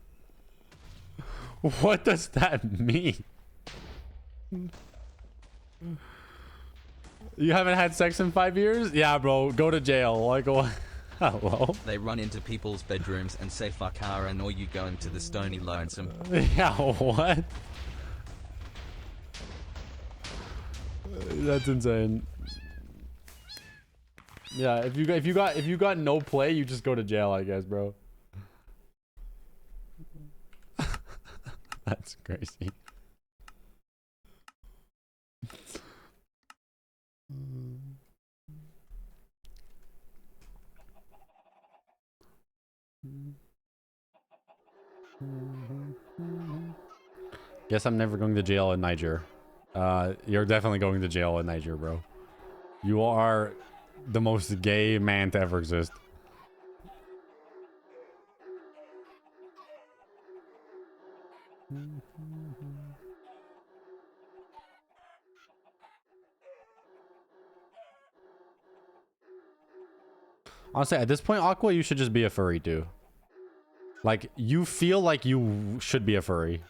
What does that mean? You haven't had sex in 5 years? Yeah, bro. Go to jail. Like, what? Hello? They run into people's bedrooms and say fuck Aaron or you go into the stony lonesome. Yeah, what? That's insane. Yeah, if you got no play, you just go to jail, I guess, bro. That's crazy. Guess I'm never going to jail in Niger. You're definitely going to jail in Niger, bro. You are the most gay man to ever exist. Honestly, at this point, Aqua, you should just be a furry too. Like, you feel like you should be a furry.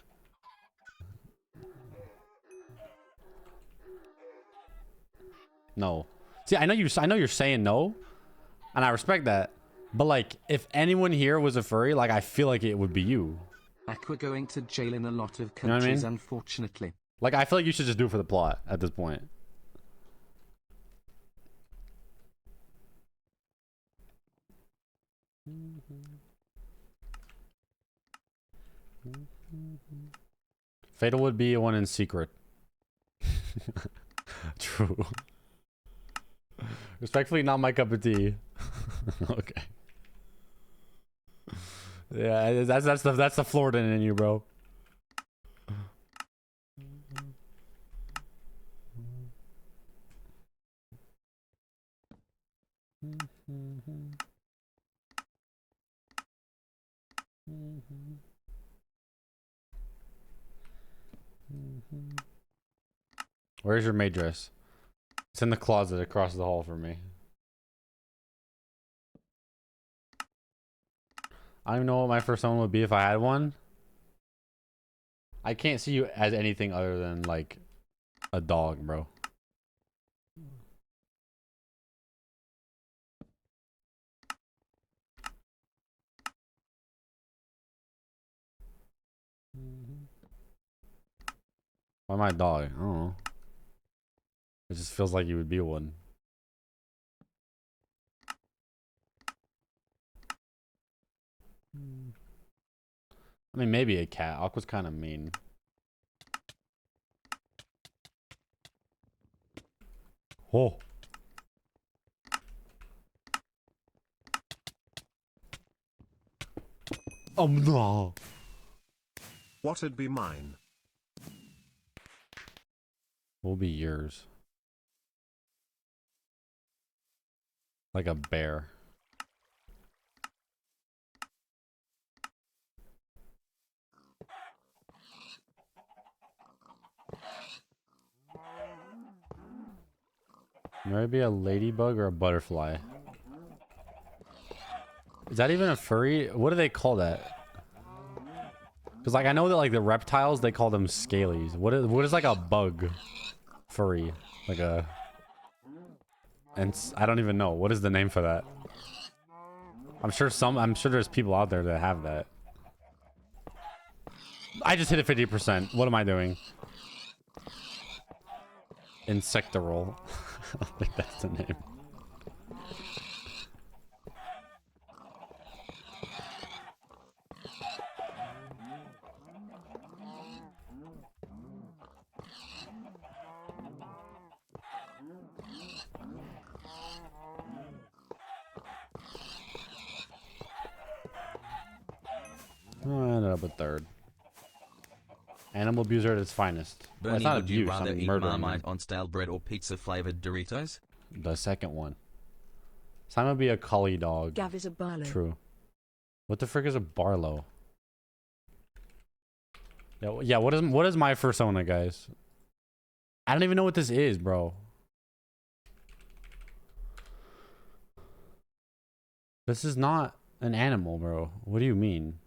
No. See, I know you're saying no, and I respect that. But like, if anyone here was a furry, like, I feel like it would be you. Aqua going to jail in a lot of countries, You know what I mean? Unfortunately. Like, I feel like you should just do it for the plot at this point. Fatal would be one in secret. True. Respectfully, not my cup of tea. Okay. Yeah, that's the Floridan in you, bro. Where's your maid dress? It's in the closet across the hall from me. I don't even know what my first one would be if I had one. I can't see you as anything other than like a dog, bro. Why am I a dog? I don't know. It just feels like you would be one. I mean, maybe a cat. Aqua's kind of mean. Oh. No. What'd be mine? Will be yours. Like a bear. Maybe a ladybug or a butterfly. Is that even a furry? What do they call that? Because like I know that like the reptiles they call them scalies. What is like a bug furry? Like a... And I don't even know. What is the name for that? I'm sure there's people out there that have that. I just hit it 50%. What am I doing? Insectoral. I don't think that's the name. Oh, I ended up with third. Animal abuser at its finest. Well, it's Bernie, not would you abuse. rather I'm eat murdering Marmite them. on stale bread or pizza-flavored Doritos? The second one. So I'm gonna be a collie dog. Gav is a Barlow. True. What the frick is a Barlow? Yeah. What is my persona, guys? I don't even know what this is, bro. This is not an animal, bro. What do you mean?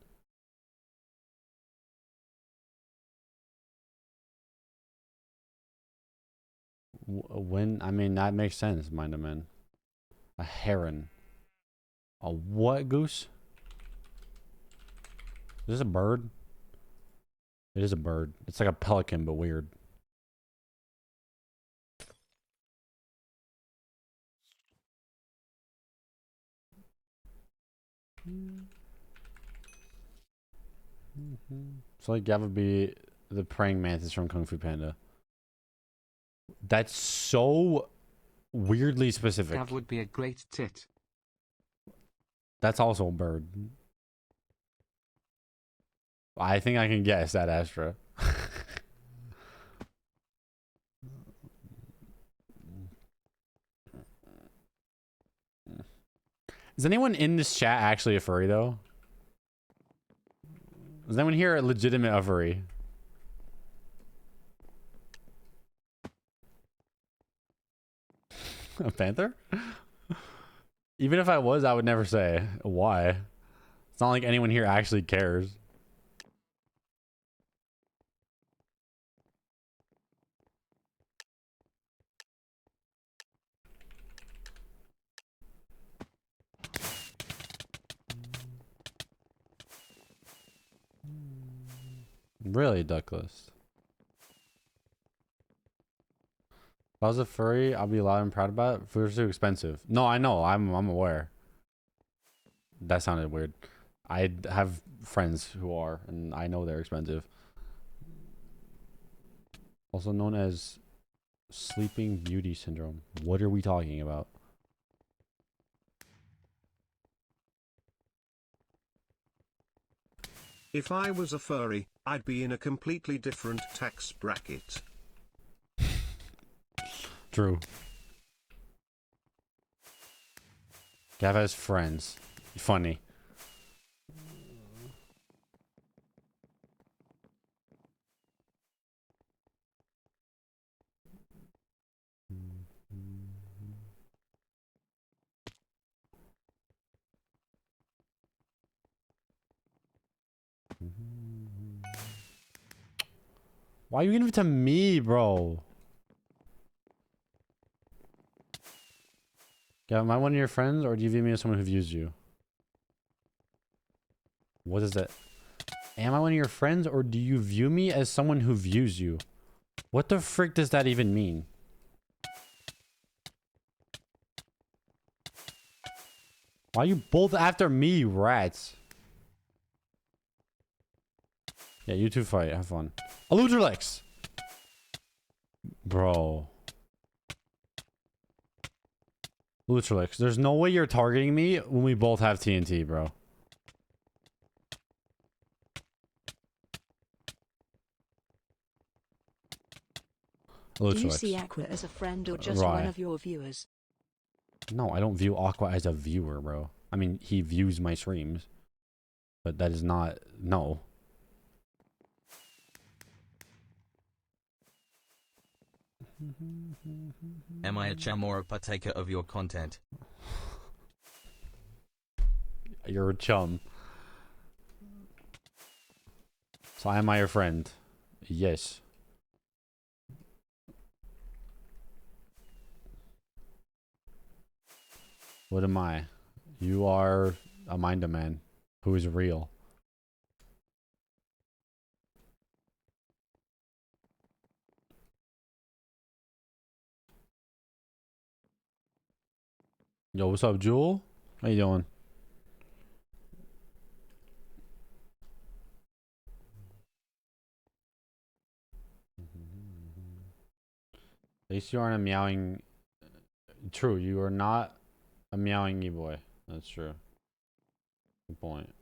When I mean that makes sense, mind a man. A heron. A what goose? Is this a bird? It is a bird. It's like a pelican, but weird. So like Gav would be the praying mantis from Kung Fu Panda. That's so weirdly specific. Gav would be a great tit. That's also a bird. I think I can guess that, Astra. Is anyone in this chat actually a furry, though? Is anyone here a legitimate a furry? A panther? Even if I was, I would never say. Why? It's not like anyone here actually cares. Really, Douglas? If I was a furry, I'd be loud and proud about it. Food's too expensive. No, I know. I'm aware. That sounded weird. I have friends who are, and I know they're expensive. Also known as Sleeping Beauty Syndrome. What are we talking about? If I was a furry, I'd be in a completely different tax bracket. True. Gav has friends. Funny. Why are you giving it to me, bro? Yeah, am I one of your friends, or do you view me as someone who views you? What is that? Am I one of your friends, or do you view me as someone who views you? What the frick does that even mean? Why are you both after me, you rats? Yeah, you two fight. Have fun. Eludrelex! Bro. Eludrelex, there's no way you're targeting me when we both have TNT, bro. Do you see Aqua as a friend or just one of your viewers? No, I don't view Aqua as a viewer, bro. I mean, he views my streams. But that is not... No. Am I a chum or a partaker of your content? You're a chum. So am I your friend? Yes. What am I? You are a mind-a-man who is real. Yo, what's up, Jewel? How you doing? At least you aren't a meowing... True, you are not a meowing e-boy. That's true. Good point.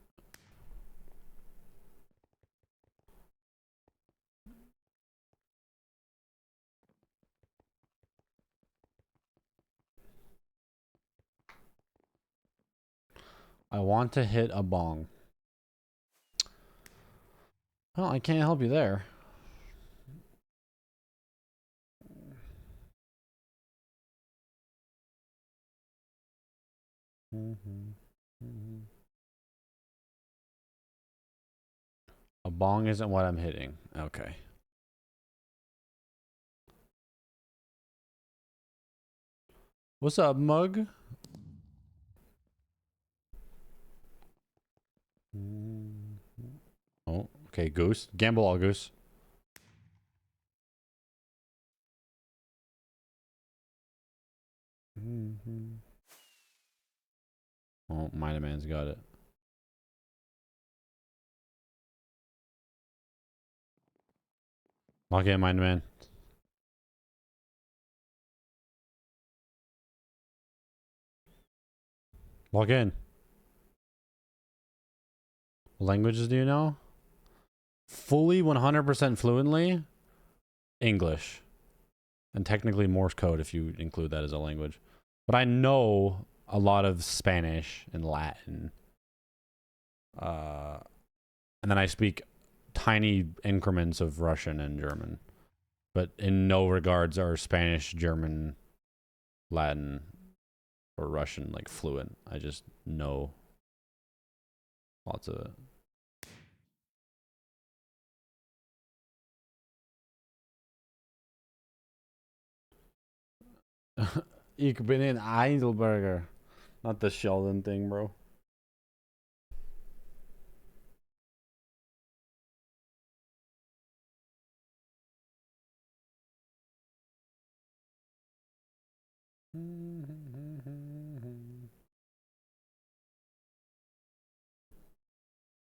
I want to hit a bong. Well, I can't help you there. A bong isn't what I'm hitting. Okay. What's up, mug? Oh, okay, goose. Gamble all goose. Oh, Mina Man's got it. Lock in, Mina Man. Log in. What languages do you know? Fully 100% fluently? English. And technically Morse code if you include that as a language. But I know a lot of Spanish and Latin. And then I speak tiny increments of Russian and German. But in no regards are Spanish, German, Latin, or Russian like fluent. I just know lots of it. Ik ben in Heidelberger. Not the Sheldon thing, bro.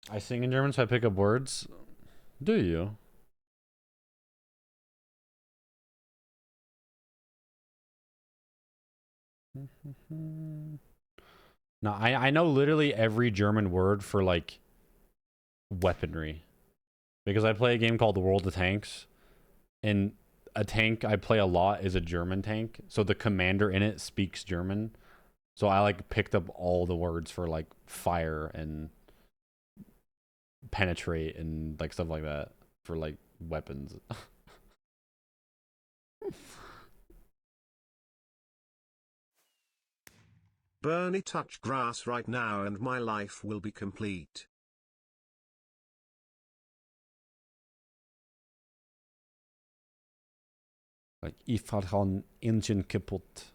I sing in German, so I pick up words. Do you? No, I know literally every German word for like weaponry. Because I play a game called The World of Tanks. And a tank I play a lot is a German tank. So the commander in it speaks German. So I like picked up all the words for like fire and penetrate and like stuff like that for like weapons. Bernie, touch grass right now and my life will be complete. Like, ich har han engine kaputt.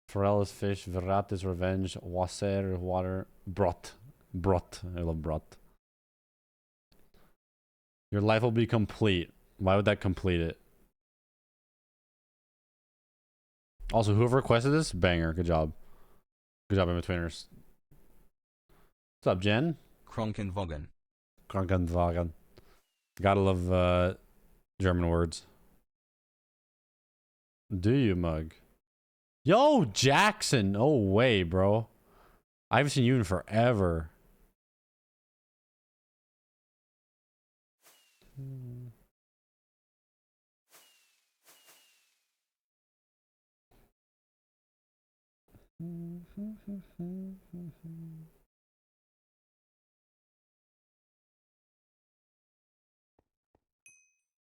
Forel's fish, Veratis revenge, Wasser, water, brot. Brot. I love brot. Your life will be complete. Why would that complete it? Also, whoever requested this, banger. Good job. Good job, in-betweeners. What's up, Jen? Kronkenwagen. Krankenwagen. Gotta love German words. Do you, mug? Yo, Jackson! No way, bro. I haven't seen you in forever.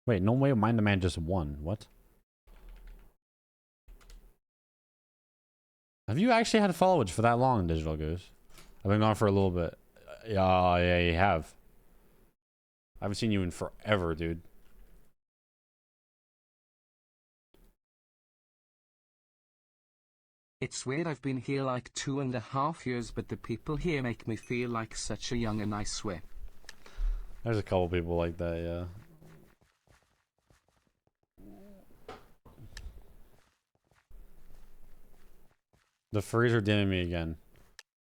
Wait, no way, Mind the Man just won. What? Have you actually had followage for that long, Digital Goose? I've been gone for a little bit. Yeah, you have. I haven't seen you in forever, dude. It's weird, I've been here like 2.5 years, but the people here make me feel like such a young and I swear. There's a couple people like that, yeah. The furries are DMing me again.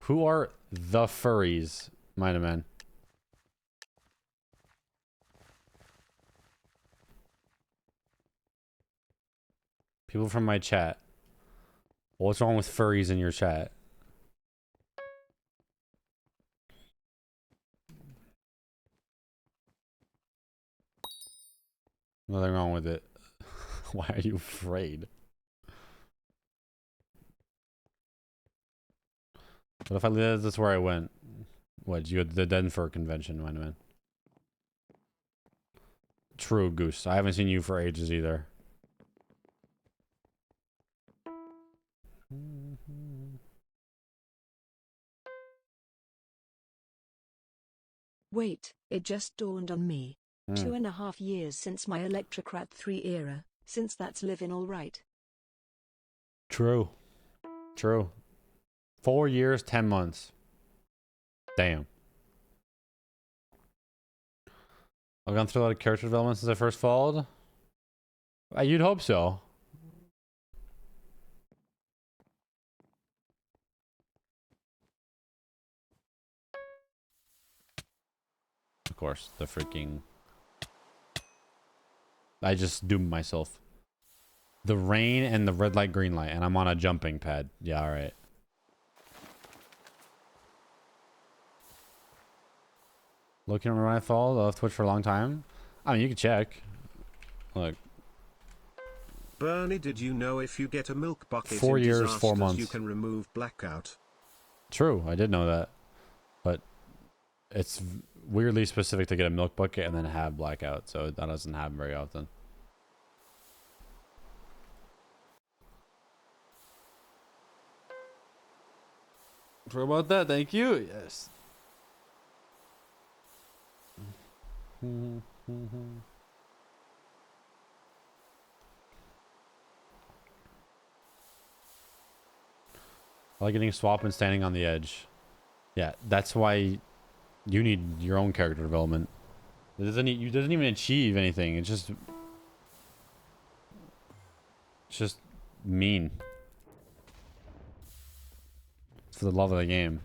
Who are the furries, Mind Man? People from my chat. What's wrong with furries in your chat? Nothing wrong with it. Why are you afraid? What if I that's where I went? What, you at the Denver convention when I went? True, Goose. I haven't seen you for ages either. Wait, it just dawned on me. 2.5 years since my Electrocrat 3 era, since that's living alright. True. True. 4 years, 10 months. Damn. I've gone through a lot of character development since I first followed. You'd hope so. Of course, the freaking... I just doomed myself. The rain and the red light, green light, and I'm on a jumping pad. Yeah, alright. Looking when I followed off Twitch for a long time. I mean, you can check. Look. Bernie, did you know if you get a milk bucket 4 in years, 4 disasters, months. you can remove blackout? True, I did know that. But it's weirdly specific to get a milk bucket and then have blackout, so that doesn't happen very often. For about that, thank you. Yes. I like getting swap and standing on the edge. Yeah, that's why you need your own character development. It doesn't even achieve anything. It's just mean. It's for the love of the game.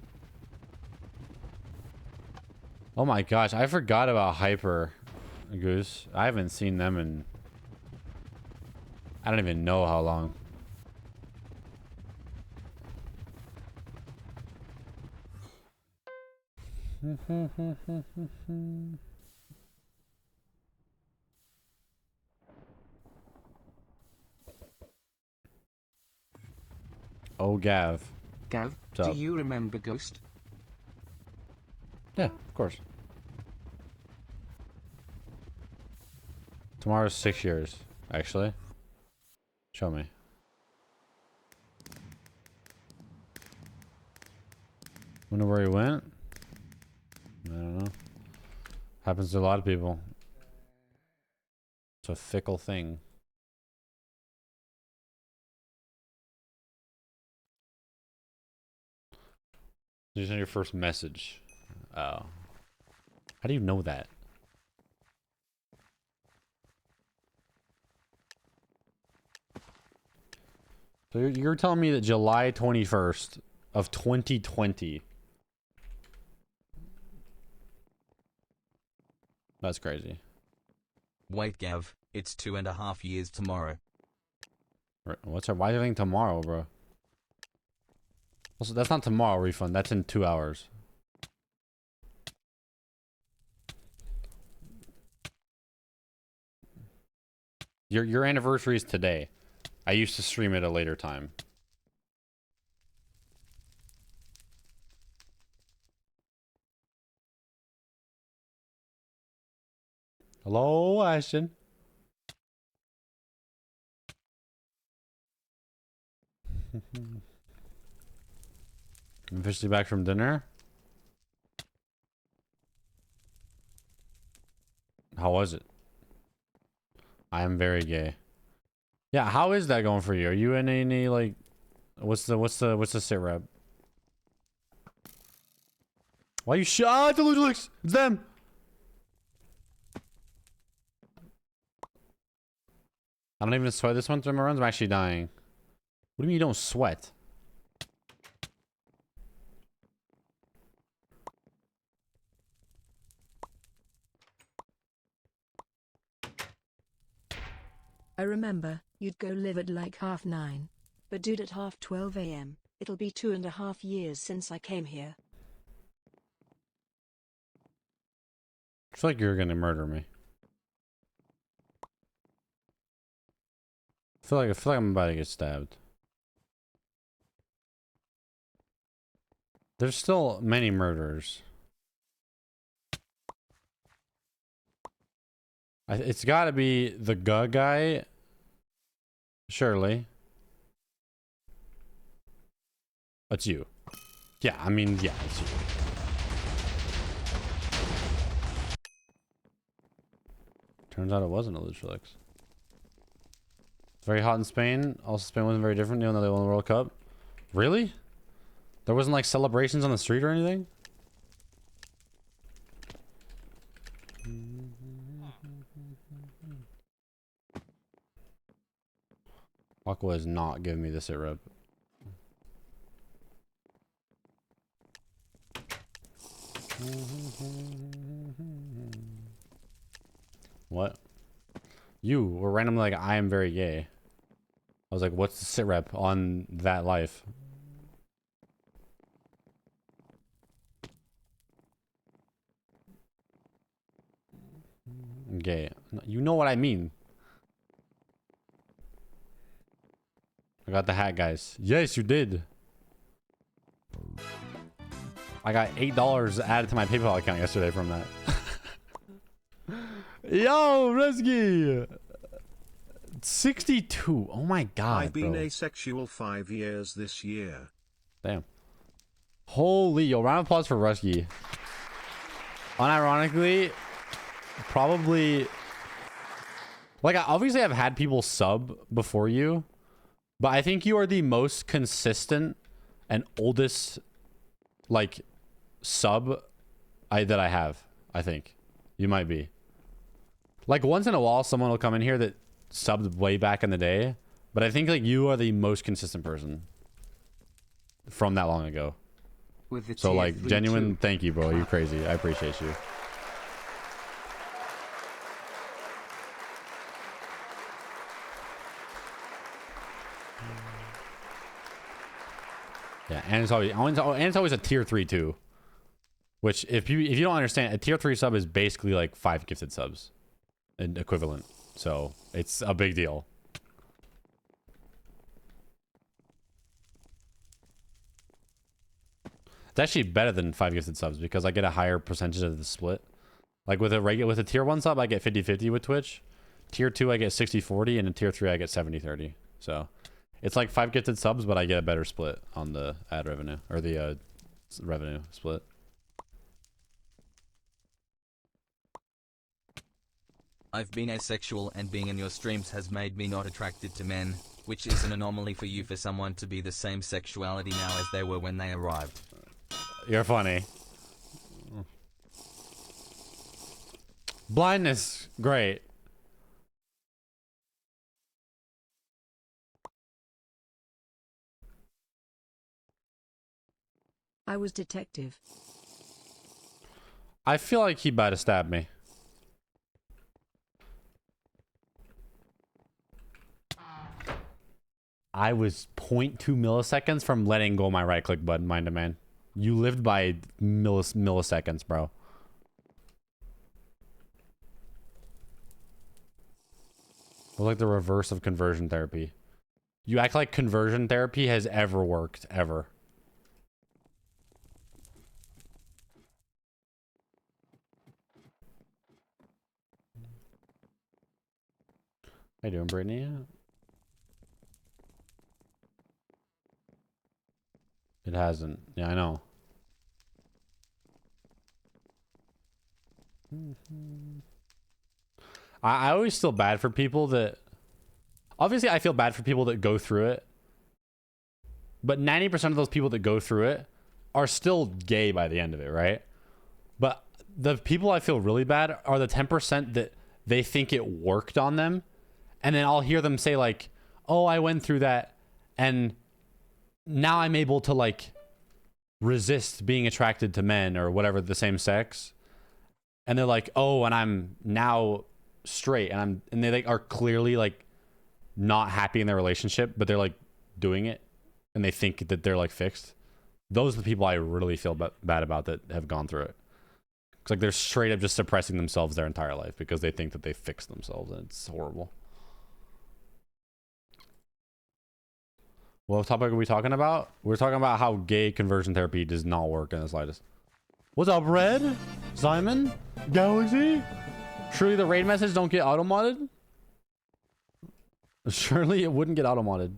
Oh my gosh, I forgot about Hyper Goose. I haven't seen them in I don't even know how long. Oh, Gav. Gav, What's do up? you remember Ghost? Yeah, of course. Tomorrow's 6 years, actually. Show me. Wonder where he went? I don't know. Happens to a lot of people. It's a fickle thing. You send your first message. Oh. How do you know that? So you're telling me that July 21st of 2020. That's crazy. Wait, Gav, it's 2.5 years tomorrow. What's our, why are you think tomorrow, bro? Also, that's not tomorrow refund. That's in 2 hours. Your anniversary is today. I used to stream at a later time. Hello, Ashton. I'm officially back from dinner. How was it? I am very gay. Yeah, how is that going for you? Are you in any like what's the sit rep? Why you shot Delusionalix? It's them. I don't even sweat this one through my runs. I'm actually dying. What do you mean you don't sweat? I remember, you'd go live at like 9:30. But dude, at 12 a.m., it'll be 2.5 years since I came here. I feel like you're gonna murder me. I feel like I'm about to get stabbed. There's still many murders. It's got to be the guy. Surely. It's you. Yeah, I mean, yeah, it's you. Turns out it wasn't a Luch Flex. Very hot in Spain. Also, Spain wasn't very different, even though they won the World Cup. Really? There wasn't like celebrations on the street or anything? Aqua is not giving me the sit rep. What? You were randomly like, I am very gay. I was like, what's the sit rep on that life? I'm gay. You know what I mean. I got the hat, guys. Yes, you did. I got $8 added to my PayPal account yesterday from that. Yo, Resky! 62. Oh my god, I've been bro. asexual 5 years this year. Damn. Holy, yo, round of applause for Rusky. Unironically, probably... Like, obviously I've had people sub before you, but I think you are the most consistent and oldest, like, sub that I have, I think. You might be. Like, once in a while, someone will come in here that subbed way back in the day, but I think, like, you are the most consistent person from that long ago. With the So, like, genuine too. thank you, bro. You're crazy. I appreciate you. Yeah, and it's always a tier 3 too. Which, if you don't understand, a tier 3 sub is basically like 5 gifted subs, and equivalent. So it's a big deal. It's actually better than 5 gifted subs because I get a higher percentage of the split. Like with a tier 1 sub, I get 50-50 with Twitch. Tier 2, I get 60-40, and in tier 3, I get 70-30. So it's like 5 gifted subs, but I get a better split on the ad revenue or the revenue split. I've been asexual, and being in your streams has made me not attracted to men, which is an anomaly for you for someone to be the same sexuality now as they were when they arrived. You're funny. Blindness, great. I was detective. I feel like he about to stab me. I was 0.2 milliseconds from letting go my right click button, mind to man. You lived by milliseconds, bro. It was like the reverse of conversion therapy. You act like conversion therapy has ever worked, ever. How you doing, Brittany? It hasn't. Yeah, I know. I always feel bad for people that... Obviously, I feel bad for people that go through it. But 90% of those people that go through it are still gay by the end of it, right? But the people I feel really bad are the 10% that they think it worked on them. And then I'll hear them say like, oh, I went through that and now I'm able to like resist being attracted to men or whatever, the same sex. And they're like, oh, and I'm now straight and they like are clearly like not happy in their relationship, but they're like doing it and they think that they're like fixed. Those are the people I really feel bad about that have gone through it. It's like they're straight up just suppressing themselves their entire life because they think that they fixed themselves, and it's horrible. What topic are we talking about? We're talking about how gay conversion therapy does not work in the slightest. What's up, Red? Simon? Galaxy? Surely the raid message don't get auto-modded? Surely it wouldn't get auto-modded.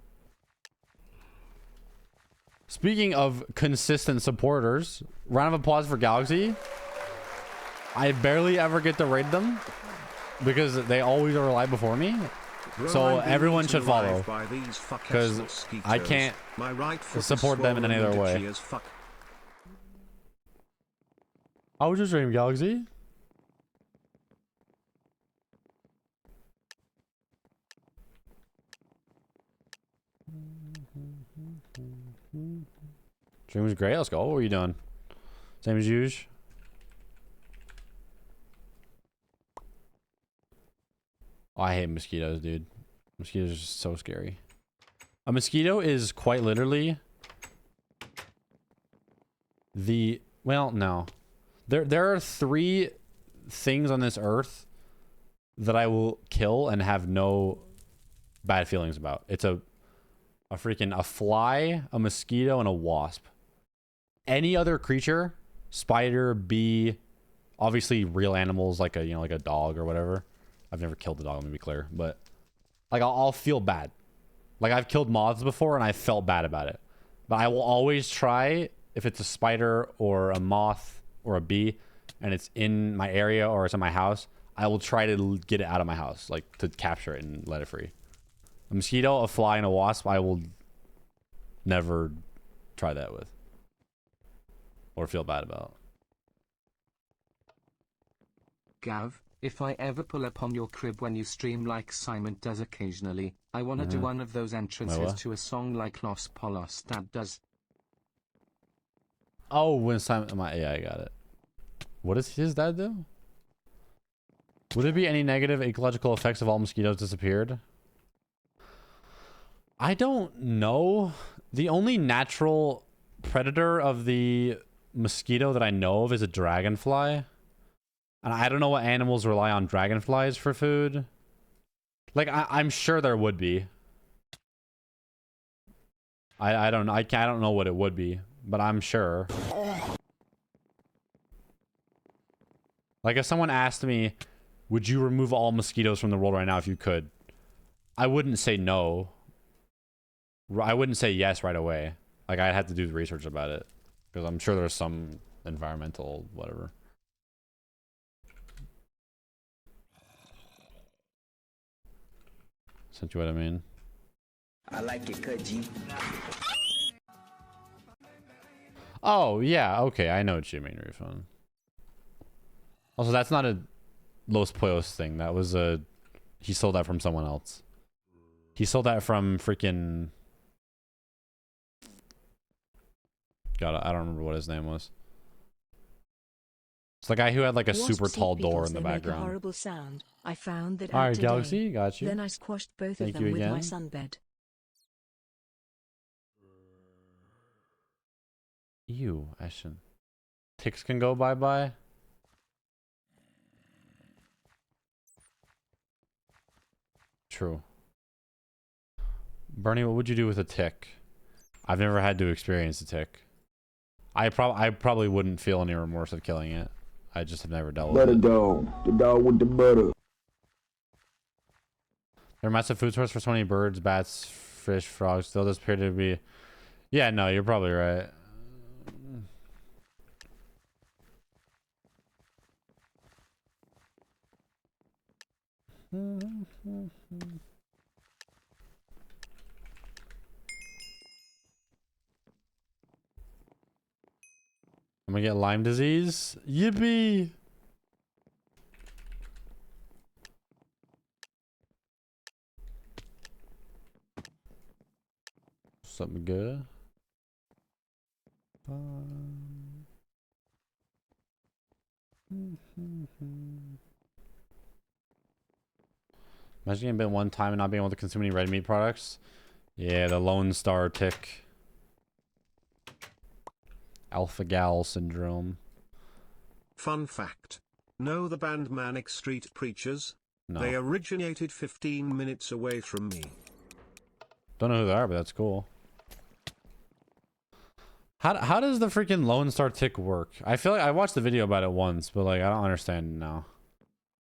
Speaking of consistent supporters, round of applause for Galaxy. I barely ever get to raid them because they always are live before me. So everyone should follow because I can't support them in any other way. I was just streaming Galaxy. Stream was great. Let's go. What were you doing? Same as usual. Oh, I hate mosquitoes, dude. Mosquitoes are just so scary. A mosquito is quite literally the... Well, no. There are 3 things on this earth that I will kill and have no bad feelings about. It's a fly, a mosquito, and a wasp. Any other creature, spider, bee, obviously real animals like a dog or whatever. I've never killed a dog, let me be clear, but like I'll feel bad. Like I've killed moths before and I felt bad about it. But I will always try, if it's a spider or a moth or a bee and it's in my area or it's in my house, I will try to get it out of my house, like to capture it and let it free. A mosquito, a fly, and a wasp, I will never try that with. Or feel bad about. Gav, if I ever pull up on your crib when you stream like Simon does occasionally, I want to do one of those entrances to a song like Los Polos Dad does. Oh, when Simon... Yeah, I got it. What does his dad do? Would there be any negative ecological effects if all mosquitoes disappeared? I don't know. The only natural predator of the mosquito that I know of is a dragonfly. And I don't know what animals rely on dragonflies for food. Like, I'm sure there would be. I don't know. I don't know what it would be, but I'm sure. Like, if someone asked me, would you remove all mosquitoes from the world right now if you could? I wouldn't say no. I wouldn't say yes right away. Like, I'd have to do the research about it. Because I'm sure there's some environmental whatever. Essentially what I mean. I like it, cut G. Oh, yeah, okay. I know what you mean, Refund. Also, that's not a Los Pollos thing. That was a... He sold that from someone else. He sold that from freaking... God, I don't remember what his name was. It's the guy who had like a super tall door in the background. Make a horrible sound. I found that All right, out today. Galaxy, got you. Then I squashed both Thank of them you with my again. sunbed. Ew, Ashton. Ticks can go bye-bye. True. Bernie, what would you do with a tick? I've never had to experience a tick. I probably wouldn't feel any remorse of killing it. I just have never dealt with it. Butter dog. The dog with the butter. They're a massive food source for so many birds, bats, fish, frogs. Still does appear to be... Yeah, no, you're probably right. I'm gonna get Lyme disease. Yippee! Something good. Imagine getting bit one time and not being able to consume any red meat products. Yeah, the Lone Star tick. Alpha Gal syndrome. Fun fact. Know the band Manic Street Preachers? No. They originated 15 minutes away from me. Don't know who they are, but that's cool. How does the freaking Lone Star tick work? I feel like I watched the video about it once, but like I don't understand it now.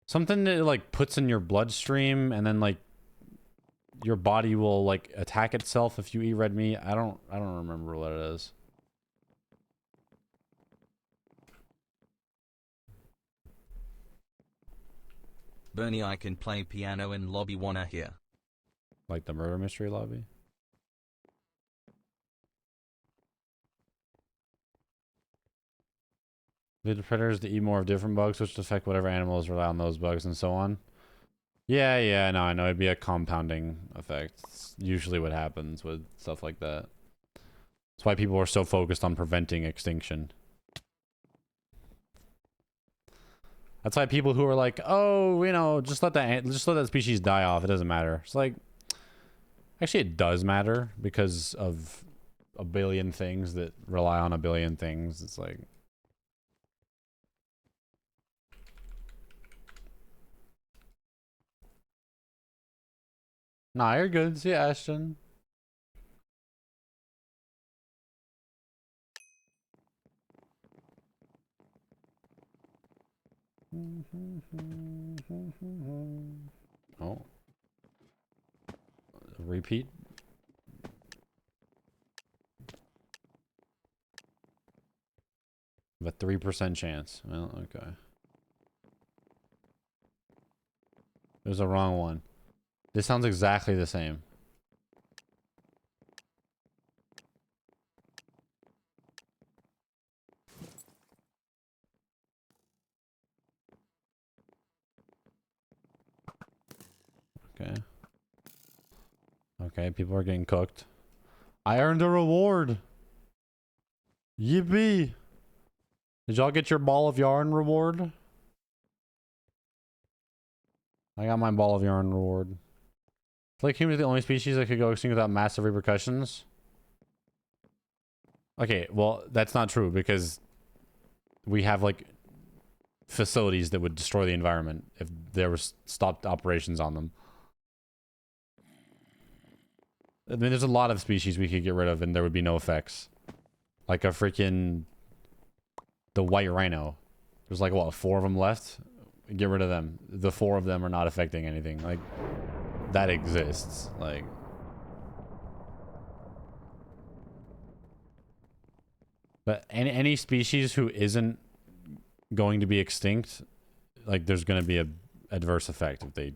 Something that like puts in your bloodstream and then like your body will like attack itself if you eat red meat. I don't remember what it is. Bernie, I can play piano in lobby, wanna hear? Like the murder mystery lobby? The predators to eat more of different bugs, which affect whatever animals rely on those bugs and so on. Yeah, no, I know. It'd be a compounding effect. It's usually what happens with stuff like that. That's why people are so focused on preventing extinction. That's why people who are like, oh, you know, just let that species die off. It doesn't matter. It's like, actually, it does matter because of a billion things that rely on a billion things. It's like, nah, you're good. See ya, Ashton. Oh. Repeat. A 3% chance. Well, okay. It was the wrong one. This sounds exactly the same. Okay. Okay, people are getting cooked. I earned a reward. Yippee. Did y'all get your ball of yarn reward? I got my ball of yarn reward. Like humans are the only species that could go extinct without massive repercussions. Okay, well, that's not true because we have like facilities that would destroy the environment if there was stopped operations on them. I mean, there's a lot of species we could get rid of and there would be no effects. Like a freaking... the white rhino. There's like, what, 4 of them left? Get rid of them. The 4 of them are not affecting anything. Like, that exists. Like... But any species who isn't going to be extinct, like, there's going to be a adverse effect if they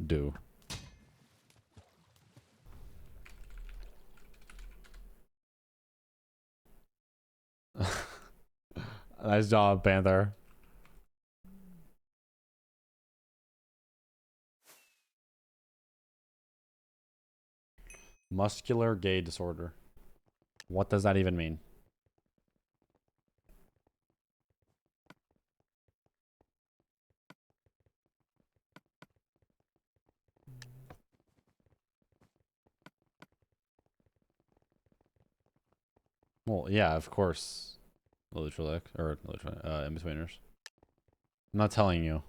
do. Nice job, Panther. Muscular gay disorder. What does that even mean? Well, yeah, of course. Lutralic, or in-betweeners. I'm not telling you.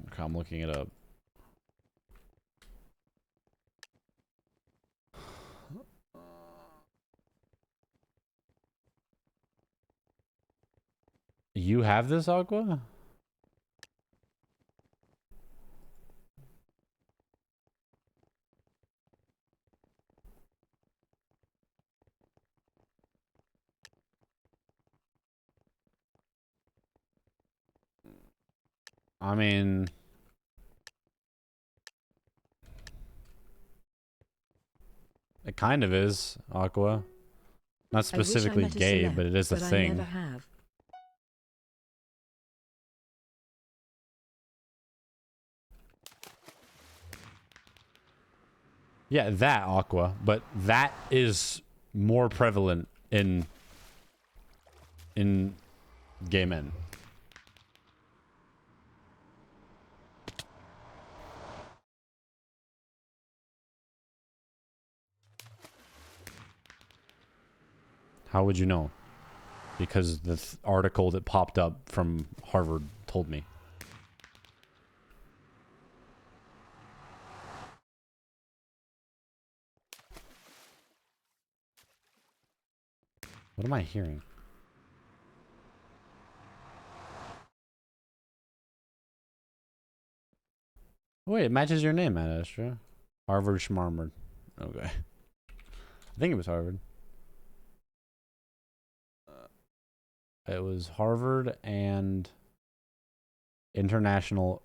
Okay, I'm looking it up. You have this, Aqua? I mean... it kind of is, Aqua. Not specifically gay, but it is a thing. I never have. Yeah, that, Aqua. But that is more prevalent in gay men. How would you know? Because the article that popped up from Harvard told me. What am I hearing? Wait, it matches your name, Ad Astra. Harvard Schmarmard. Okay. I think it was Harvard. It was Harvard and International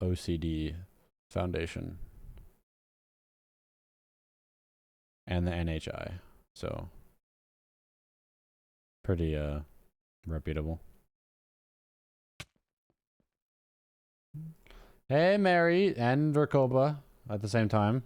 OCD Foundation. And the NHI. So, pretty reputable. Hey, Mary and Verkoba at the same time.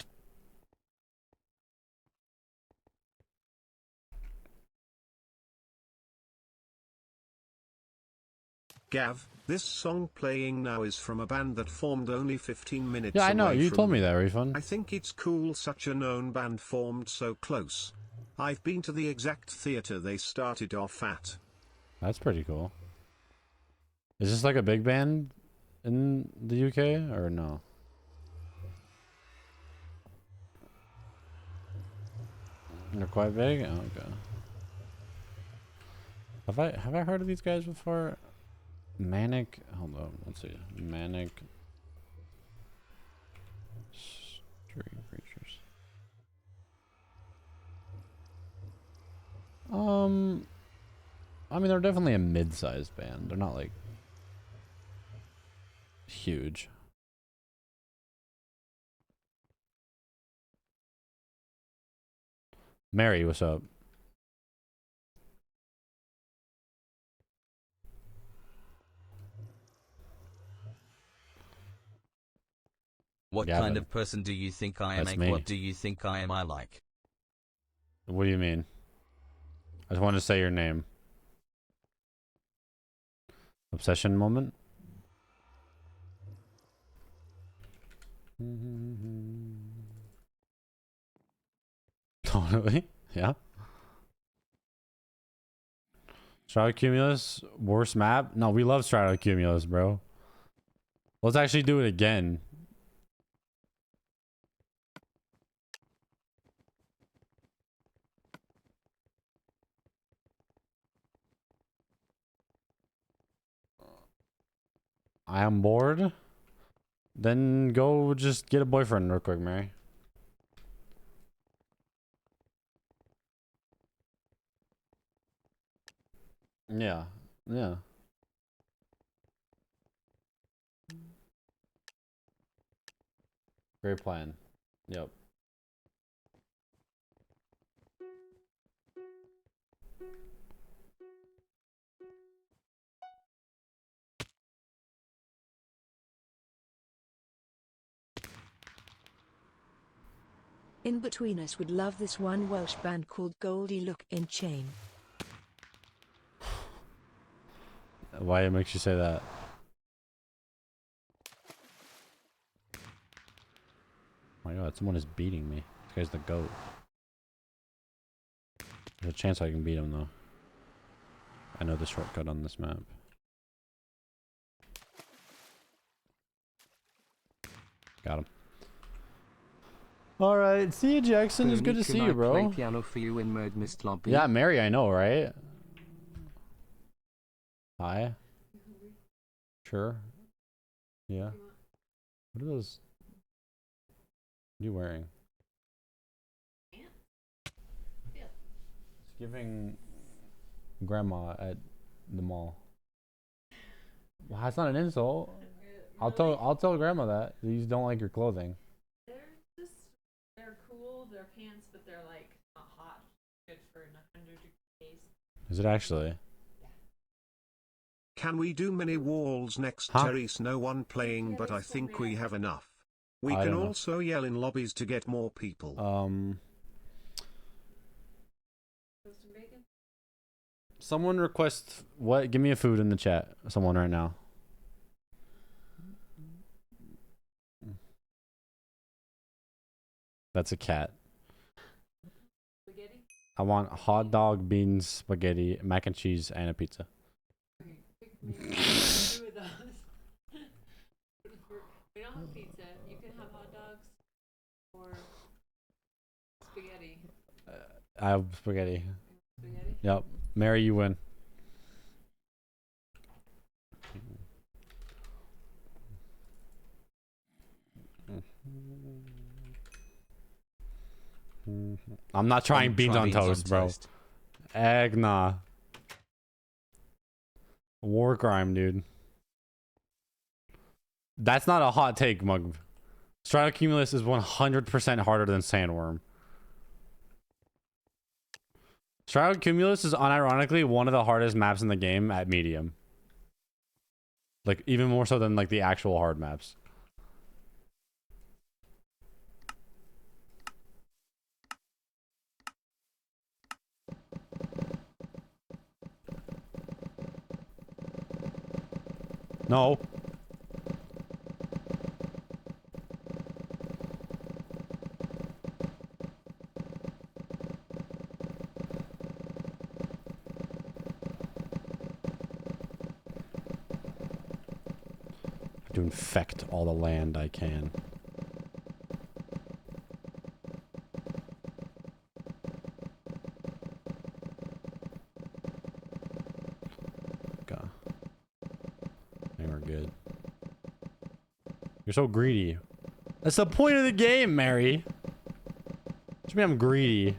Gav, this song playing now is from a band that formed only 15 minutes Yeah, I know. away You from told me me. that, Refund. I think it's cool such a known band formed so close. I've been to the exact theater they started off at. That's pretty cool. Is this like a big band in the UK or no? They're quite big? Oh, okay. Have I heard of these guys before? Manic, hold on, let's see. Manic Street Preachers. I mean, they're definitely a mid-sized band. They're not like huge. Mary, what's up? What Gavin. kind of person do you think I am? That's me. What do you think I am? I like. What do you mean? I just want to say your name. Obsession moment? Totally. Yeah. Stratocumulus, worst map? No, we love Stratocumulus, bro. Let's actually do it again. I am bored. Then go just get a boyfriend real quick, Mary. Yeah. Yeah. Great plan. Yep. In Between Us would love this one Welsh band called Goldie Look in Chain. Why it makes you say that? Oh my god, someone is beating me. This guy's the GOAT. There's a chance I can beat him though. I know the shortcut on this map. Got him. Alright, see you, Jackson. It's good to see you, bro. Play piano for you in Murd Mist Lobby. Yeah, Mary, I know, right? Hi. Sure. Yeah. What are those? What are you wearing? It's giving grandma at the mall. Well, that's not an insult. I'll tell grandma that you don't like your clothing. They're cool, they're pants, but they're like not hot. Good for 100 degrees. Is it actually? Can we do mini walls next? Terry's no one playing, but I think we have enough. We can also yell in lobbies to get more people. Someone request what? Give me a food in the chat. Someone right now. That's a cat. Spaghetti? I want hot dog, beans, spaghetti, mac and cheese, and a pizza. Maybe two of those. We don't have pizza. You can have hot dogs or spaghetti. I have spaghetti. Spaghetti? Yep. Mary, you win. I'm not trying beans on toast, bro. Egg, nah. War crime, dude. That's not a hot take, Mug. Stratocumulus is 100% harder than Sandworm. Stratocumulus is unironically one of the hardest maps in the game at medium. Like, even more so than, like, the actual hard maps. No. To infect all the land I can. Okay. I think we're good. You're so greedy. That's the point of the game, Mary. What do you mean I'm greedy?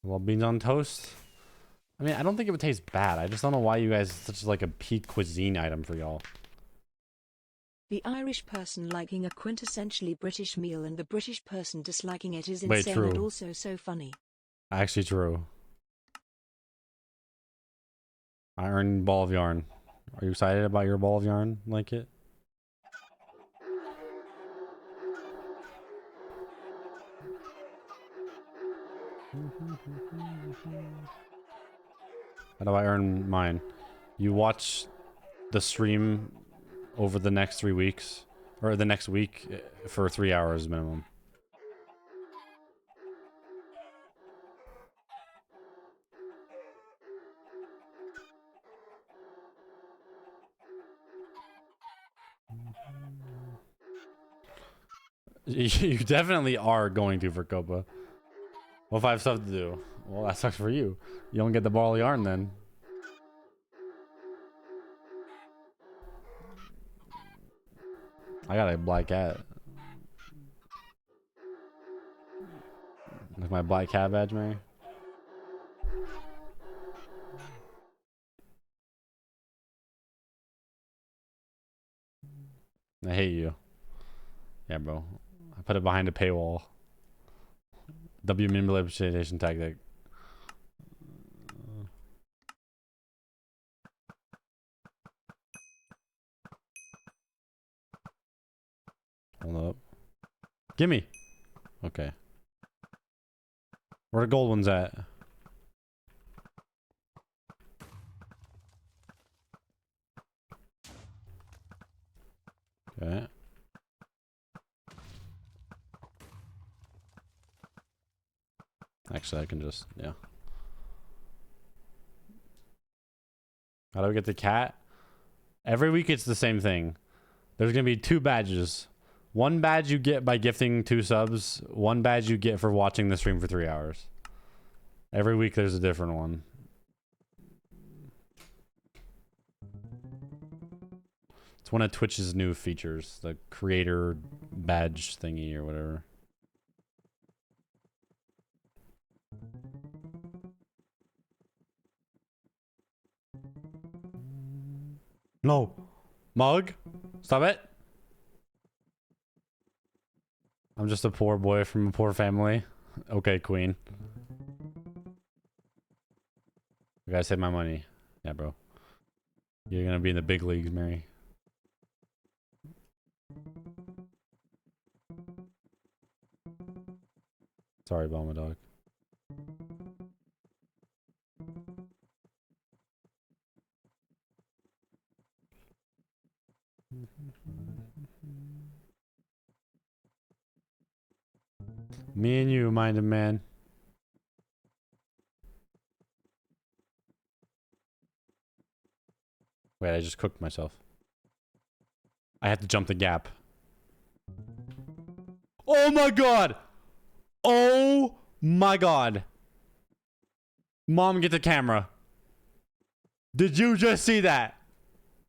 Well, beans on toast? I mean, I don't think it would taste bad. I just don't know why you guys such like a peak cuisine item for y'all. The Irish person liking a quintessentially British meal and the British person disliking it is insane and also so funny. Actually true. Iron ball of yarn. Are you excited about your ball of yarn? Like it? How do I earn mine? You watch the stream over the next 3 weeks, or the next week for 3 hours minimum. You definitely are going to for Copa. What if I have stuff to do? Well, that sucks for you. You don't get the ball of yarn then. I got a black cat. Like my black cat badge, Mary. I hate you. Yeah, bro. I put it behind a paywall. W manipulation tactic. Hold up. Gimme. Okay. Where the gold ones at? Okay. Actually, I can just, yeah. How do we get the cat? Every week it's the same thing. There's gonna be 2 badges. One badge you get by gifting 2 subs. One badge you get for watching the stream for 3 hours. Every week there's a different one. It's one of Twitch's new features. The creator badge thingy or whatever. No. Mug? Stop it. I'm just a poor boy from a poor family. Okay, queen. You gotta save my money. Yeah, bro. You're gonna be in the big leagues, Mary. Sorry, Bulma dog. Me and you, minded man. Wait, I just cooked myself. I have to jump the gap. Oh my god! Oh my god! Mom, get the camera. Did you just see that?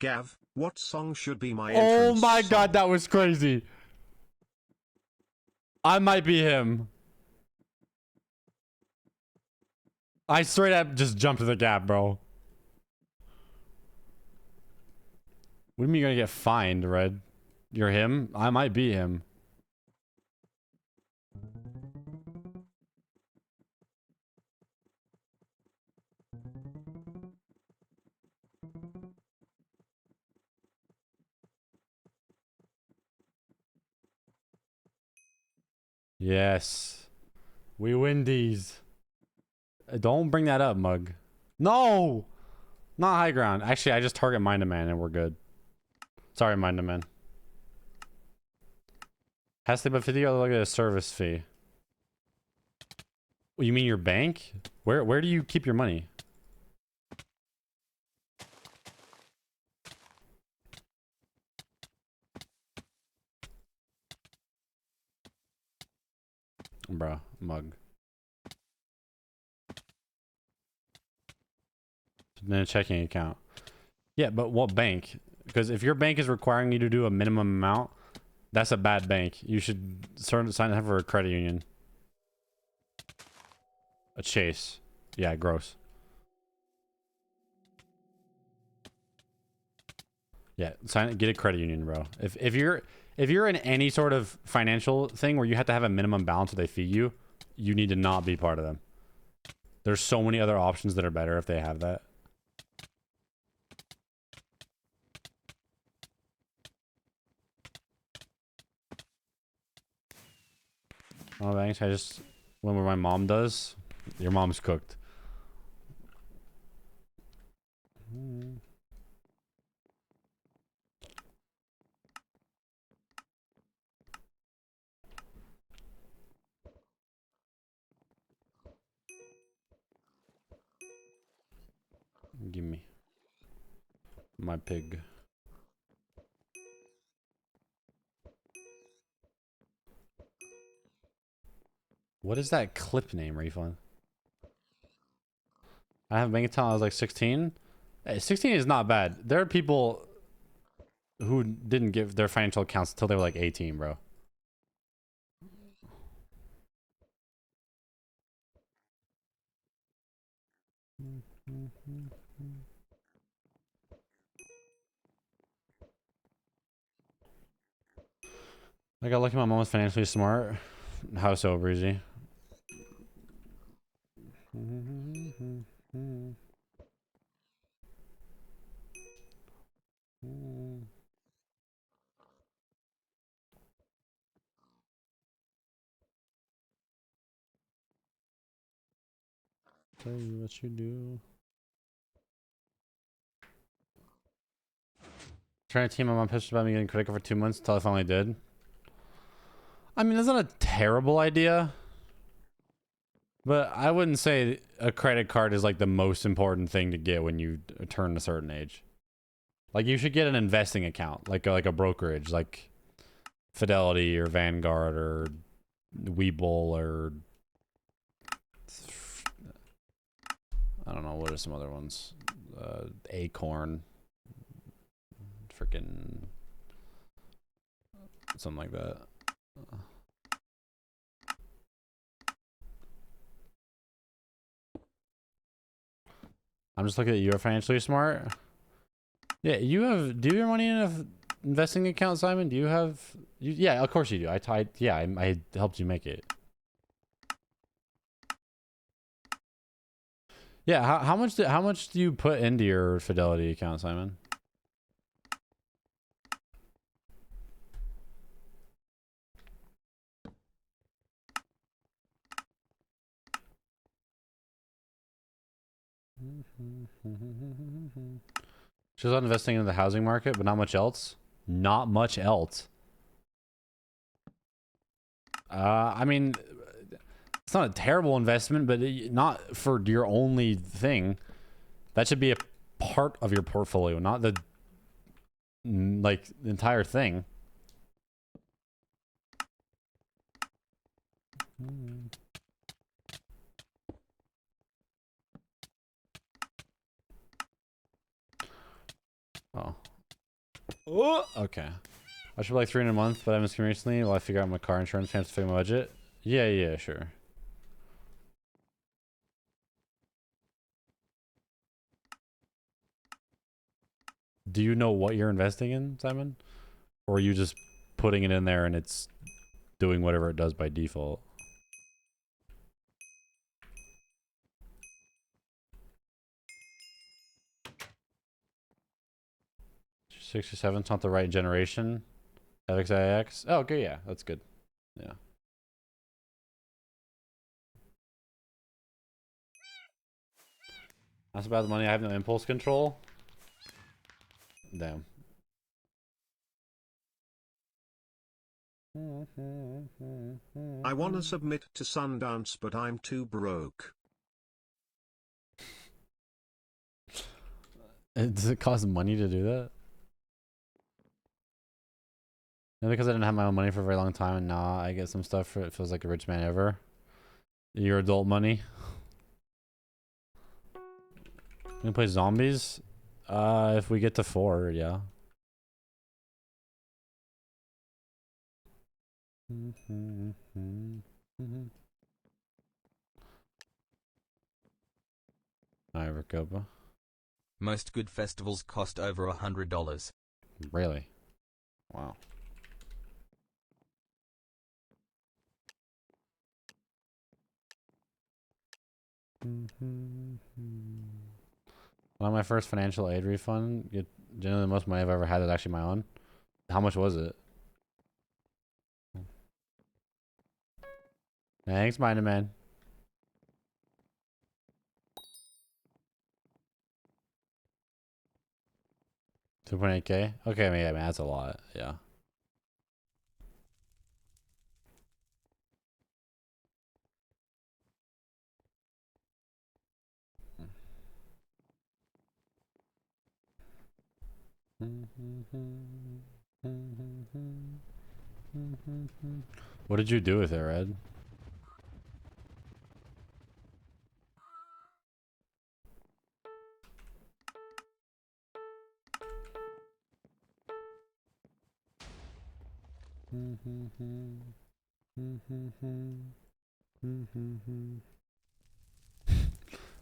Gav, what song should be my Oh entrance my god, song? that was crazy. I might be him. I straight up just jumped to the gap, bro. What do you mean you're gonna get fined, Red? You're him? I might be him. Yes. We win these. Don't bring that up, Mug. No! Not high ground. Actually, I just target Mind a Man and we're good. Sorry, Mind a Man. Has to be 50 or look at a service fee. You mean your bank? Where do you keep your money? Bruh, Mug. Then a checking account. Yeah, but what bank? Because if your bank is requiring you to do a minimum amount, that's a bad bank. You should sign up for a credit union. A Chase. Yeah, gross. Yeah, get a credit union, bro. If you're in any sort of financial thing where you have to have a minimum balance that they fee you, you need to not be part of them. There's so many other options that are better if they have that. Oh, thanks. I just went where my mom does. Your mom's cooked. Give me my pig. What is that clip name, Refund? I have a bank account. I was like 16. Hey, 16 is not bad. There are people who didn't give their financial accounts until they were like 18, bro. I got lucky my mom was financially smart. How so, Breezy? Tell you what you do. Trying to team my mom pissed about me getting credit card for 2 months until I finally did. I mean, that's not a terrible idea. But I wouldn't say a credit card is like the most important thing to get when you turn a certain age. Like you should get an investing account, like a brokerage, like Fidelity or Vanguard or Webull or I don't know, what are some other ones? Acorn, freaking something like that. I'm just looking at you. Are financially smart. Yeah, you have. Do you have your money in an investing account, Simon? Do you have? Yeah, of course you do. I helped you make it. Yeah, how much do you put into your Fidelity account, Simon? She's not investing in the housing market, but not much else. Not much else. I mean, it's not a terrible investment, but not for your only thing. That should be a part of your portfolio, not the like the entire thing. Oh. Oh, okay. I should be like 300 a month, but I've been skimming recently while I figure out my car insurance plans to fit my budget. Yeah, sure. Do you know what you're investing in, Simon? Or are you just putting it in there and it's doing whatever it does by default? '67's not the right generation. FXIX. Oh, okay, yeah, that's good. Yeah. That's about the money. I have no impulse control. Damn. I wanna submit to Sundance, but I'm too broke. Does it cost money to do that? No, because I didn't have my own money for a very long time, and now I get some stuff for it feels like a rich man ever. Your adult money. You can play zombies? If we get to 4, yeah. Alright, Recoba. Most good festivals cost over $100. Really? Wow. On my first financial aid refund, generally the most money I've ever had is actually my own. How much was it? Thanks, Minder Man. $2.8K? Okay, yeah, man, that's a lot. Yeah. What did you do with it, Red?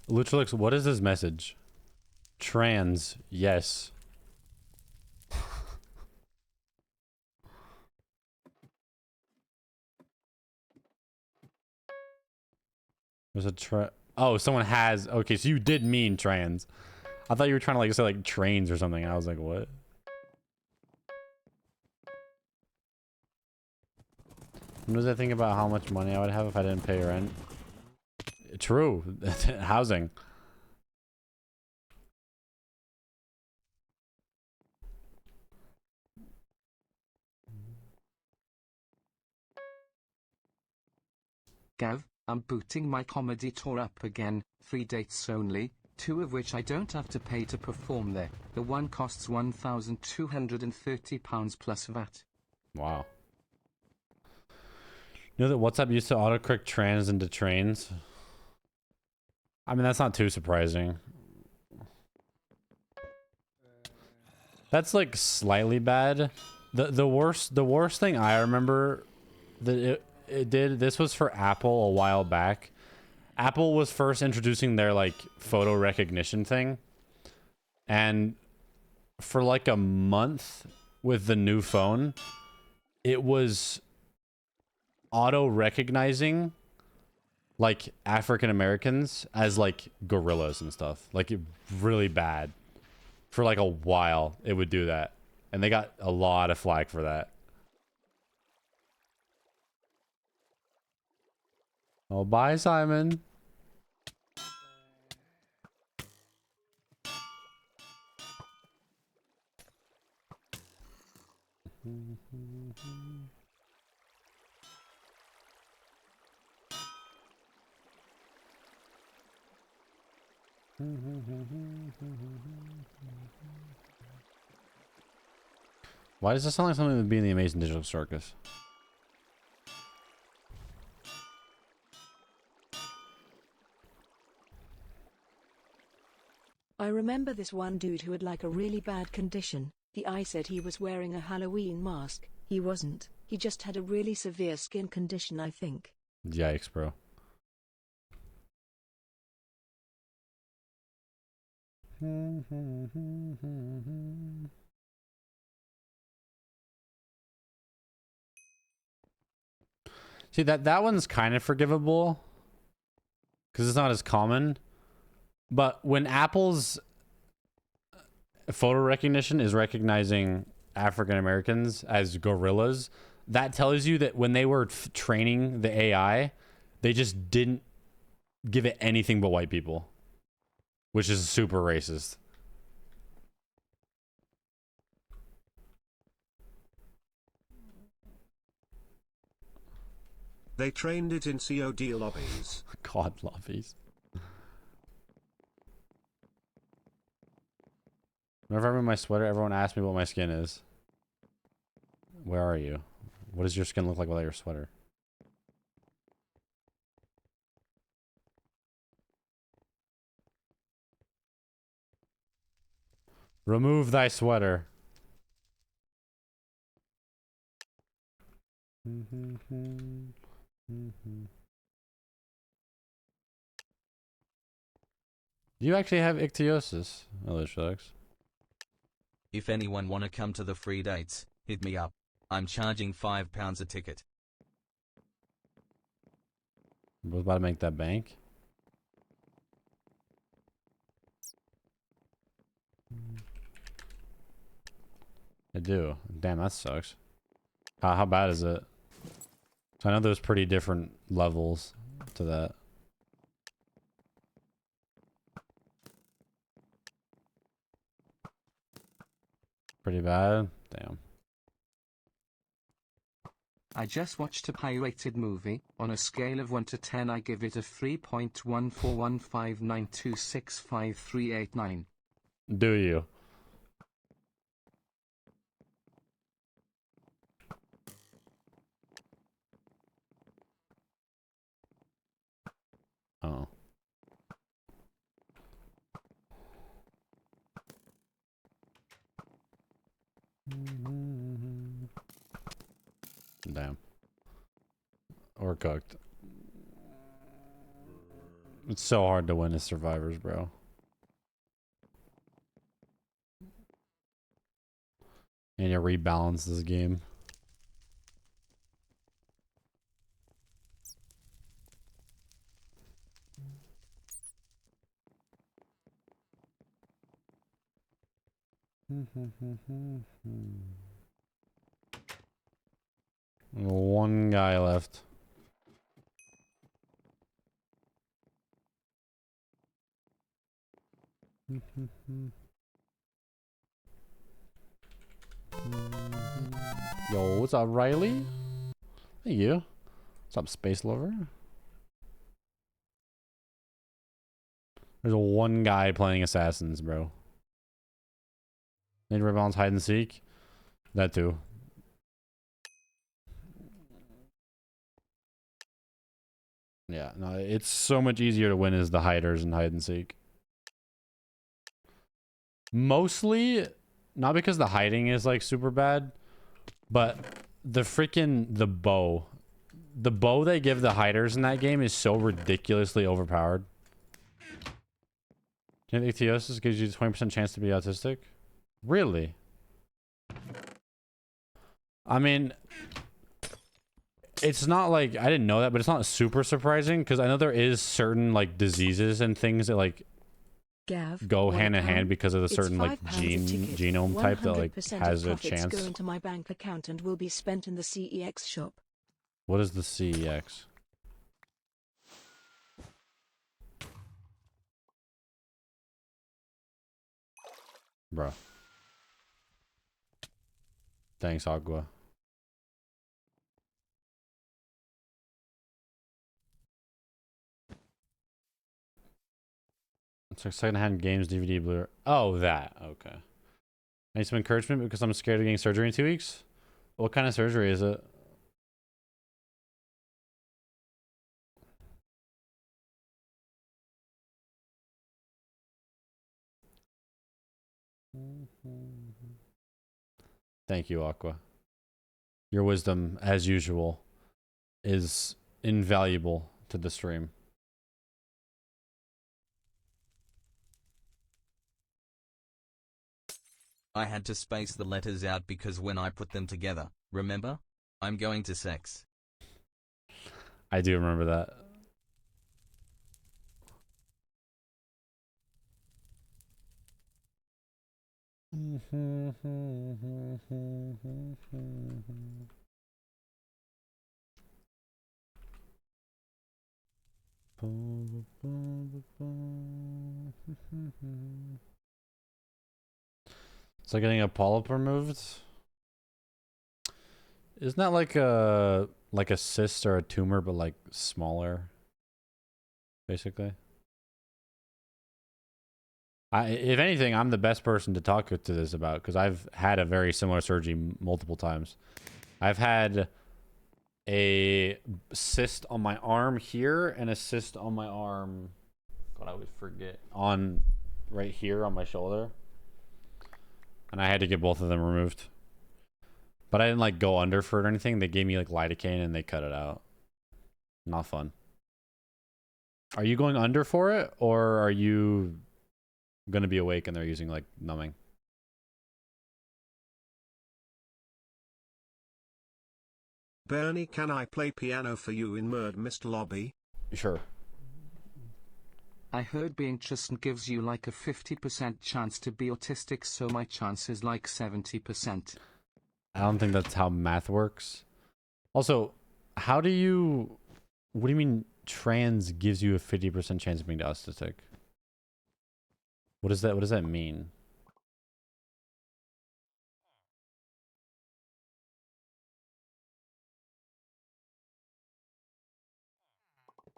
Lutrix, what is this message? Trans, yes. There's a oh, someone has. Okay, so you did mean trans. I thought you were trying to like say like trains or something. I was like, what? What does that think about how much money I would have if I didn't pay rent? True. Housing. Gav, I'm booting my comedy tour up again, 3 dates only, 2 of which I don't have to pay to perform there. The one costs £1,230 plus VAT. Wow. You know that WhatsApp used to autocorrect trans into trains? I mean, that's not too surprising. That's like slightly bad. The worst thing I remember that it did, this was for Apple a while back. Apple was first introducing their like photo recognition thing. And for like a month with the new phone, it was auto recognizing like African Americans as like gorillas and stuff. Like really bad. For like a while it would do that. And they got a lot of flack for that. Oh, bye, Simon. Why does this sound like something that would be in the Amazing Digital Circus? I remember this one dude who had like a really bad condition. The eye said he was wearing a Halloween mask. He wasn't. He just had a really severe skin condition, I think. Yikes, bro. See, that one's kind of forgivable because it's not as common. But when Apple's photo recognition is recognizing African Americans as gorillas, that tells you that when they were training the AI, they just didn't give it anything but white people, which is super racist. They trained it in COD lobbies. God, lobbies. Whenever I'm in my sweater, everyone asks me what my skin is. Where are you? What does your skin look like without your sweater? Remove thy sweater. Do you actually have ichthyosis? Oh, that sucks. If anyone wanna come to the free dates, hit me up. I'm charging £5 a ticket. We're about to make that bank. I do. Damn, that sucks. How bad is it? So I know there's pretty different levels to that. Pretty bad? Damn. I just watched a pirated movie. On a scale of 1 to 10, I give it a 3.14159265389. Do you? Oh. Damn. Or cooked. It's so hard to win as survivors, bro. And you rebalance this game. One guy left. Yo, what's up, Riley? Hey, you. What's up, Space Lover? There's one guy playing assassins, bro. Need to rebalance hide and seek. That too. Yeah, no, it's so much easier to win as the hiders in hide and seek. Mostly, not because the hiding is like super bad, but the bow. The bow they give the hiders in that game is so ridiculously overpowered. Do you think ichthyosis gives you a 20% chance to be autistic? Really? I mean, it's not like, I didn't know that, but it's not super surprising because I know there is certain like diseases and things that like Gav, go hand in hand because of the certain like genome type that like has a chance. Go into my bank account and will be spent in the CEX shop. What is the CEX? Bruh. Thanks, Agua. It's like secondhand games, DVD, Blu-ray. Oh, that. Okay. I need some encouragement because I'm scared of getting surgery in 2 weeks. What kind of surgery is it? Thank you, Aqua. Your wisdom, as usual, is invaluable to the stream. I had to space the letters out because when I put them together, remember? I'm going to sex. I do remember that. It's like getting a polyp removed. Isn't that like a cyst or a tumor, but like smaller, basically? If anything, I'm the best person to talk to this about because I've had a very similar surgery multiple times. I've had a cyst on my arm here and a cyst on my arm. God, I always forget. On right here on my shoulder. And I had to get both of them removed. But I didn't like go under for it or anything. They gave me like lidocaine and they cut it out. Not fun. Are you going under for it or are you going to be awake and they're using like numbing? Bernie, can I play piano for you in Mr. Lobby? Sure. I heard being Tristan gives you like a 50% chance to be autistic, so my chance is like 70%. I don't think that's how math works. Also, how do you... What do you mean trans gives you a 50% chance of being autistic? What does that mean?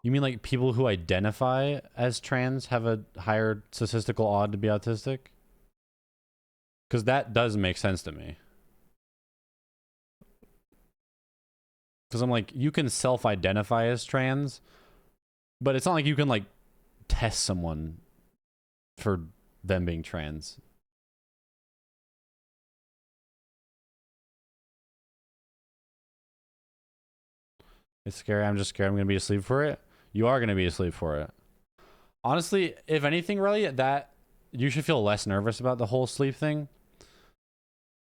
You mean like people who identify as trans have a higher statistical odd to be autistic? Because that does make sense to me. Because I'm like, you can self-identify as trans, but it's not like you can like test someone for them being trans. It's scary. I'm just scared I'm going to be asleep for it. You are going to be asleep for it. Honestly, if anything, really, that you should feel less nervous about the whole sleep thing.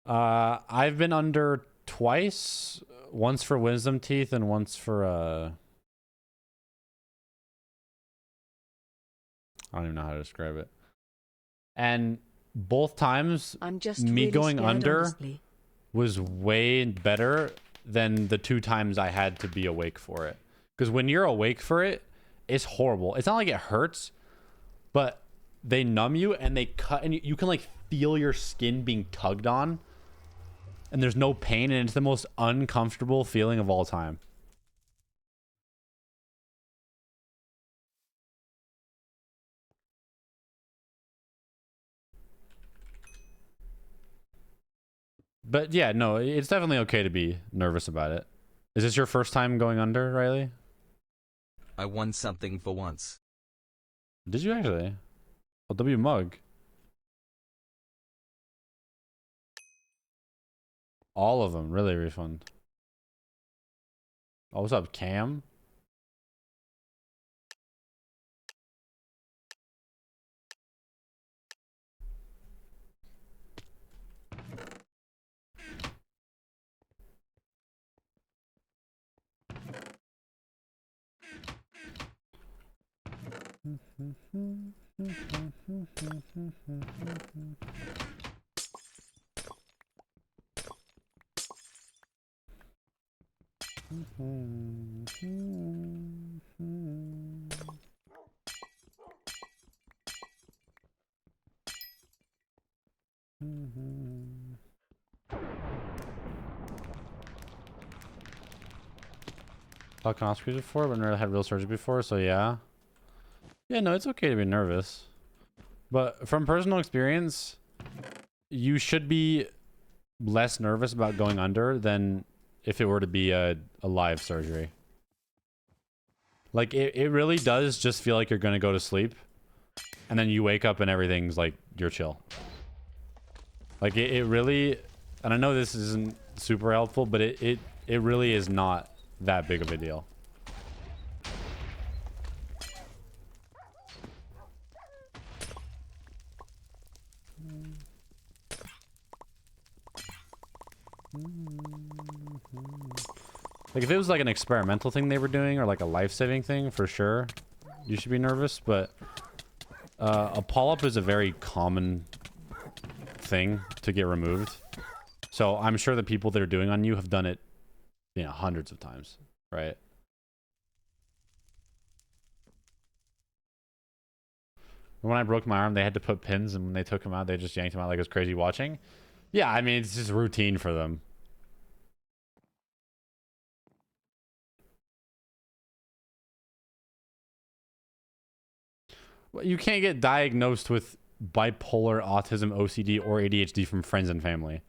I've been under twice. Once for wisdom teeth and once for I don't even know how to describe it. And both times I'm just me really going scared, under honestly. was way better than the 2 times I had to be awake for it. Because when you're awake for it, it's horrible. It's not like it hurts, but they numb you and they cut, and you can like feel your skin being tugged on, and there's no pain, and it's the most uncomfortable feeling of all time. But yeah, no, it's definitely okay to be nervous about it. Is this your first time going under, Riley? I won something for once. Did you actually? Oh, W mug. All of them, really refund. Oh, what's up, Cam? Colonoscopy before, but never had real surgery before, so yeah. Yeah, no, it's okay to be nervous. But from personal experience, you should be less nervous about going under than if it were to be a live surgery. Like, it really does just feel like you're going to go to sleep. And then you wake up and everything's like, you're chill. Like, it really... And I know this isn't super helpful, but it really is not that big of a deal. Like, if it was like an experimental thing they were doing or like a life-saving thing, for sure, you should be nervous. But a polyp is a very common thing to get removed. So I'm sure the people that are doing on you have done it, you know, hundreds of times, right? When I broke my arm, they had to put pins, and when they took them out, they just yanked them out like it was crazy watching. Yeah, I mean, it's just routine for them. Well, you can't get diagnosed with bipolar, autism, OCD, or ADHD from friends and family.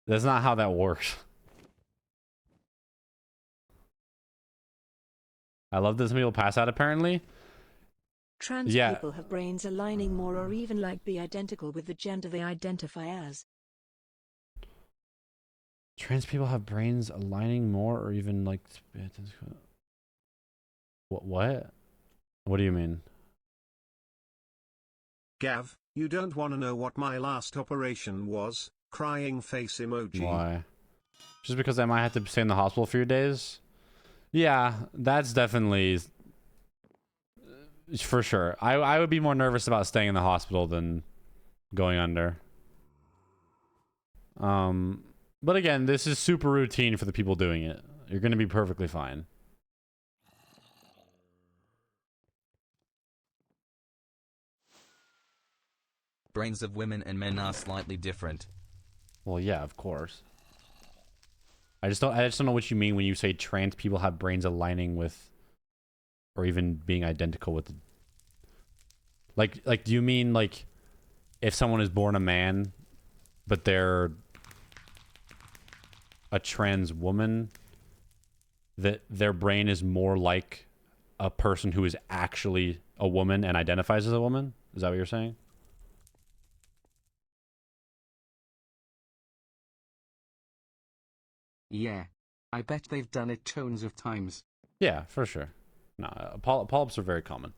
That's not how that works. I love that some people pass out, apparently. Trans people have brains aligning more or even like be identical with the gender they identify as. Trans people have brains aligning more or even like... What? What do you mean? Gav, you don't want to know what my last operation was? Crying face emoji. Why? Just because I might have to stay in the hospital for a few days? Yeah, that's definitely... For sure. I would be more nervous about staying in the hospital than going under. But again, this is super routine for the people doing it. You're going to be perfectly fine. Brains of women and men are slightly different. Well, yeah, of course. I just don't know what you mean when you say trans people have brains aligning with, or even being identical with the... Like, do you mean, like, if someone is born a man, but they're a trans woman, that their brain is more like a person who is actually a woman and identifies as a woman? Is that what you're saying? Yeah. I bet they've done it tons of times. Yeah, for sure. No, polyps are very common.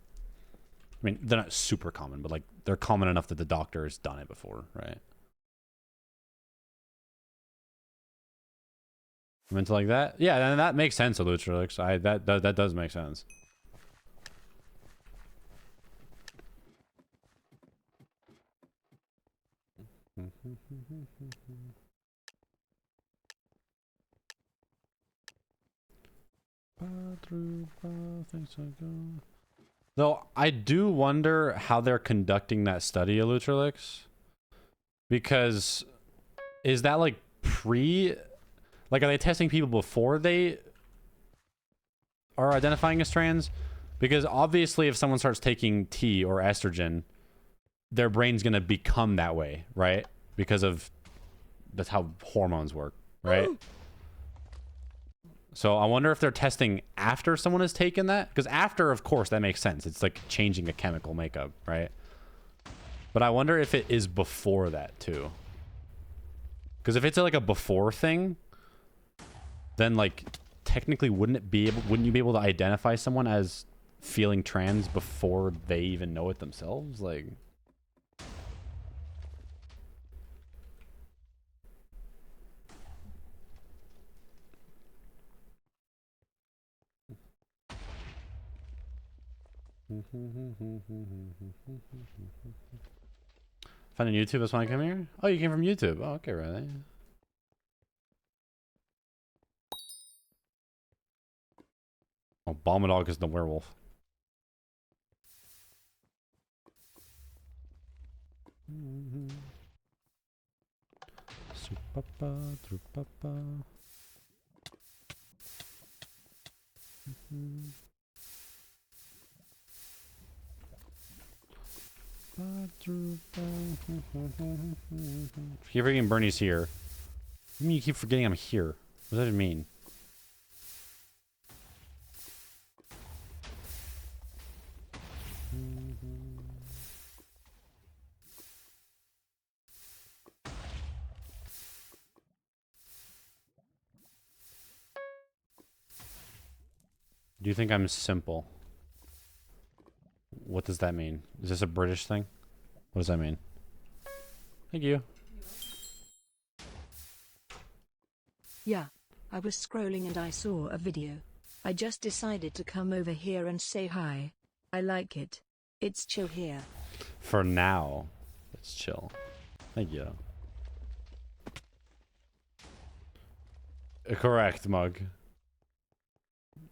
I mean, they're not super common, but like they're common enough that the doctor has done it before, right? I'm into like that. Yeah, and that makes sense, Elutrix. That does make sense. Though I do wonder how they're conducting that study, Elutrix. Because is that like like, are they testing people before they are identifying as trans? Because obviously if someone starts taking T or estrogen, their brain's gonna become that way, right? Because of that's how hormones work, right? So I wonder if they're testing after someone has taken that, because after, of course, that makes sense. It's like changing a chemical makeup, right? But I wonder if it is before that too, because if it's like a before thing, then like technically wouldn't you be able to identify someone as feeling trans before they even know it themselves? Like, find on YouTube. That's why I come here. Oh, you came from YouTube. Oh, okay, really. Oh, Balmadog is the werewolf. Keep forgetting Bernie's here. I mean, you keep forgetting I'm here. What does that mean? Do you think I'm simple? What does that mean? Is this a British thing? What does that mean? Thank you. Yeah. I was scrolling and I saw a video. I just decided to come over here and say hi. I like it. It's chill here. For now, it's chill. Thank you. Correct, Mug.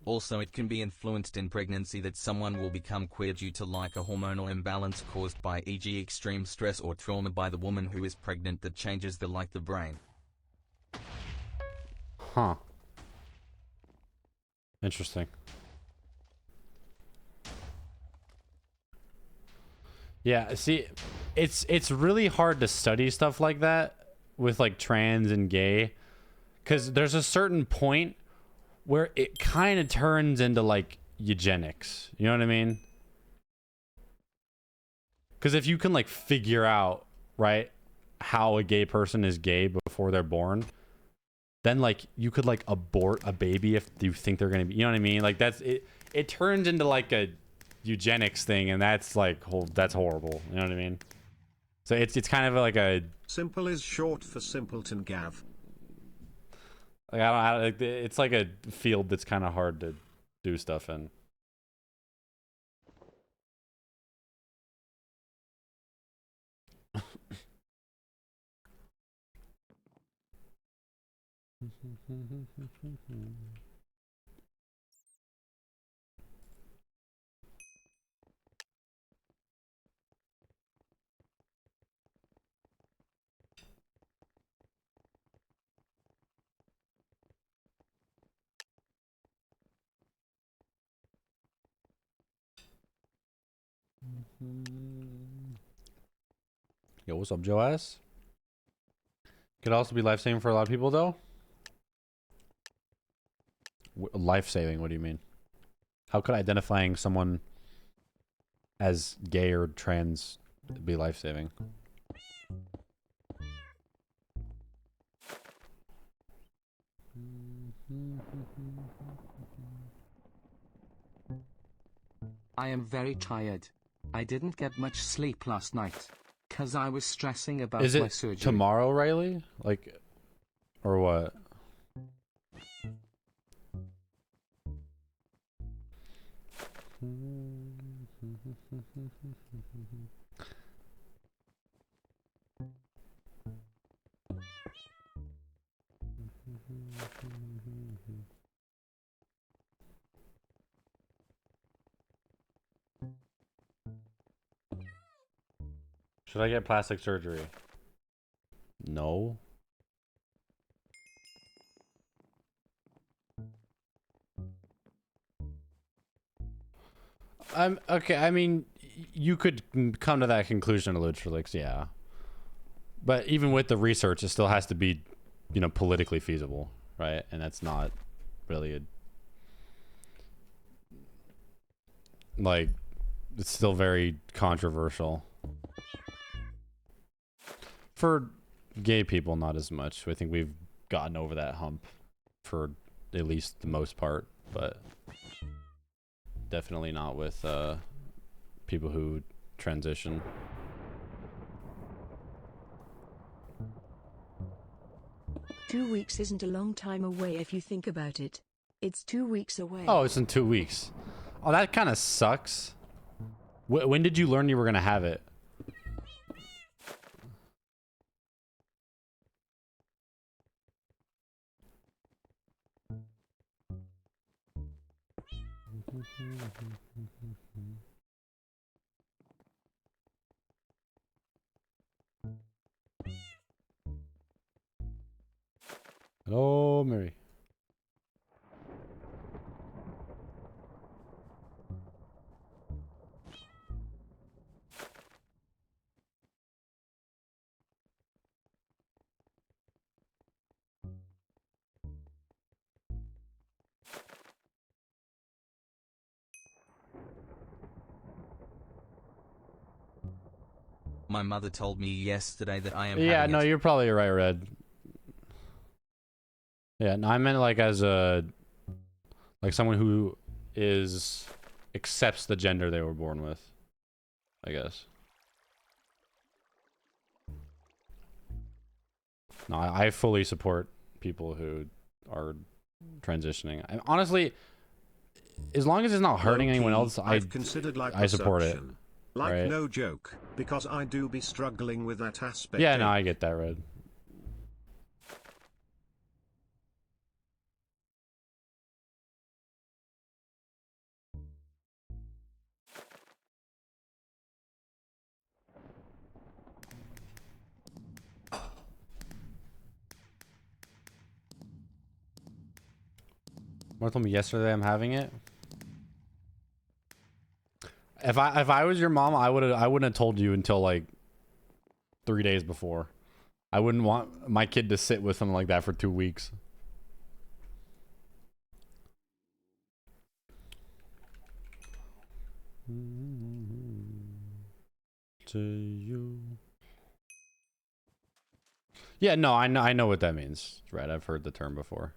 Also, it can be influenced in pregnancy that someone will become queer due to like a hormonal imbalance caused by e.g. extreme stress or trauma by the woman who is pregnant that changes the brain. Huh. Interesting. Yeah, see, it's really hard to study stuff like that with like trans and gay, because there's a certain point where it kind of turns into like eugenics. You know what I mean? Because if you can like figure out, right, how a gay person is gay before they're born, then like you could like abort a baby if you think they're gonna be, you know what I mean? Like that's it. It turns into like a eugenics thing, and that's like that's horrible. You know what I mean? So it's kind of like a Simple is short for simpleton, Gav. like I don't like it's like a field that's kind of hard to do stuff in. Yo, what's up, Joe ass? Could also be life-saving for a lot of people, though. Life-saving? What do you mean? How could identifying someone as gay or trans be life-saving? I am very tired. I didn't get much sleep last night, 'cause I was stressing about Is my it surgery. tomorrow, Riley? Like, or what? Should I get plastic surgery? No. I'm okay. I mean, you could come to that conclusion, Felix. Yeah, but even with the research, it still has to be, you know, politically feasible, right? And that's not really a like. It's still very controversial for gay people. Not as much. I think we've gotten over that hump for at least the most part, but definitely not with people who transition. Two weeks isn't a long time away if you think about it. It's 2 weeks away. Oh, it's in 2 weeks. Oh, that kind of sucks. When did you learn you were gonna have it? Hello, Mary. My mother told me yesterday that I am Yeah, having no, it. you're probably right, Red. Yeah, no, I meant like as a like someone who accepts the gender they were born with, I guess. No, I fully support people who are transitioning. Honestly, as long as it's not hurting anyone else, I've considered I support it. liposuction. Like, right? no joke, because I do be struggling with that aspect. Yeah, no, I get that, Red. Someone told me yesterday I'm having it. If I was your mom, I wouldn't have told you until like 3 days before. I wouldn't want my kid to sit with something like that for 2 weeks. To you. Yeah, no, I know what that means. Right, I've heard the term before.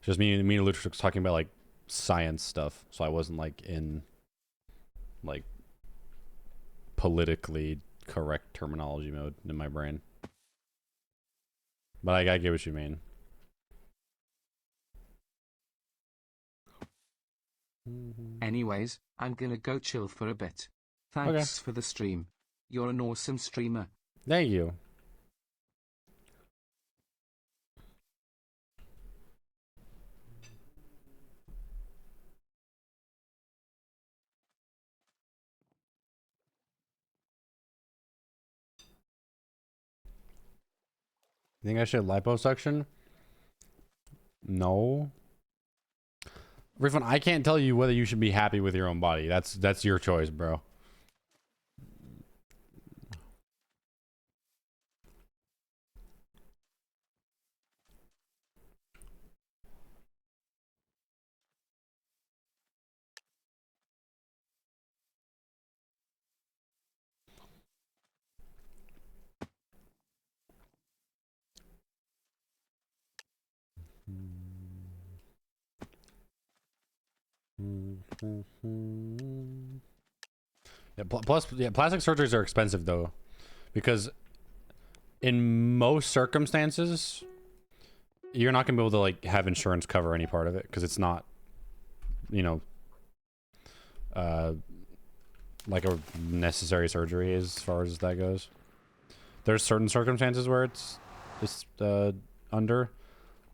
Just me and Luke was talking about like science stuff, so I wasn't like in like politically correct terminology mode in my brain. But I get what you mean. Anyways, I'm gonna go chill for a bit. Thanks for the stream. You're an awesome streamer. Thank you. You think I should liposuction? No. Riffin, I can't tell you whether you should be happy with your own body. That's your choice, bro. Yeah, plus, yeah, plastic surgeries are expensive though, because in most circumstances, you're not gonna be able to like have insurance cover any part of it because it's not, you know, like a necessary surgery as far as that goes. There's certain circumstances where it's under,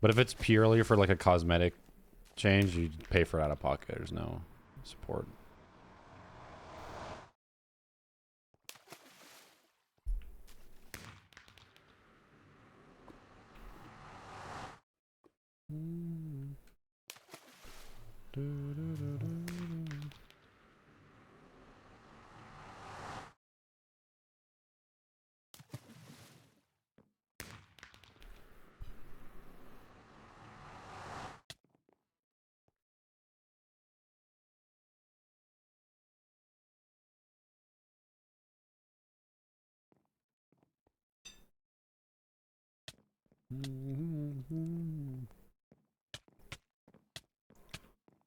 but if it's purely for like a cosmetic change, you pay for it out of pocket. There's no support.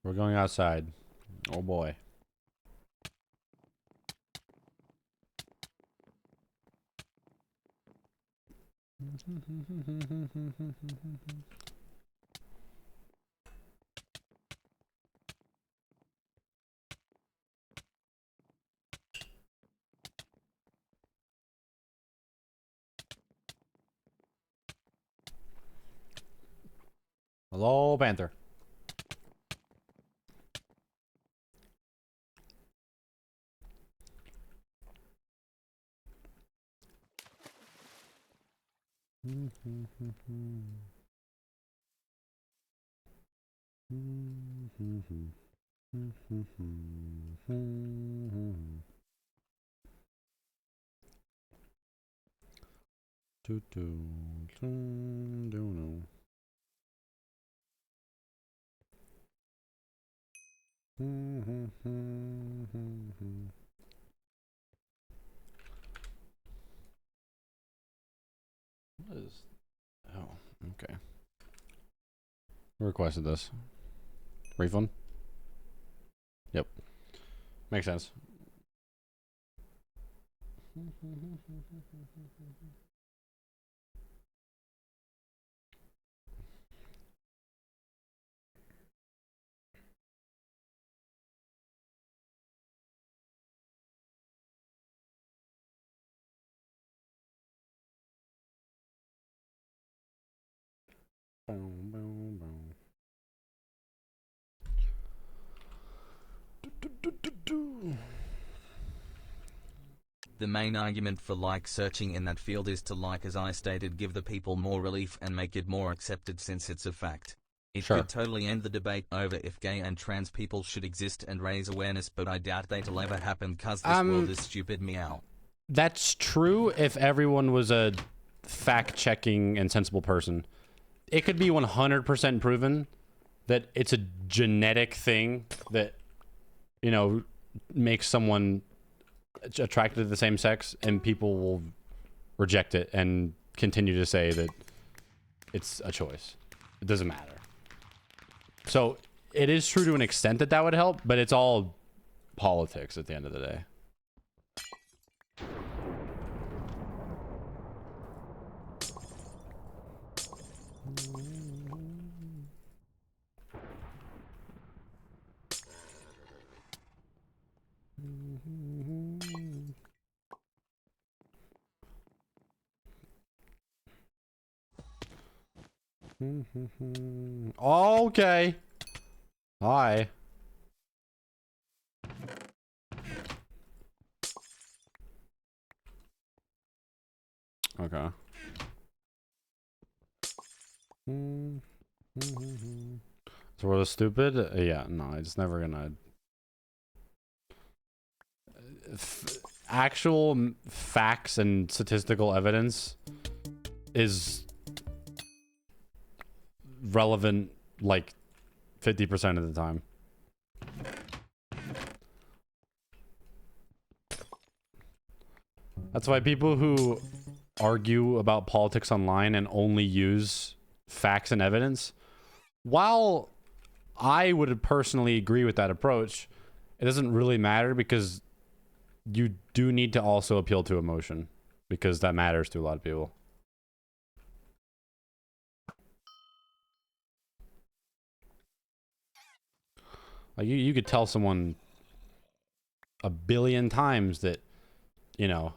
We're going outside. Oh boy. Hello, Panther. What is... Oh, okay. Who requested this? Refund? Yep. Makes sense. Boom, boom, boom. The main argument for like searching in that field is to, like as I stated, give the people more relief and make it more accepted since it's a fact. It could totally end the debate over if gay and trans people should exist and raise awareness, but I doubt that'll ever happen cause this world is stupid. Meow. That's true if everyone was a fact-checking and sensible person. It could be 100% proven that it's a genetic thing that, you know, makes someone attracted to the same sex, and people will reject it and continue to say that it's a choice. It doesn't matter. So it is true to an extent that that would help, but it's all politics at the end of the day. Okay. Hi. Okay. So we're stupid? Yeah, no, it's never gonna... Actual facts and statistical evidence is relevant like 50% of the time. That's why people who argue about politics online and only use facts and evidence, while I would personally agree with that approach, it doesn't really matter because you do need to also appeal to emotion because that matters to a lot of people. Like you could tell someone a billion times that, you know,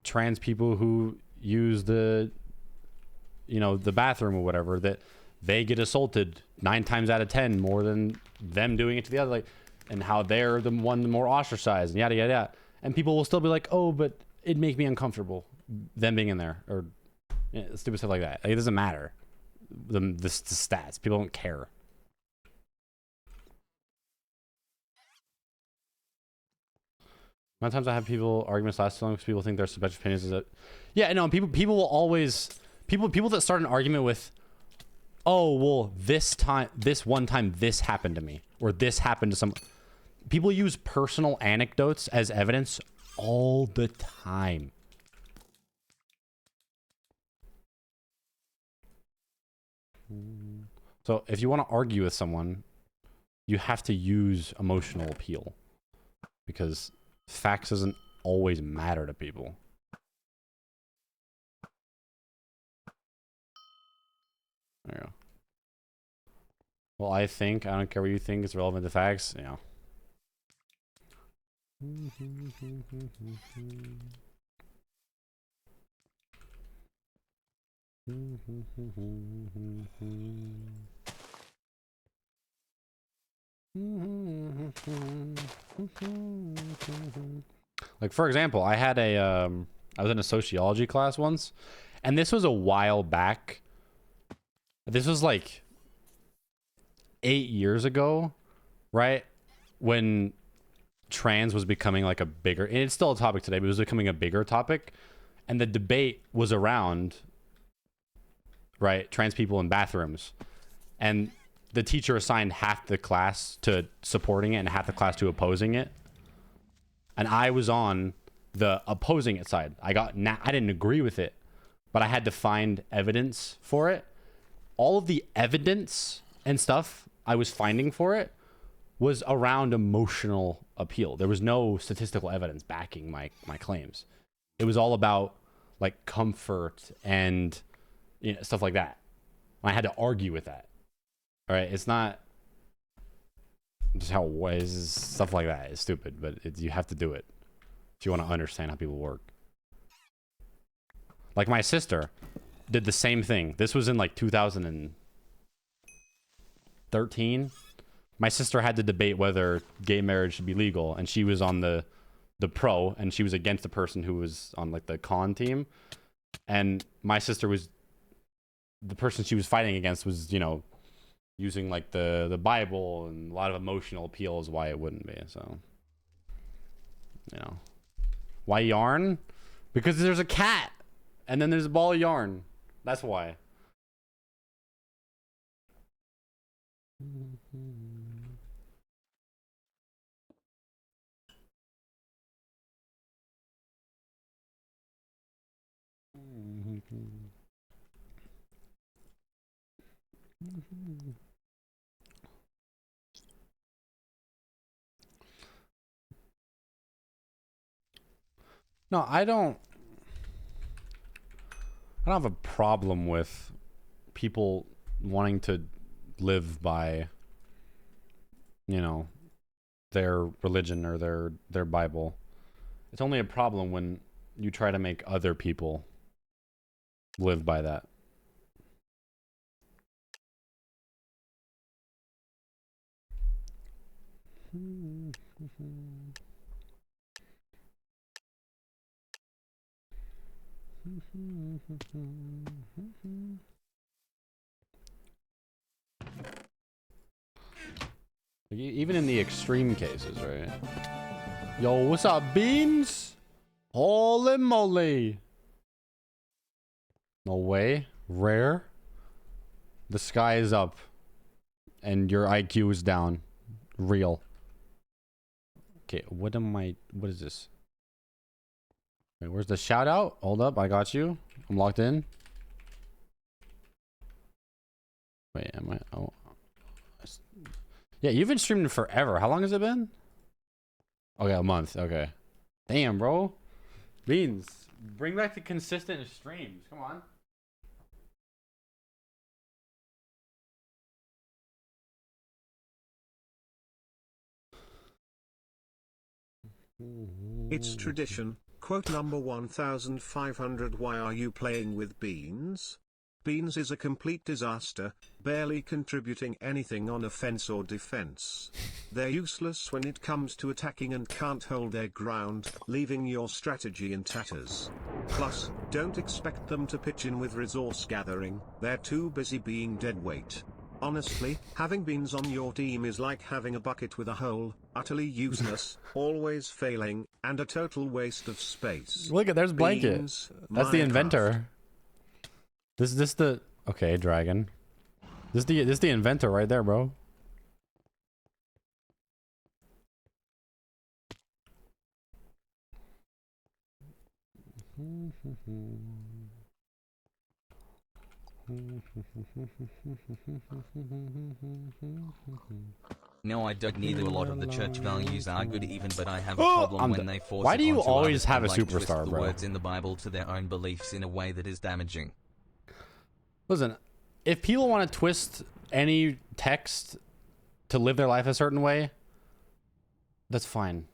trans people who use the, you know, the bathroom or whatever, that they get assaulted 9 times out of 10 more than them doing it to the other, like, and how they're the one more ostracized and yada yada yada. And people will still be like, oh, but it'd make me uncomfortable them being in there, or stupid stuff like that. Like, it doesn't matter. The stats, people don't care. Amount of times I have people arguments last long because people think their subjective opinions is that, yeah, no, people will always, people that start an argument with, oh, well, this one time this happened to me, or this happened to some. People use personal anecdotes as evidence all the time. So if you want to argue with someone, you have to use emotional appeal, because facts doesn't always matter to people. There you go. Well, I don't care what you think is relevant to facts, you know. Like, for example, I had a I was in a sociology class once, and this was a while back. This was like 8 years ago, right? When trans was becoming like a bigger, and it's still a topic today, but it was becoming a bigger topic, and the debate was around, right, trans people in bathrooms, and the teacher assigned half the class to supporting it and half the class to opposing it, and I was on the opposing it side. I didn't agree with it, but I had to find evidence for it. All of the evidence and stuff I was finding for it was around emotional appeal. There was no statistical evidence backing my claims. It was all about like comfort and stuff like that. I had to argue with that. All right, it's not just how is stuff like that is stupid, but you have to do it if you want to understand how people work. Like my sister did the same thing. This was in like 2013. My sister had to debate whether gay marriage should be legal, and she was on the pro, and she was against the person who was on like the con team. And my sister was the person she was fighting against was, using like the Bible, and a lot of emotional appeal is why it wouldn't be. So, why yarn? Because there's a cat, and then there's a ball of yarn. That's why. No, I don't have a problem with people wanting to live by, their religion or their Bible. It's only a problem when you try to make other people live by that. Even in the extreme cases, right? Yo, what's up, Beans? Holy moly. No way. Rare. The sky is up. And your IQ is down. Real. Okay, what is this? Wait, where's the shout out? Hold up, I got you. I'm locked in. Wait, am I? Oh. Yeah, you've been streaming forever. How long has it been? Okay, a month. Okay. Damn, bro. Beans, bring back the consistent streams. Come on. It's tradition. Quote number 1500. Why are you playing with Beans? Beans is a complete disaster, barely contributing anything on offense or defense. They're useless when it comes to attacking and can't hold their ground, leaving your strategy in tatters. Plus, don't expect them to pitch in with resource gathering, they're too busy being deadweight. Honestly, having Beans on your team is like having a bucket with a hole, utterly useless, always failing, and a total waste of space. Look at, there's Blanket. Beans, that's the inventor. This the okay, Dragon. This the inventor right there, bro. No, I don't. Neither a lot of the church values are good even, but I have a problem when they force Why do you always have a like superstar, twist bro? the words in the Bible to their own beliefs in a way that is damaging. Listen, if people want to twist any text to live their life a certain way, that's fine.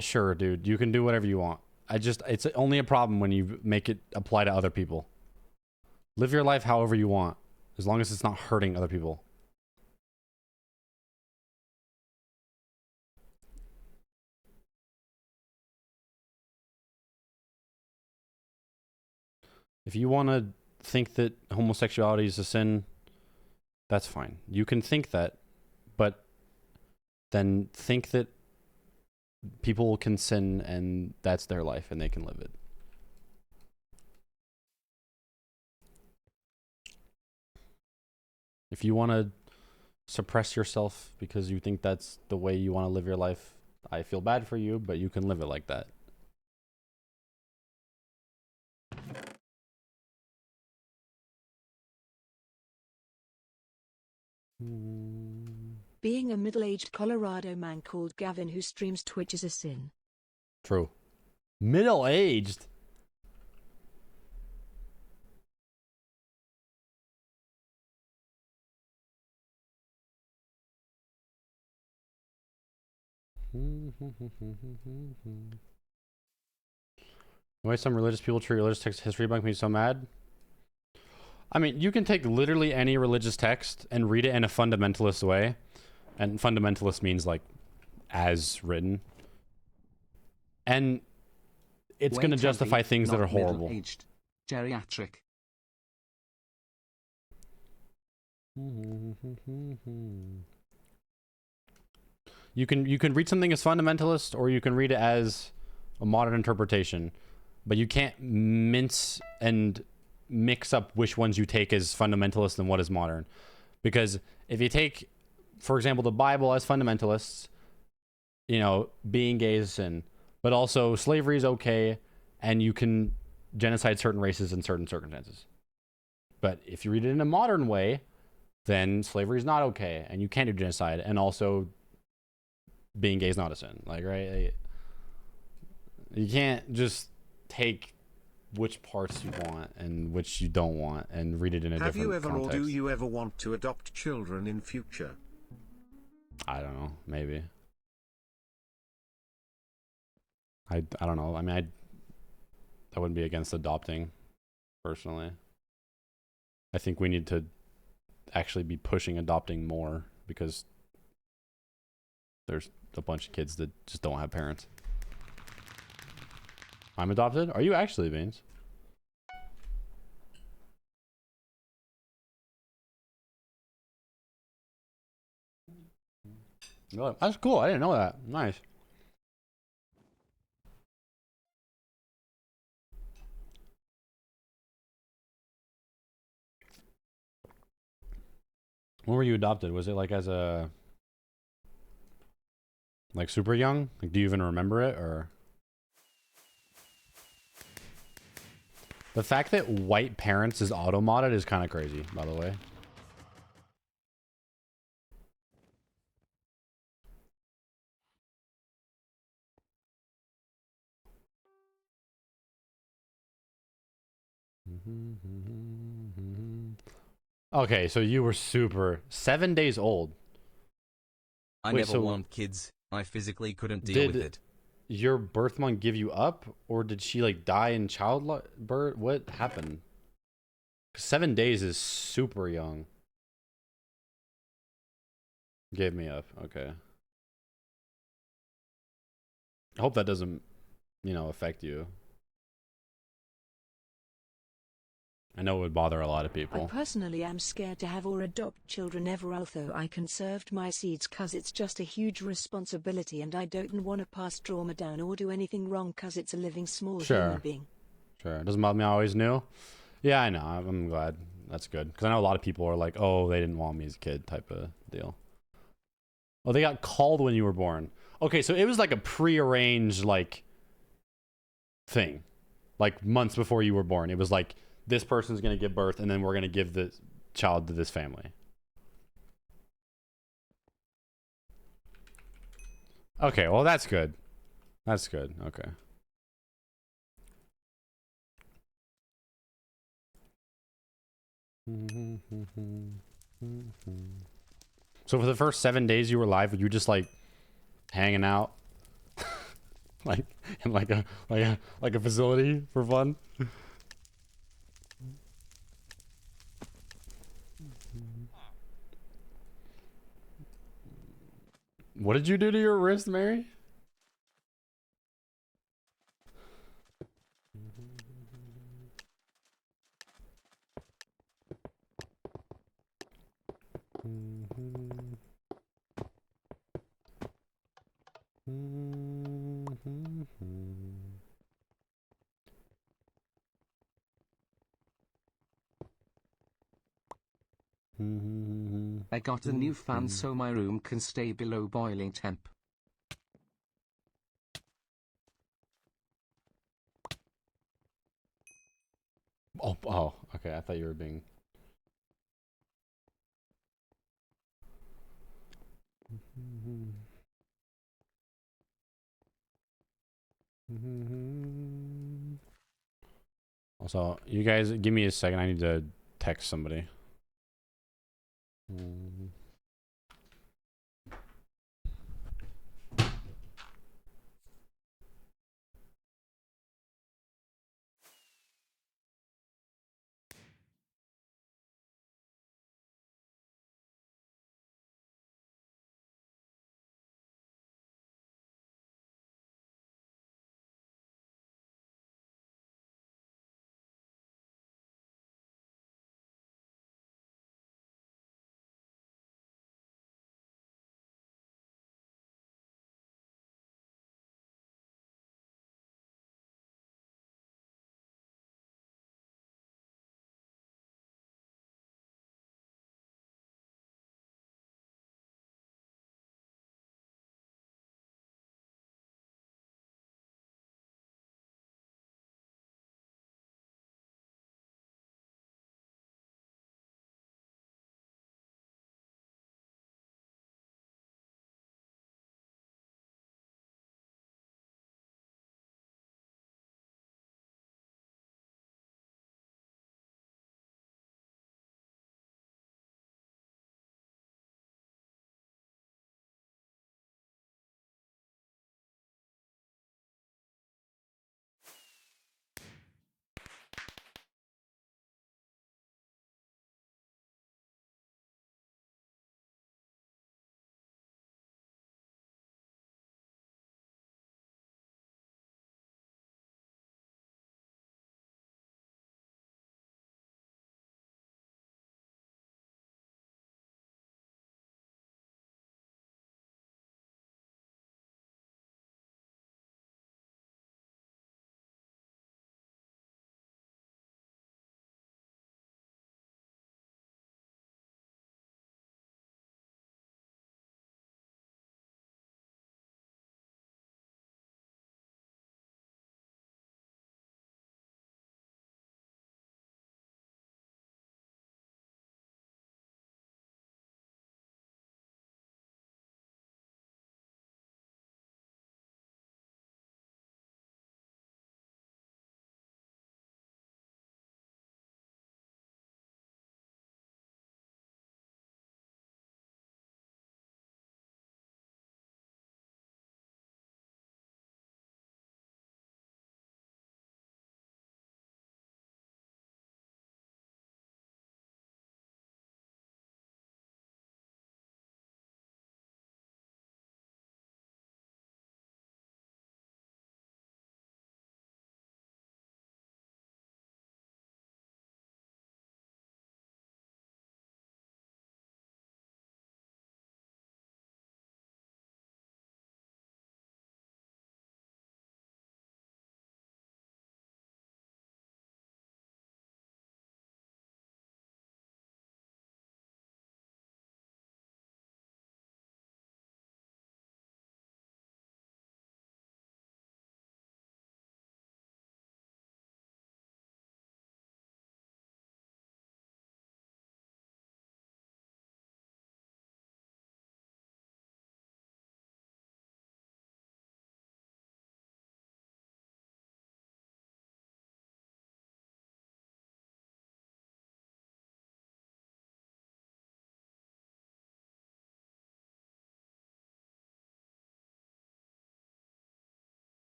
Sure, dude, you can do whatever you want. It's only a problem when you make it apply to other people. Live your life however you want, as long as it's not hurting other people. If you want to think that homosexuality is a sin, that's fine. You can think that, but then think that people can sin and that's their life and they can live it. If you want to suppress yourself because you think that's the way you want to live your life, I feel bad for you, but you can live it like that. Being a middle-aged Colorado man called Gavin who streams Twitch is a sin. True. Middle-aged? Why some religious people treat religious text history bunk me so mad? I mean, you can take literally any religious text and read it in a fundamentalist way. And fundamentalist means like as written. And it's going to justify things that are horrible. Geriatric. You can read something as fundamentalist, or you can read it as a modern interpretation, but you can't mince and mix up which ones you take as fundamentalist and what is modern. Because if you take, for example, the Bible as fundamentalists, you know, being gay is sin, but also slavery is okay, and you can genocide certain races in certain circumstances. But if you read it in a modern way, then slavery is not okay, and you can't do genocide, and also being gay is not a sin. Like, right? You can't just take which parts you want and which you don't want and read it in a different context. Have you ever or do you ever want to adopt children in future? I don't know. Maybe. I don't know. I mean, I wouldn't be against adopting, personally. I think we need to actually be pushing adopting more, because there's a bunch of kids that just don't have parents. I'm adopted? Are you actually, Beans? Really? That's cool. I didn't know that. Nice. When were you adopted? Was it like as a... like super young? Like, do you even remember it, or... The fact that white parents is auto-modded is kind of crazy, by the way. Okay, so you were 7 days old. I Wait, never so want kids. I physically couldn't deal with it. Your birth mom give you up, or did she like die in childbirth? What happened? 7 days is super young. Gave me up. Okay. I hope that doesn't, you know, affect you. I know it would bother a lot of people. I personally am scared to have or adopt children ever, although I conserved my seeds cause it's just a huge responsibility and I don't want to pass trauma down or do anything wrong cause it's a living small human being. Sure. Doesn't bother me. I always knew. Yeah, I know. I'm glad. That's good. Because I know a lot of people are like, oh, they didn't want me as a kid type of deal. Oh, they got called when you were born. Okay, so it was like a prearranged like thing. Like months before you were born. It was like, this person's going to give birth, and then we're going to give the child to this family. Okay, well, that's good. That's good. Okay. So for the first 7 days you were live, were you just like hanging out, like in like a facility for fun? What did you do to your wrist, Mary? I got a new fan so my room can stay below boiling temp. Oh, okay. I thought you were being... Also, you guys, give me a second. I need to text somebody.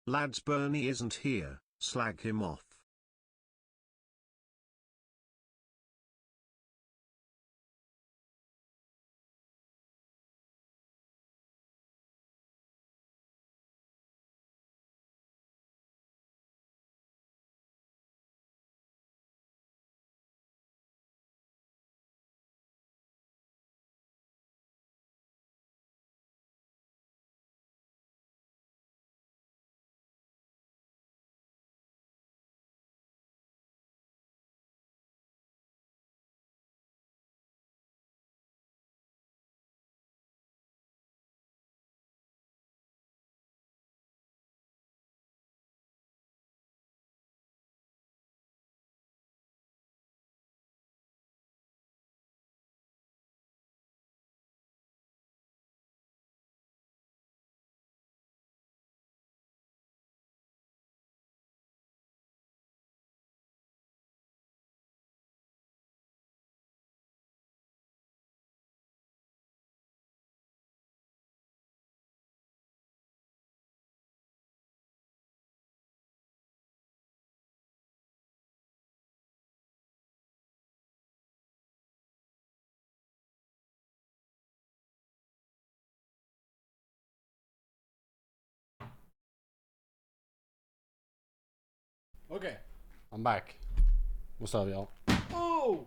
Lads, Bernie isn't here, slag him off. Okay, I'm back. What's up, y'all? Oh!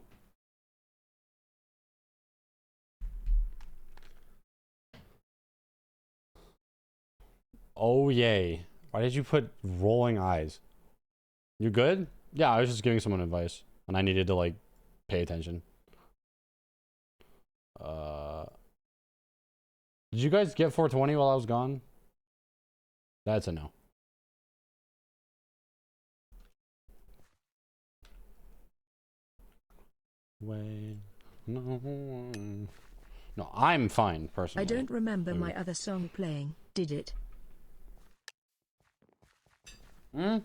Oh, yay. Why did you put rolling eyes? You good? Yeah, I was just giving someone advice, and I needed to, like, pay attention. Did you guys get 420 while I was gone? That's a no. Wait. No, I'm fine, personally. I don't remember my other song playing, did it? I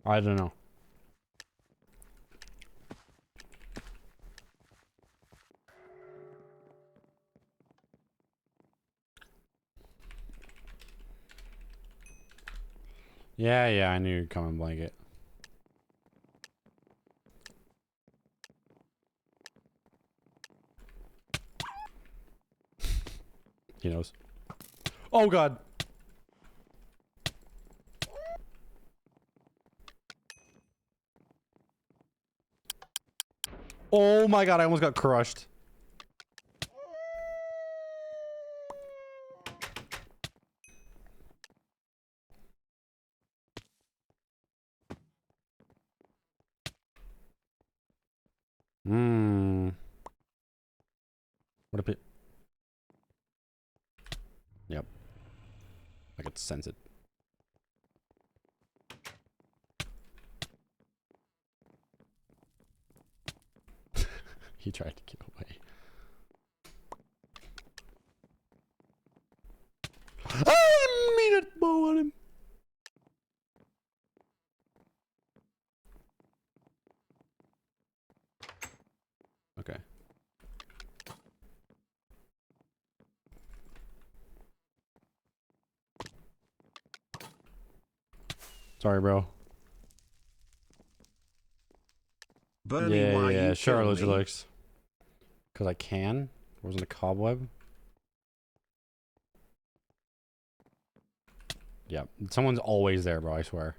don't know. Yeah, I knew you'd come in blanket. He knows. Oh, God. Oh, my God. I almost got crushed. What a bit. Yep. I could sense it. He tried to get away. I mean it, bow on him. Okay. Sorry, bro. Bernie, why Yeah, you sure, kill me? Looks. Because I can. Wasn't a cobweb. Yeah, someone's always there, bro, I swear.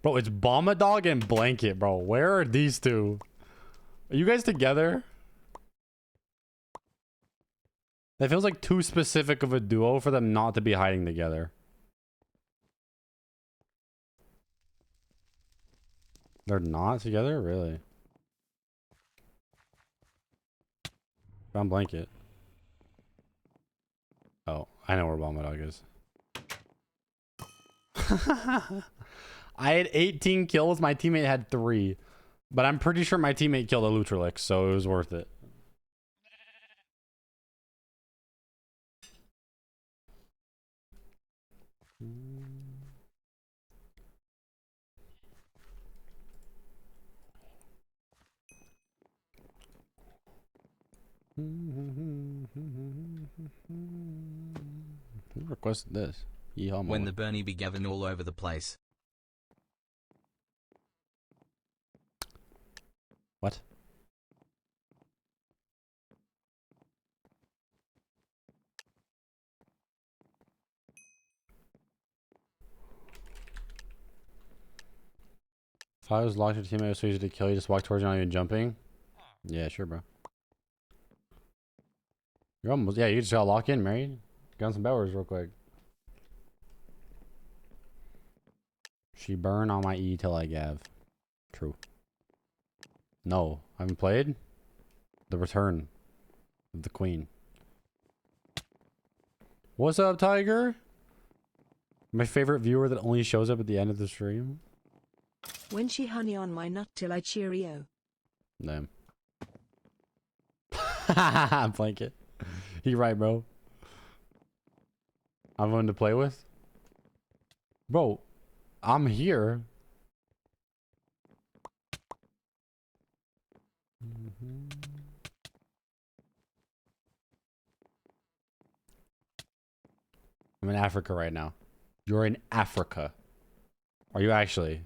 Bro, it's Bomba Dog and Blanket, bro. Where are these two? Are you guys together? That feels like too specific of a duo for them not to be hiding together. They're not together? Really? Found Blanket. Oh, I know where Bomba Dog is. I had 18 kills. My teammate had 3. But I'm pretty sure my teammate killed a Lutralix, so it was worth it. Who requested this? Yeehaw, When mama. the Bernie be gavin all over the place. What? If I was locked, your teammate was so easy to kill, you just walk towards you, not even jumping. Yeah, sure, bro. You're almost, yeah, you just gotta lock in, Mary. Get on some BEDWARS real quick. She burn on my E till I gav. True. No, I haven't played. The Return of the Queen. What's up, Tiger? My favorite viewer that only shows up at the end of the stream. When she honey on my nut till I cheerio. Damn. Blanket. You're right, bro. I'm one to play with. Bro, I'm here. I'm in Africa right now. You're in Africa. Are you actually?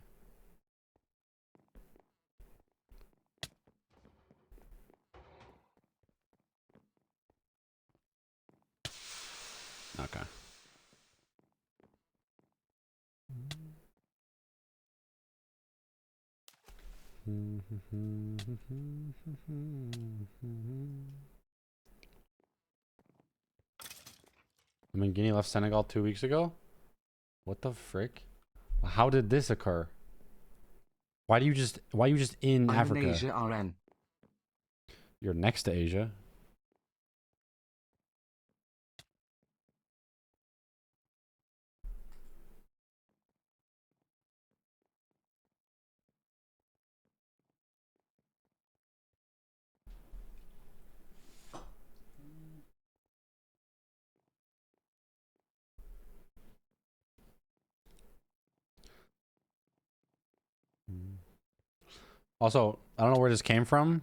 Okay. I mean, Guinea left Senegal 2 weeks ago? What the frick? How did this occur? Why are you just in Africa? I'm in Asia, RN. You're next to Asia. Also, I don't know where this came from.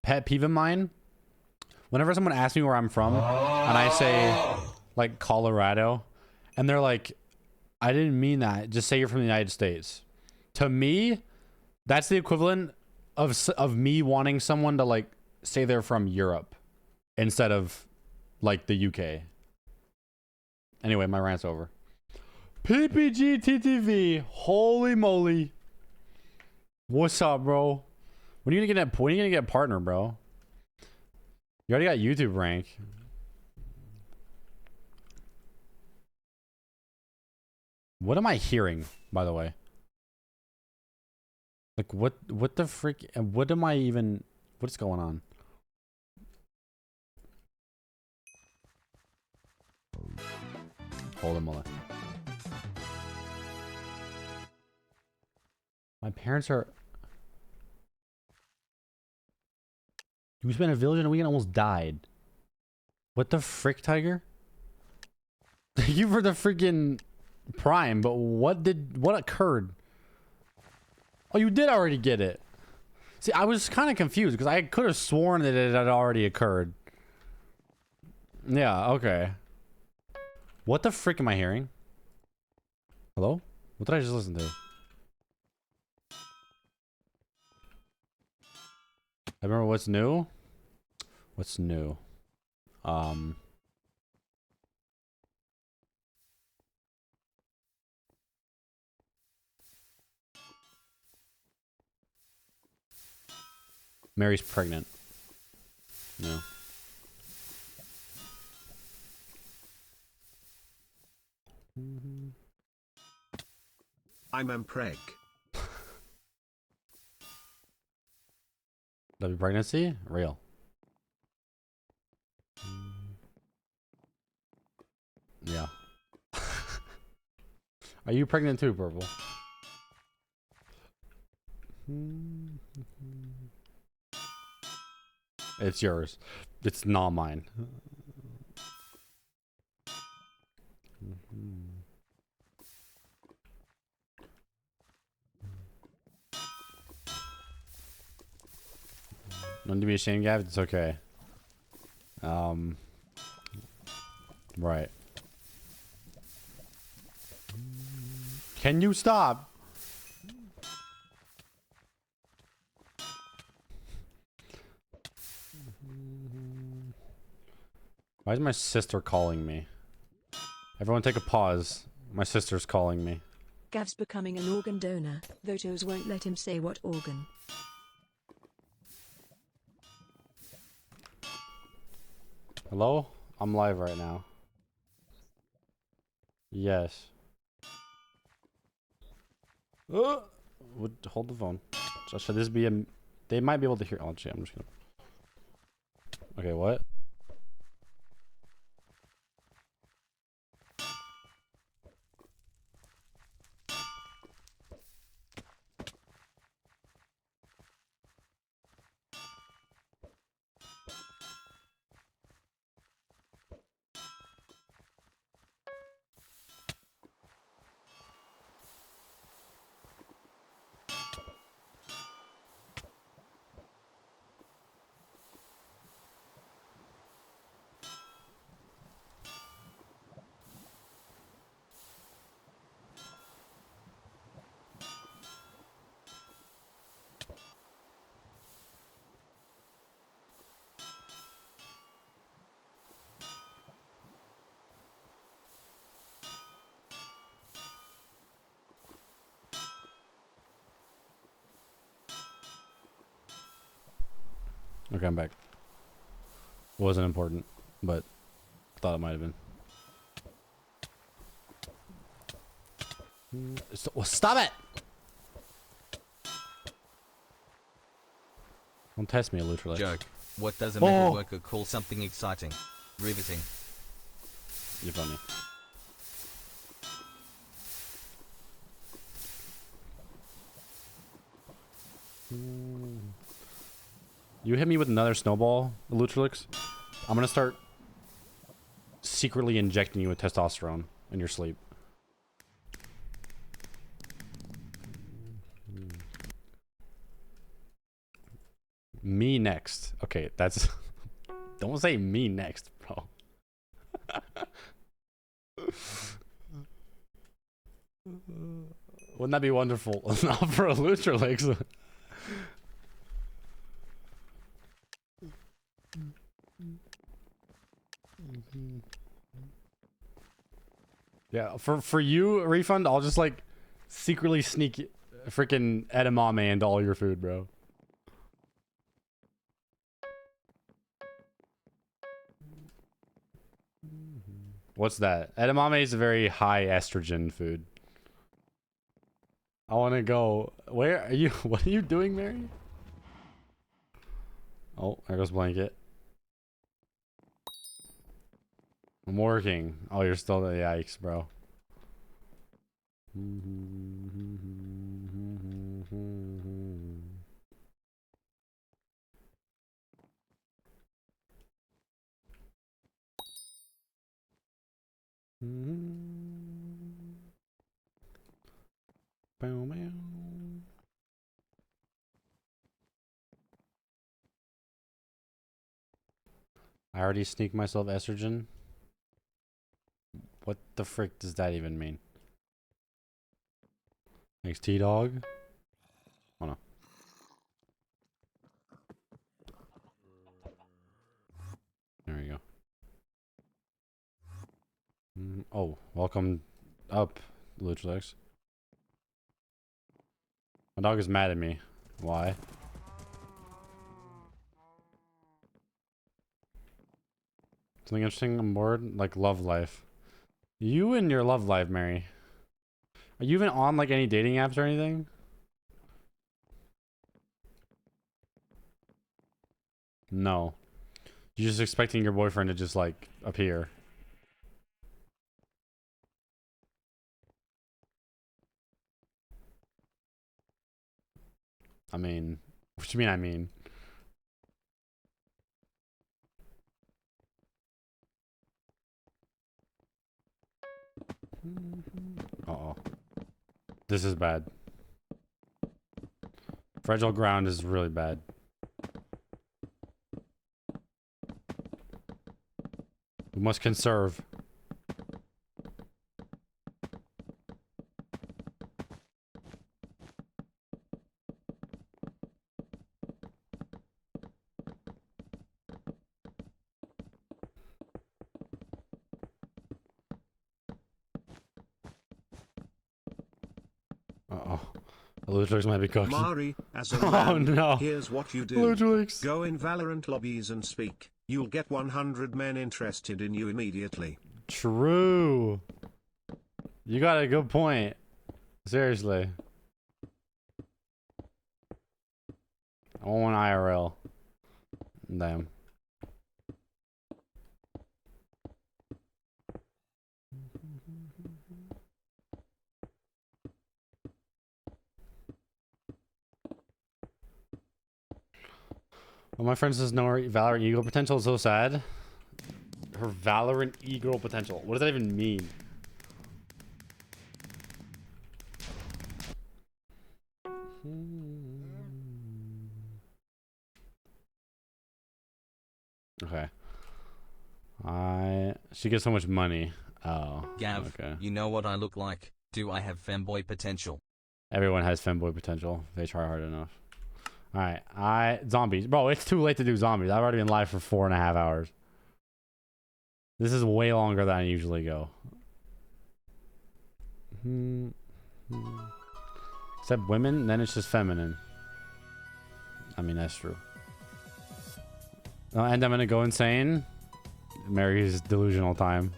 Pet peeve of mine. Whenever someone asks me where I'm from, and I say, like, Colorado, and they're like, I didn't mean that. Just say you're from the United States. To me, that's the equivalent of me wanting someone to, like, say they're from Europe instead of, like, the UK. Anyway, my rant's over. PPGTTV. Holy moly. What's up, bro? When are you gonna get a partner, bro? You already got YouTube rank. What am I hearing, by the way? Like, what the frick? What am I even? What's going on? Hold on. My parents are. You spent a village in a weekend, almost died. What the frick, Tiger? Thank you for the freaking Prime, but what occurred? Oh, you did already get it. See, I was kind of confused because I could have sworn that it had already occurred. Yeah, okay. What the frick am I hearing? Hello? What did I just listen to? I remember what's new? What's new? Mary's pregnant. No. I'm Preg. W pregnancy? Real. Yeah. Are you pregnant too, Purple? It's yours. It's not mine. Don't be ashamed, Gav. It's okay. Right. Can you stop? Why is my sister calling me? Everyone take a pause. My sister's calling me. Gav's becoming an organ donor, though Toes won't let him say what organ. Hello? I'm live right now. Yes. Would hold the phone. So should this be a... They might be able to hear... Oh, gee, I'm just gonna... Okay, what? Okay, I'm back. Wasn't important, but thought it might have been. Stop it! Don't test me, Elutralex. Joke. What does a metal worker call something exciting? Riveting. You're funny. You hit me with another snowball, Elutralex. I'm gonna start secretly injecting you with testosterone in your sleep. Me next. Okay, that's... Don't say me next, bro. Wouldn't that be wonderful? Not for Elutralex. Yeah, for you, Refund, I'll just like secretly sneak freaking edamame into all your food, bro. What's that? Edamame is a very high estrogen food. I want to go. Where are you? What are you doing, Mary? Oh, there goes Blanket. I'm working. Oh, you're still... Yikes, bro. I already sneaked myself estrogen. What the frick does that even mean? Thanks, T-Dog. Oh no. There we go. Oh, welcome up, Luchlex. My dog is mad at me. Why? Something interesting on board? Like love life. You and your love life, Mary. Are you even on like any dating apps or anything? No. You're just expecting your boyfriend to just like appear. I mean, what do you mean I mean? Uh-oh. This is bad. Fragile ground is really bad. We must conserve. Lutrix might be cooking. Mari, as a Oh man, no. here's what you do. Lutrix. Go in Valorant lobbies and speak. You'll get 100 men interested in you immediately. True. You got a good point. Seriously. I want one IRL. Damn. Well, my friend says no Valorant ego potential is so sad. Her Valorant ego potential. What does that even mean? Okay. She gets so much money. Oh. Gav, okay. you know what I look like? Do I have femboy potential? Everyone has femboy potential. They try hard enough. Alright, zombies. Bro, it's too late to do zombies. I've already been live for 4.5 hours. This is way longer than I usually go. Except women, then it's just feminine. I mean, that's true. And I'm gonna go insane. Mary's delusional time.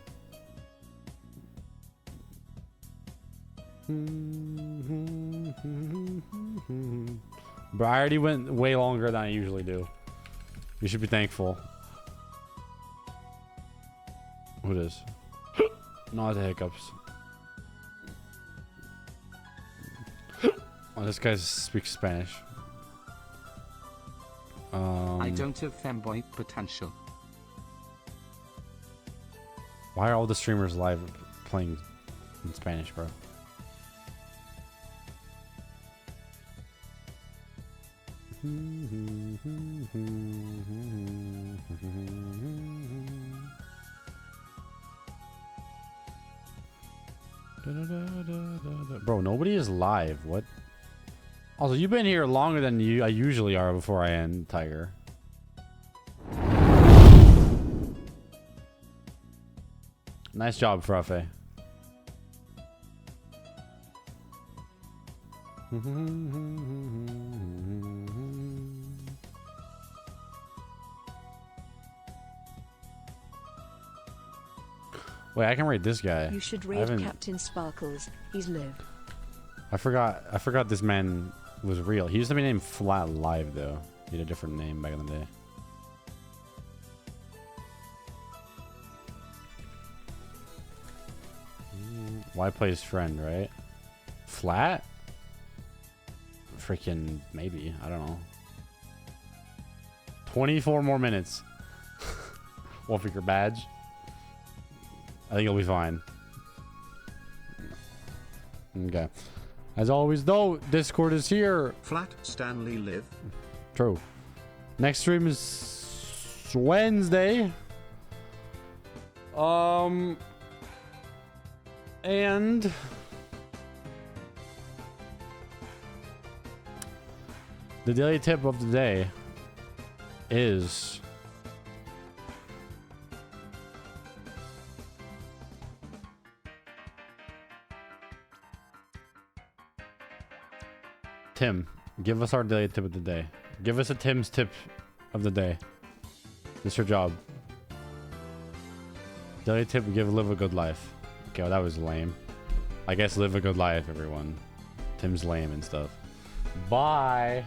But I already went way longer than I usually do. You should be thankful. Who it is? Not the hiccups. Oh, this guy speaks Spanish. I don't have femboy potential. Why are all the streamers live playing in Spanish, bro? Bro, nobody is live. What? Also, you've been here longer than I usually are before I end, Tiger. Nice job, Frafe. Wait, I can rate this guy. You should raid Captain Sparkles. He's lived. I forgot this man was real. He used to be named Flat Live though. He had a different name back in the day. Why play his friend, right? Flat? Freaking maybe. I don't know. 24 more minutes. Wolfreaker badge. I think it'll be fine. Okay. As always, though, Discord is here. Flat Stanley live. True. Next stream is Wednesday. And the daily tip of the day is Tim, give us our daily tip of the day. Give us a Tim's tip of the day. It's your job. Daily tip, live a good life. Okay, well, that was lame. I guess live a good life, everyone. Tim's lame and stuff. Bye.